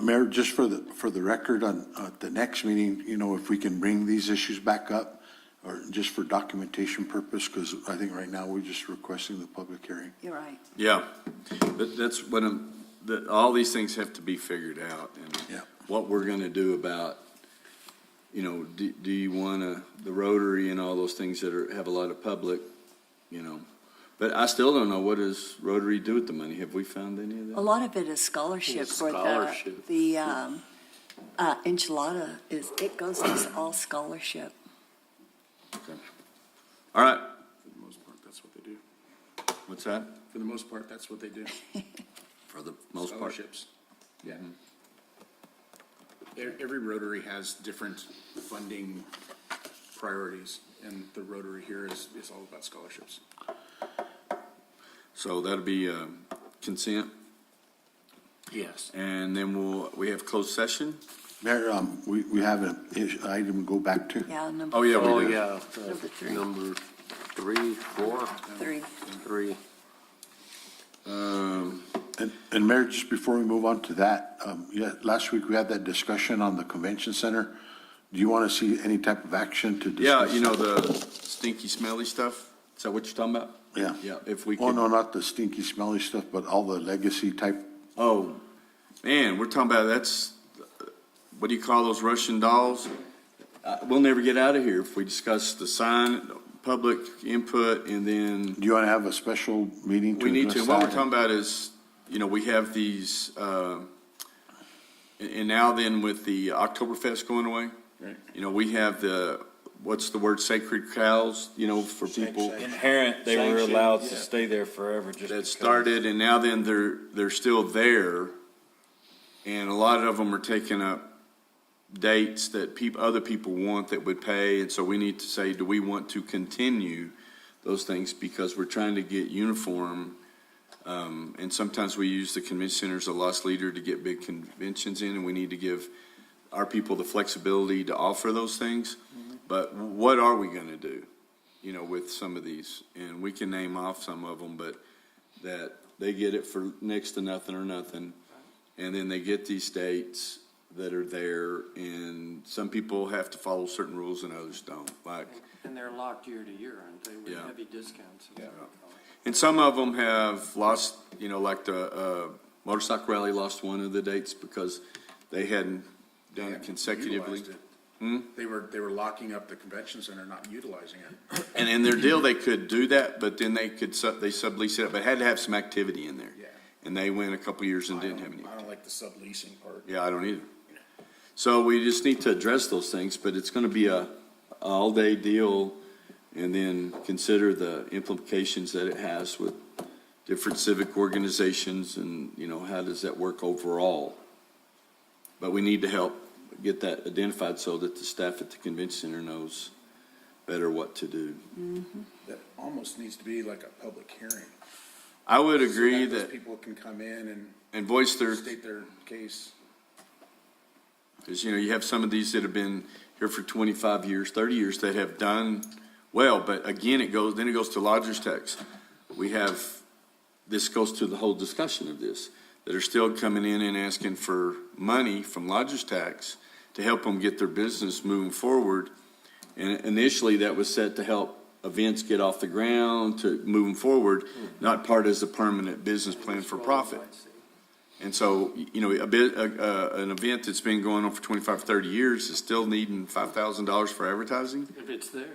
Mayor, just for the record, on the next meeting, you know, if we can bring these issues back up, or just for documentation purpose, because I think right now we're just requesting the public hearing. You're right. Yeah, that's what all these things have to be figured out, and what we're gonna do about, you know, do you wanna, the Rotary and all those things that have a lot of public you know. But I still don't know, what does Rotary do with the money? Have we found any of A that? lot of it is scholarship for the enchilada it goes as all scholarship. Okay. All right, For the most part, that's what they do. what's that? For the most part, that's what they do. For the most part. Scholarships. Yeah. Every Rotary has different funding priorities, and the Rotary here is all about scholarships. So that'll be consent, Yes. and then we have closed session? Mayor, we have an item to go back to. Yeah, number Oh, yeah, we do. number three. Number 3, 4, Three. 3. And Mayor, just before we move on to that, last week we had that discussion on the convention center. Do you want to see any type of action to Yeah, discuss? you know, the stinky, smelly stuff? Is that what you're talking about? Yeah. Yeah, if we Oh, could. no, not the stinky, smelly stuff, but all the legacy type. Oh, man, we're talking about, what do you call those Russian dolls? We'll never get out of here if we discuss the sign, public input, and then. Do you want to have a special meeting to We need to, address what we're that? talking about is, you know, we have these, and now then with the Oktoberfest going away, Right. you know, we have what's the word, sacred cows, you know, for people. Inherent, they were allowed to stay there forever just That because. started, and now then they're still there, and a lot of them are taking up dates that other people want that would pay, and so we need to say, do we want to continue those things, because we're trying to get uniform, and sometimes we use the convention center as a loss leader to get big conventions in, and we need to give our people the flexibility to offer those things. But what are we gonna do, you know, with some of these? And we can name off some of them, but that they get it for next to nothing or nothing. And then they get these dates that are there, and some people have to follow certain rules and others don't, like. And they're locked year to year, aren't they, with Yeah. heavy discounts? Yeah. And some of them have lost, you know, like the motorcycle rally lost one of the dates because they hadn't done it consecutively. Utilized it. They were locking up the convention center, not utilizing it. And in their deal, they could do that, but then they sublease it, but it had to have some activity in there. Yeah. And they went a couple years and didn't have any. I don't like the subleasing part. Yeah, I don't either. So we just need to address those things, but it's gonna be a all-day deal, and then consider the implications that it has with different civic organizations, and, you know, how does that work overall? But we need to help get that identified so that the staff at the convention center knows better what to do. That almost needs to be like a public hearing. I would agree So those that, people can come in and voice their, state their case. because, you know, you have some of these that have been here for 25 years, 30 years, that have done well, but again, it goes to lodger's tax. This goes to the whole discussion of this, that are still coming in and asking for money from lodger's tax to help them get their business moving forward. And initially, that was set to help events get off the ground, to moving forward, not part as a permanent business plan for profit. And so, you know, an event that's been going on for 25, 30 years is still needing $5,000 for advertising. If it's there.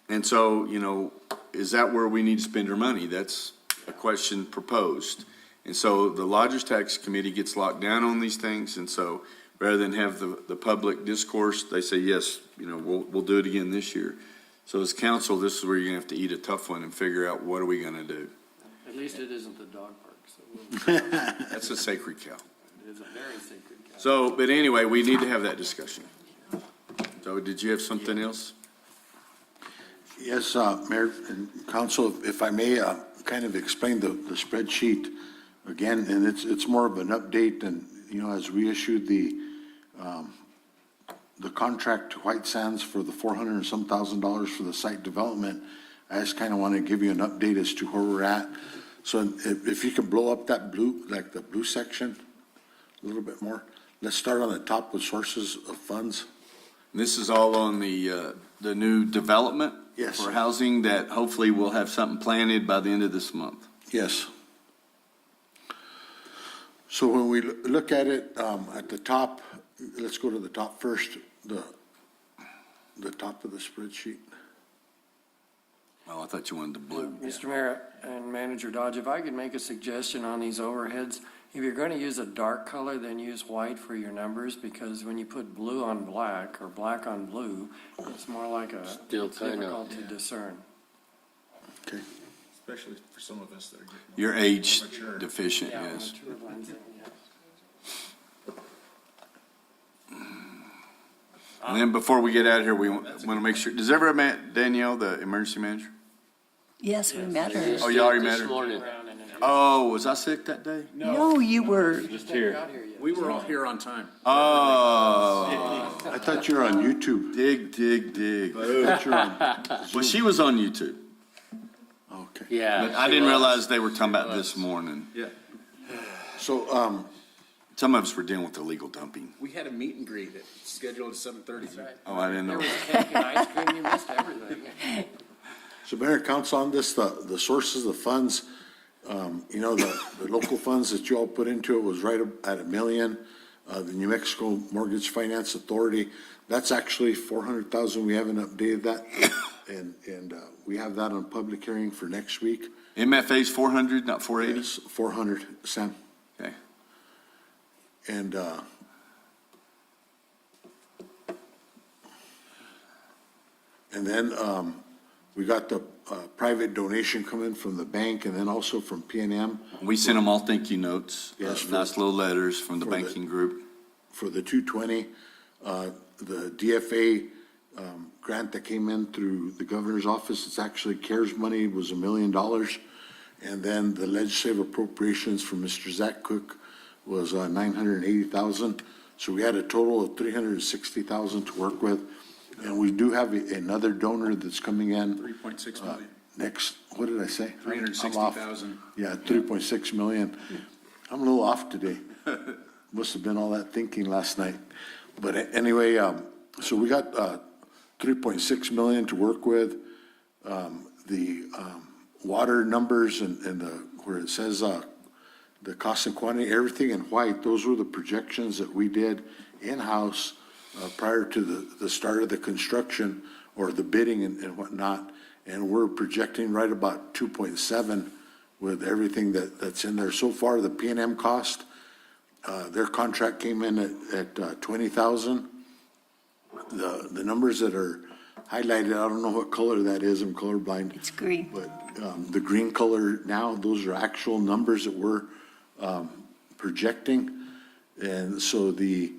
And so, you know, is that where we need to spend our money? That's a question proposed. And so the Lodgers Tax Committee gets locked down on these things, and so rather than have the public discourse, they say, yes, you know, we'll do it again this year. So as council, this is where you're gonna have to eat a tough one and figure out what are we gonna do. At least it isn't the dog park, so That's a sacred cow. it is a very sacred cow. So, but anyway, we need to have that discussion. So did you have something else? Yes, Mayor and Council, if I may, kind of explain the spreadsheet again, and it's more of an update, and, you know, as we issued the contract to White Sands for the $400 and some thousand for the site development, I just kind of want to give you an update as to where we're at. So if you could blow up that blue, like the blue section, a little bit more. Let's start on the top with sources of funds. This is all on the new development? Yes. For housing that hopefully we'll have something planted by the end of this month. Yes. So when we look at it, at the top, let's go to the top first, the top of the spreadsheet. Oh, I thought you wanted the blue. Mr. Mayor and Manager Dodge, if I could make a suggestion on these overheads, if you're going to use a dark color, then use white for your numbers, because when you put blue on black or black on blue, it's more like a, Still it's kinda, difficult to discern. Okay. Especially for some of us that are getting. You're age mature. deficient, Yeah, yes. mature blends in, yes. And then before we get out of here, we want to make sure, does everyone met Danielle, the emergency manager? Yes, we met her. Oh, you already met This her? morning. Oh, was I sick that day? No, you were. Just here. We were all here on time. Oh, I thought you were on YouTube. dig. I thought you were on Well, she was on YouTube, Okay. Yeah. but I didn't realize they were talking about this morning. Yeah. So, Some of us were dealing with illegal dumping. We had a meet and greet at scheduled at 7:30. Oh, I didn't There know. was cake and ice cream, you missed everything. So Mayor and Council, on this, the sources of funds, you know, the local funds that you all put into it was right at $1 million. The New Mexico Mortgage Finance Authority, that's actually $400,000. We haven't updated that. And we have that on public hearing for next week. MFA's 400, not 480? Yes, 400, Sam. Okay. And, then, we got the, private donation coming from the bank and then also from PNM We sent them all thank you notes, Yes, nice little letters from the for the- banking group. for the 220. The DFA, grant that came in through the governor's office, it's actually CARES money, was $1 million. And then the legislative appropriations from Mr. Zach Cook was, 980,000. So we had a total of 360,000 to work with. And we do have another donor that's coming in 3.6 million. next, what did I say? I'm off. 360,000. Yeah, 3.6 million. I'm a little off today. Must have been all that thinking last night. But anyway, so we got 3.6 million to work with. The water numbers and the, where it says the cost and quantity, everything in white, those were the projections that we did in-house prior to the start of the construction or the bidding and whatnot. And we're projecting right about 2.7 with everything that's in there. So far, the P&M cost, their contract came in at 20,000. The numbers that are highlighted, I don't know what color that is, I'm colorblind. It's green. But the green color now, those are actual numbers that we're projecting. And so the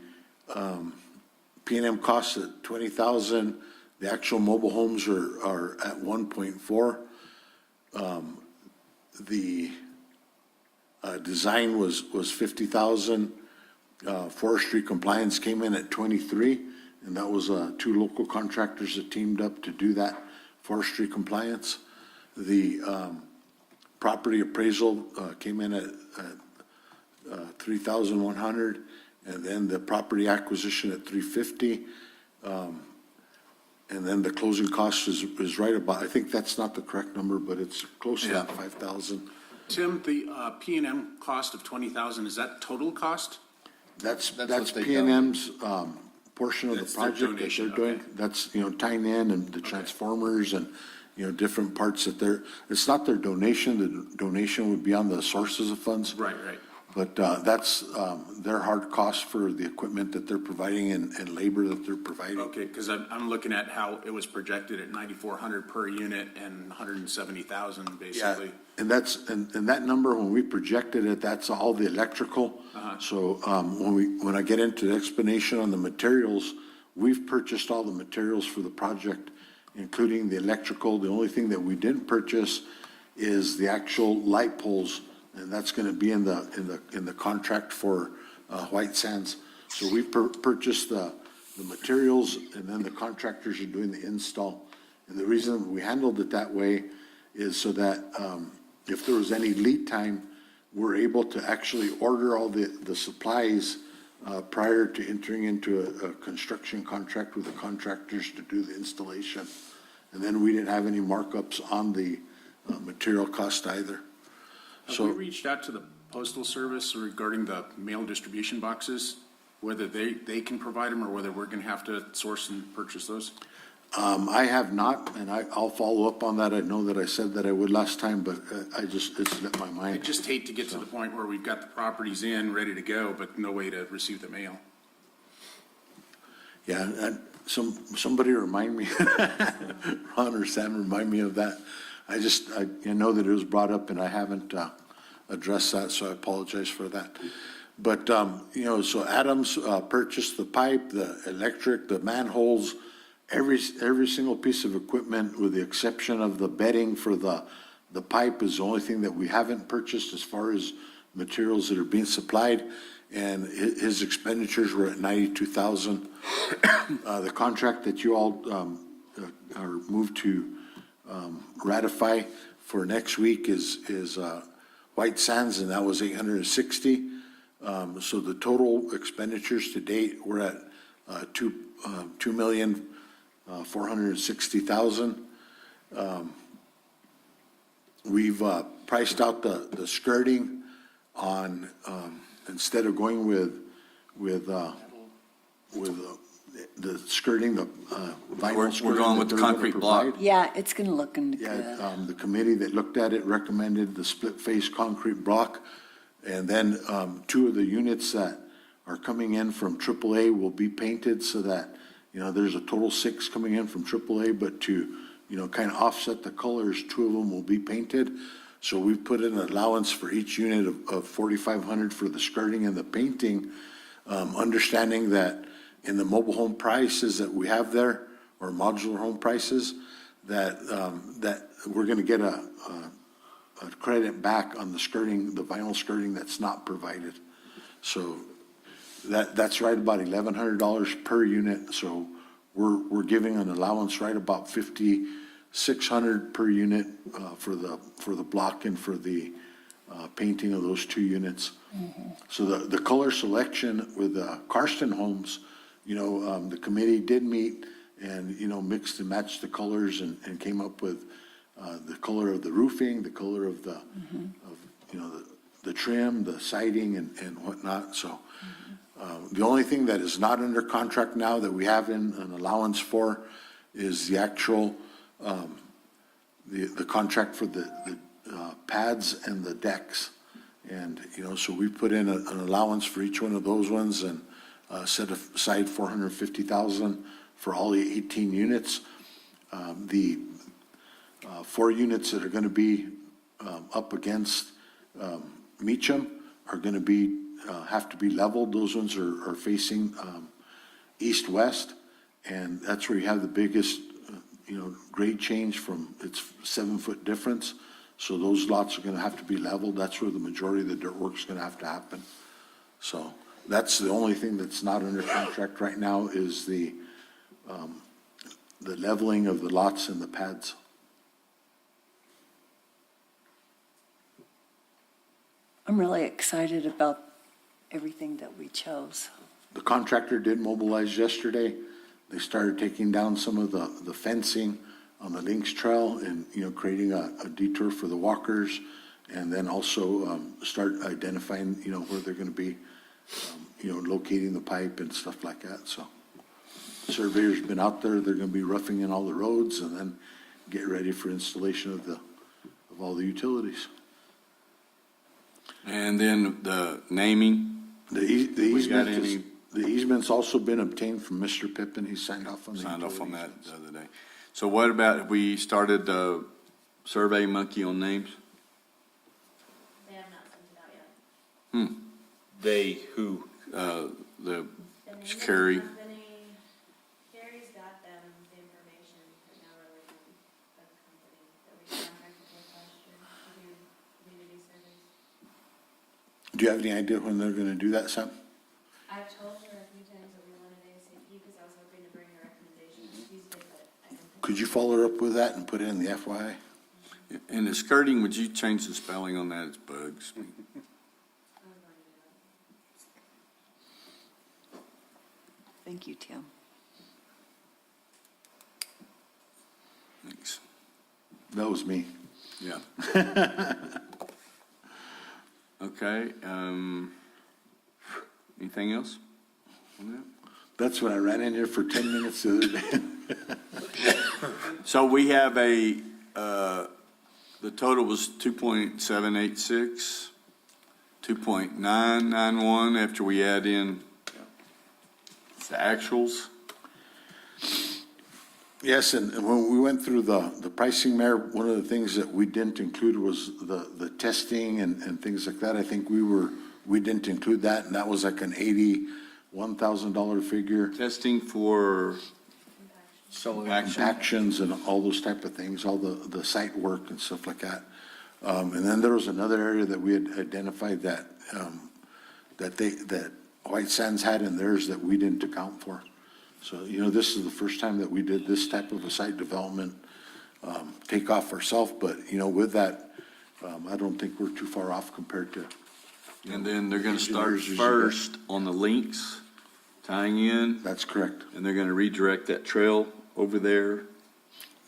P&M costs at 20,000. The actual mobile homes are at 1.4. The design was 50,000. Forestry compliance came in at 23, and that was two local contractors that teamed up to do that forestry compliance. The property appraisal came in at 3,100, and then the property acquisition at 350. And then the closing cost is right about, I think that's not the correct number, but it's close to 5,000. Tim, the P&M cost of 20,000, is that total cost? That's what they P&M's portion of the That's their project that donation, they're doing. okay. That's, tying in and the transformers and, different parts that they're, it's not their donation. The donation would be on the sources of funds. Right. But that's their hard cost for the equipment that they're providing and labor that they're providing. Okay, because I'm looking at how it was projected at 9,400 per unit and 170,000 Yeah, basically. and and that number, when we projected it, that's all the electrical. So when I get into the explanation on the materials, we've purchased all the materials for the project, including the electrical. The only thing that we didn't purchase is the actual light poles, and that's going to be in the contract for White Sands. So we purchased the materials, and then the contractors are doing the install. And the reason we handled it that way is so that if there was any lead time, we're able to actually order all the supplies prior to entering into a construction contract with the contractors to do the installation. And then we didn't have any markups on the material cost either. Have we reached out to the Postal Service regarding the mail distribution boxes, whether they can provide them or whether we're going to have to source and purchase those? I have not, and I'll follow up on that. I know that I said that I would last time, but it slipped my I mind. just hate to get to the point where we've got the properties in, ready to go, but no way to receive the mail. Yeah, and somebody remind me, Ron or Sam, remind me of that. I know that it was brought up and I haven't addressed that, so I apologize for that. But, so Adams purchased the pipe, the electric, the manholes, every single piece of equipment with the exception of the bedding for the pipe is the only thing that we haven't purchased as far as materials that are being supplied. And his expenditures were at $92,000. The contract that you all are moved to ratify for next week is White Sands, and that was $860,000. So the total expenditures to date were at $2,460,000. We've priced out the skirting on. Instead of going with the skirting, the vinyl skirting. We're going with the concrete block. Yeah, it's going to look good. Yeah, the committee that looked at it recommended the split-face concrete block. And then two of the units that are coming in from AAA will be painted so that, there's a total 6 coming in from AAA, but to, kind of offset the colors, 2 of them will be painted. So we've put in an allowance for each unit of $4,500 for the skirting and the painting, understanding that in the mobile home prices that we have there, or modular home prices, that we're going to get a credit back on the skirting, the vinyl skirting that's not provided. So that's right about $1,100 per unit. So we're giving an allowance right about $5,600 per unit for the block and for the painting of those 2 units. So the color selection with Karsten Homes, the committee did meet and, mixed and matched the colors and came up with the color of the roofing, the color of the trim, the siding and whatnot. So the only thing that is not under contract now that we have in an allowance for is the actual the contract for the pads and the decks. And, so we put in an allowance for each one of those ones and set aside $450,000 for all the 18 units. The 4 units that are going to be up against Meacham are going to be have to be leveled. Those ones are facing east-west, and that's where you have the biggest grade change from its 7-foot difference. So those lots are going to have to be leveled. That's where the majority of the dirt work is going to have to happen. So that's the only thing that's not under contract right now is the leveling of the lots and the pads. I'm really excited about everything that we chose. The contractor did mobilize yesterday. They started taking down some of the fencing on the Lynx Trail and, creating a detour for the walkers, and then also start identifying, where they're going to be, locating the pipe and stuff like that. So surveyors been out there. They're going to be roughing in all the roads and then get ready for installation of all the utilities. And then the naming. The easement's also been obtained from Mr. Pippin. He signed off on that the other day. So what about if we started the Survey Monkey on names? They have not sent it out yet. They who? The Carrie. Gary's got them the information, but now we're waiting on the company that we contracted with last year to do community surveys. Do you have any idea when they're going to do that, Sam? I've told her a few times that we wanted ASAP because I was hoping to bring her recommendations Tuesday, but I don't think. Could you follow her up with that and put it in the FYI? And the skirting, would you change the spelling on that? It's bugs me. Thank you, Tim. Thanks. That was me. Yeah. Okay, anything else on that? That's when I ran in here for 10 minutes the other day. So we have the total was 2.786, 2.991 after we add in the actuals. Yes, and when we went through the pricing, Mayor, one of the things that we didn't include was the testing and things like that. I think we didn't include that, and that was like an $81,000 figure. Testing for Actions and all those type of things, all the site work and stuff like that. And then there was another area that we had identified that White Sands had in theirs that we didn't account for. So, this is the first time that we did this type of a site development takeoff ourselves, but, with that, I don't think we're too far off compared to. And then they're gonna start first on the links, tying in. That's correct. And they're gonna redirect that trail over there.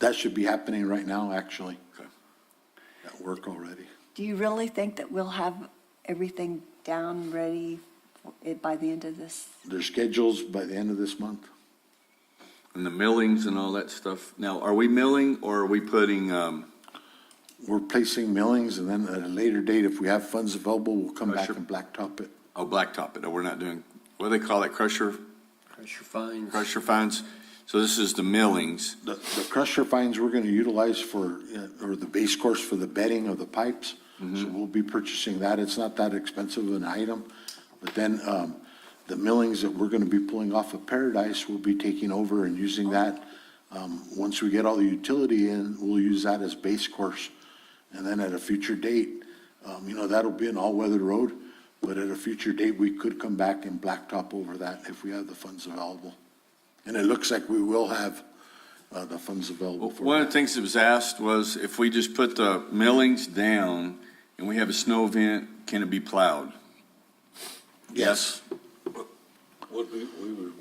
That should be happening right now, actually. Okay. That work already. Do you really think that we'll have everything down ready by the end of this? Their schedules by the end of this month. And the millings and all that stuff. Now, are we milling or are we putting, We're placing millings, and then at a later date, if we have funds available, we'll come back Crusher. and blacktop it. blacktop it? We're not doing, what do they call that, crusher fines. fines? So this is the millings. The crusher fines we're going to utilize for, or the base course for the bedding of the pipes. So we'll be purchasing that. It's not that expensive of an item. But then the millings that we're going to be pulling off of Paradise, we'll be taking over and using that. Once we get all the utility in, we'll use that as base course. And then at a future date, that'll be an all-weather road. But at a future date, we could come back and blacktop over that if we have the funds available. And it looks like we will have the funds available for One of that. the things that was asked was if we just put the millings down and we have a snow event, can it be plowed? Yes. Would we would,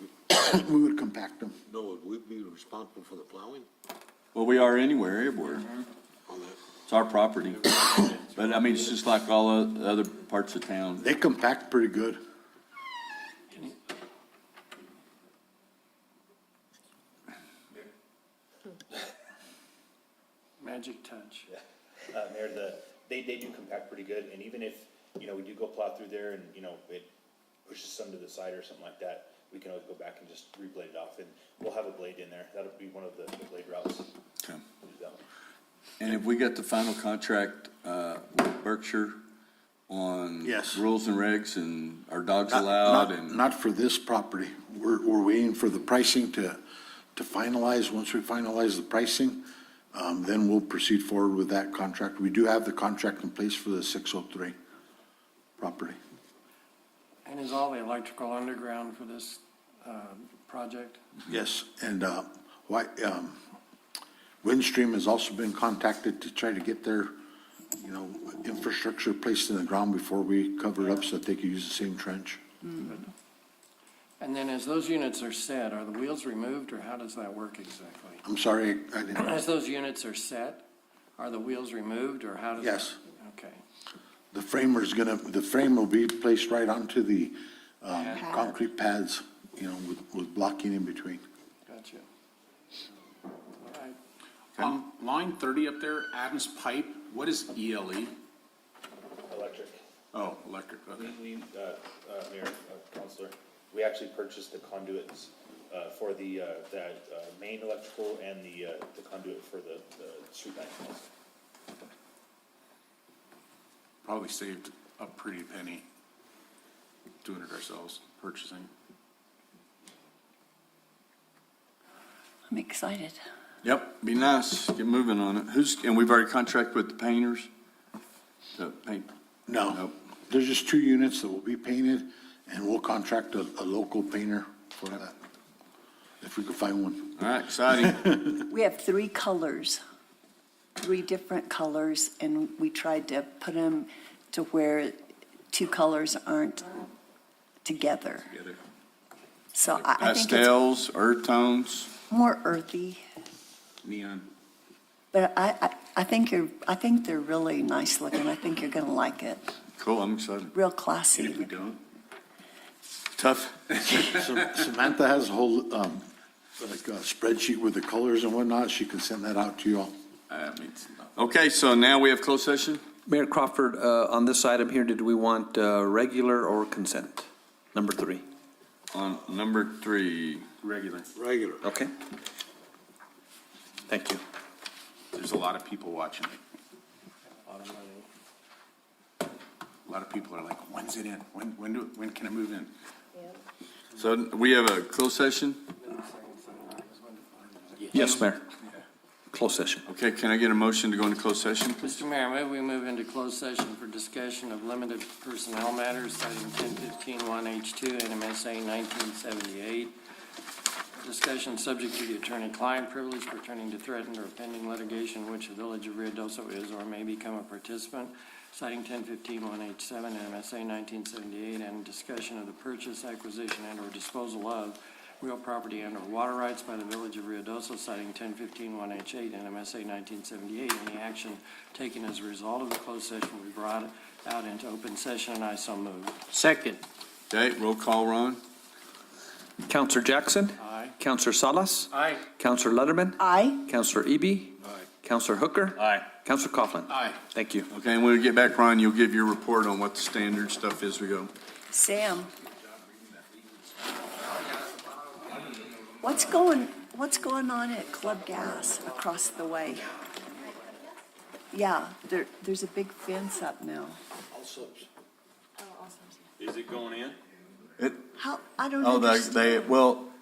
We would compact them. no, would we be responsible for the plowing Well, we are everywhere. on that? It's our property. But I mean, it's just like all the other parts of town. They compact pretty good. Magic touch. Mayor, they do compact pretty good, and even if, we do go plow through there and, it pushes some to the side or something like that, we can always go back and just re-blade it off, and we'll have a blade in there. That'll be one of the blade routes. Okay. Use that one. And if we got the final contract with Berkshire on Yes. rules and regs and are dogs allowed and Not for this property. We're waiting for the pricing to finalize. Once we finalize the pricing, then we'll proceed forward with that contract. We do have the contract in place for the 603 property. And is all the electrical underground for this project? Yes, and Windstream has also been contacted to try to get their, infrastructure placed in the ground before we cover it up so that they can use the same trench. And then as those units are set, are the wheels removed, or how does that work exactly? I'm sorry, I didn't. As those units are set, are the wheels removed, or how does that? Yes. Okay. The frame will be placed right onto the concrete pads, with blocking in between. Gotcha. All right. Line 30 up there, Adams Pipe, what is ELE? Electric. Oh, electric, okay. Mayor, Counselor, we actually purchased the conduits for the main electrical and the conduit for the street lighting. Probably saved a pretty penny doing it ourselves, purchasing. I'm excited. Yep, be nice, get moving on it. And we've already contracted with the painters to paint? No, Nope. there's just 2 units that will be painted, and we'll contract a local painter for that, if we can find one. All right, exciting. We have 3 colors, 3 different colors, and we tried to put them to where 2 colors aren't together. So I think it's Pastels, earth tones, more earthy, neon. but I think they're really nice looking. I think you're gonna like it. Cool, I'm excited. Real classy. And if we don't? Tough. Samantha has a whole like a spreadsheet with the colors and whatnot, she can send that out to you all. Okay, so now we have closed session? Mayor Crawford, on this item here, did we want regular or consent? Number 3. On number 3, Regular. Regular. Okay. Thank you. There's a lot of people watching. A lot of people are like, when's it in? When can I move in? so we have a closed session? Yes, Mayor. Closed session. Okay, can I get a motion to go into closed session? Mr. Mayor, I move we move into closed session for discussion of limited personnel matters citing 1015-1H2 NMSA 1978. Discussion subject to the attorney-client privilege pertaining to threatened or pending litigation in which the Village of Ruidoso is or may become a participant, citing 1015-1H7 NMSA 1978, and discussion of the purchase, acquisition, and/or disposal of real property and/or water rights by the Village of Ruidoso, citing 1015-1H8 NMSA 1978. Any action taken as a result of the closed session will be brought out into open session, and I so move. Second. Okay, roll call, Ron? Counselor Jackson? Aye. Counselor Salas? Aye. Counselor Letterman? Aye. Counselor Eby? Aye. Counselor Hooker? Aye. Counselor Coughlin? Aye. Thank you. Okay, and when we get back, Ron, you'll give your report on what the standard stuff is we go. Sam. What's going on at Club Gas across the way? Yeah, there's a big fence up now. Is it going in? How, I don't Oh, understand. well,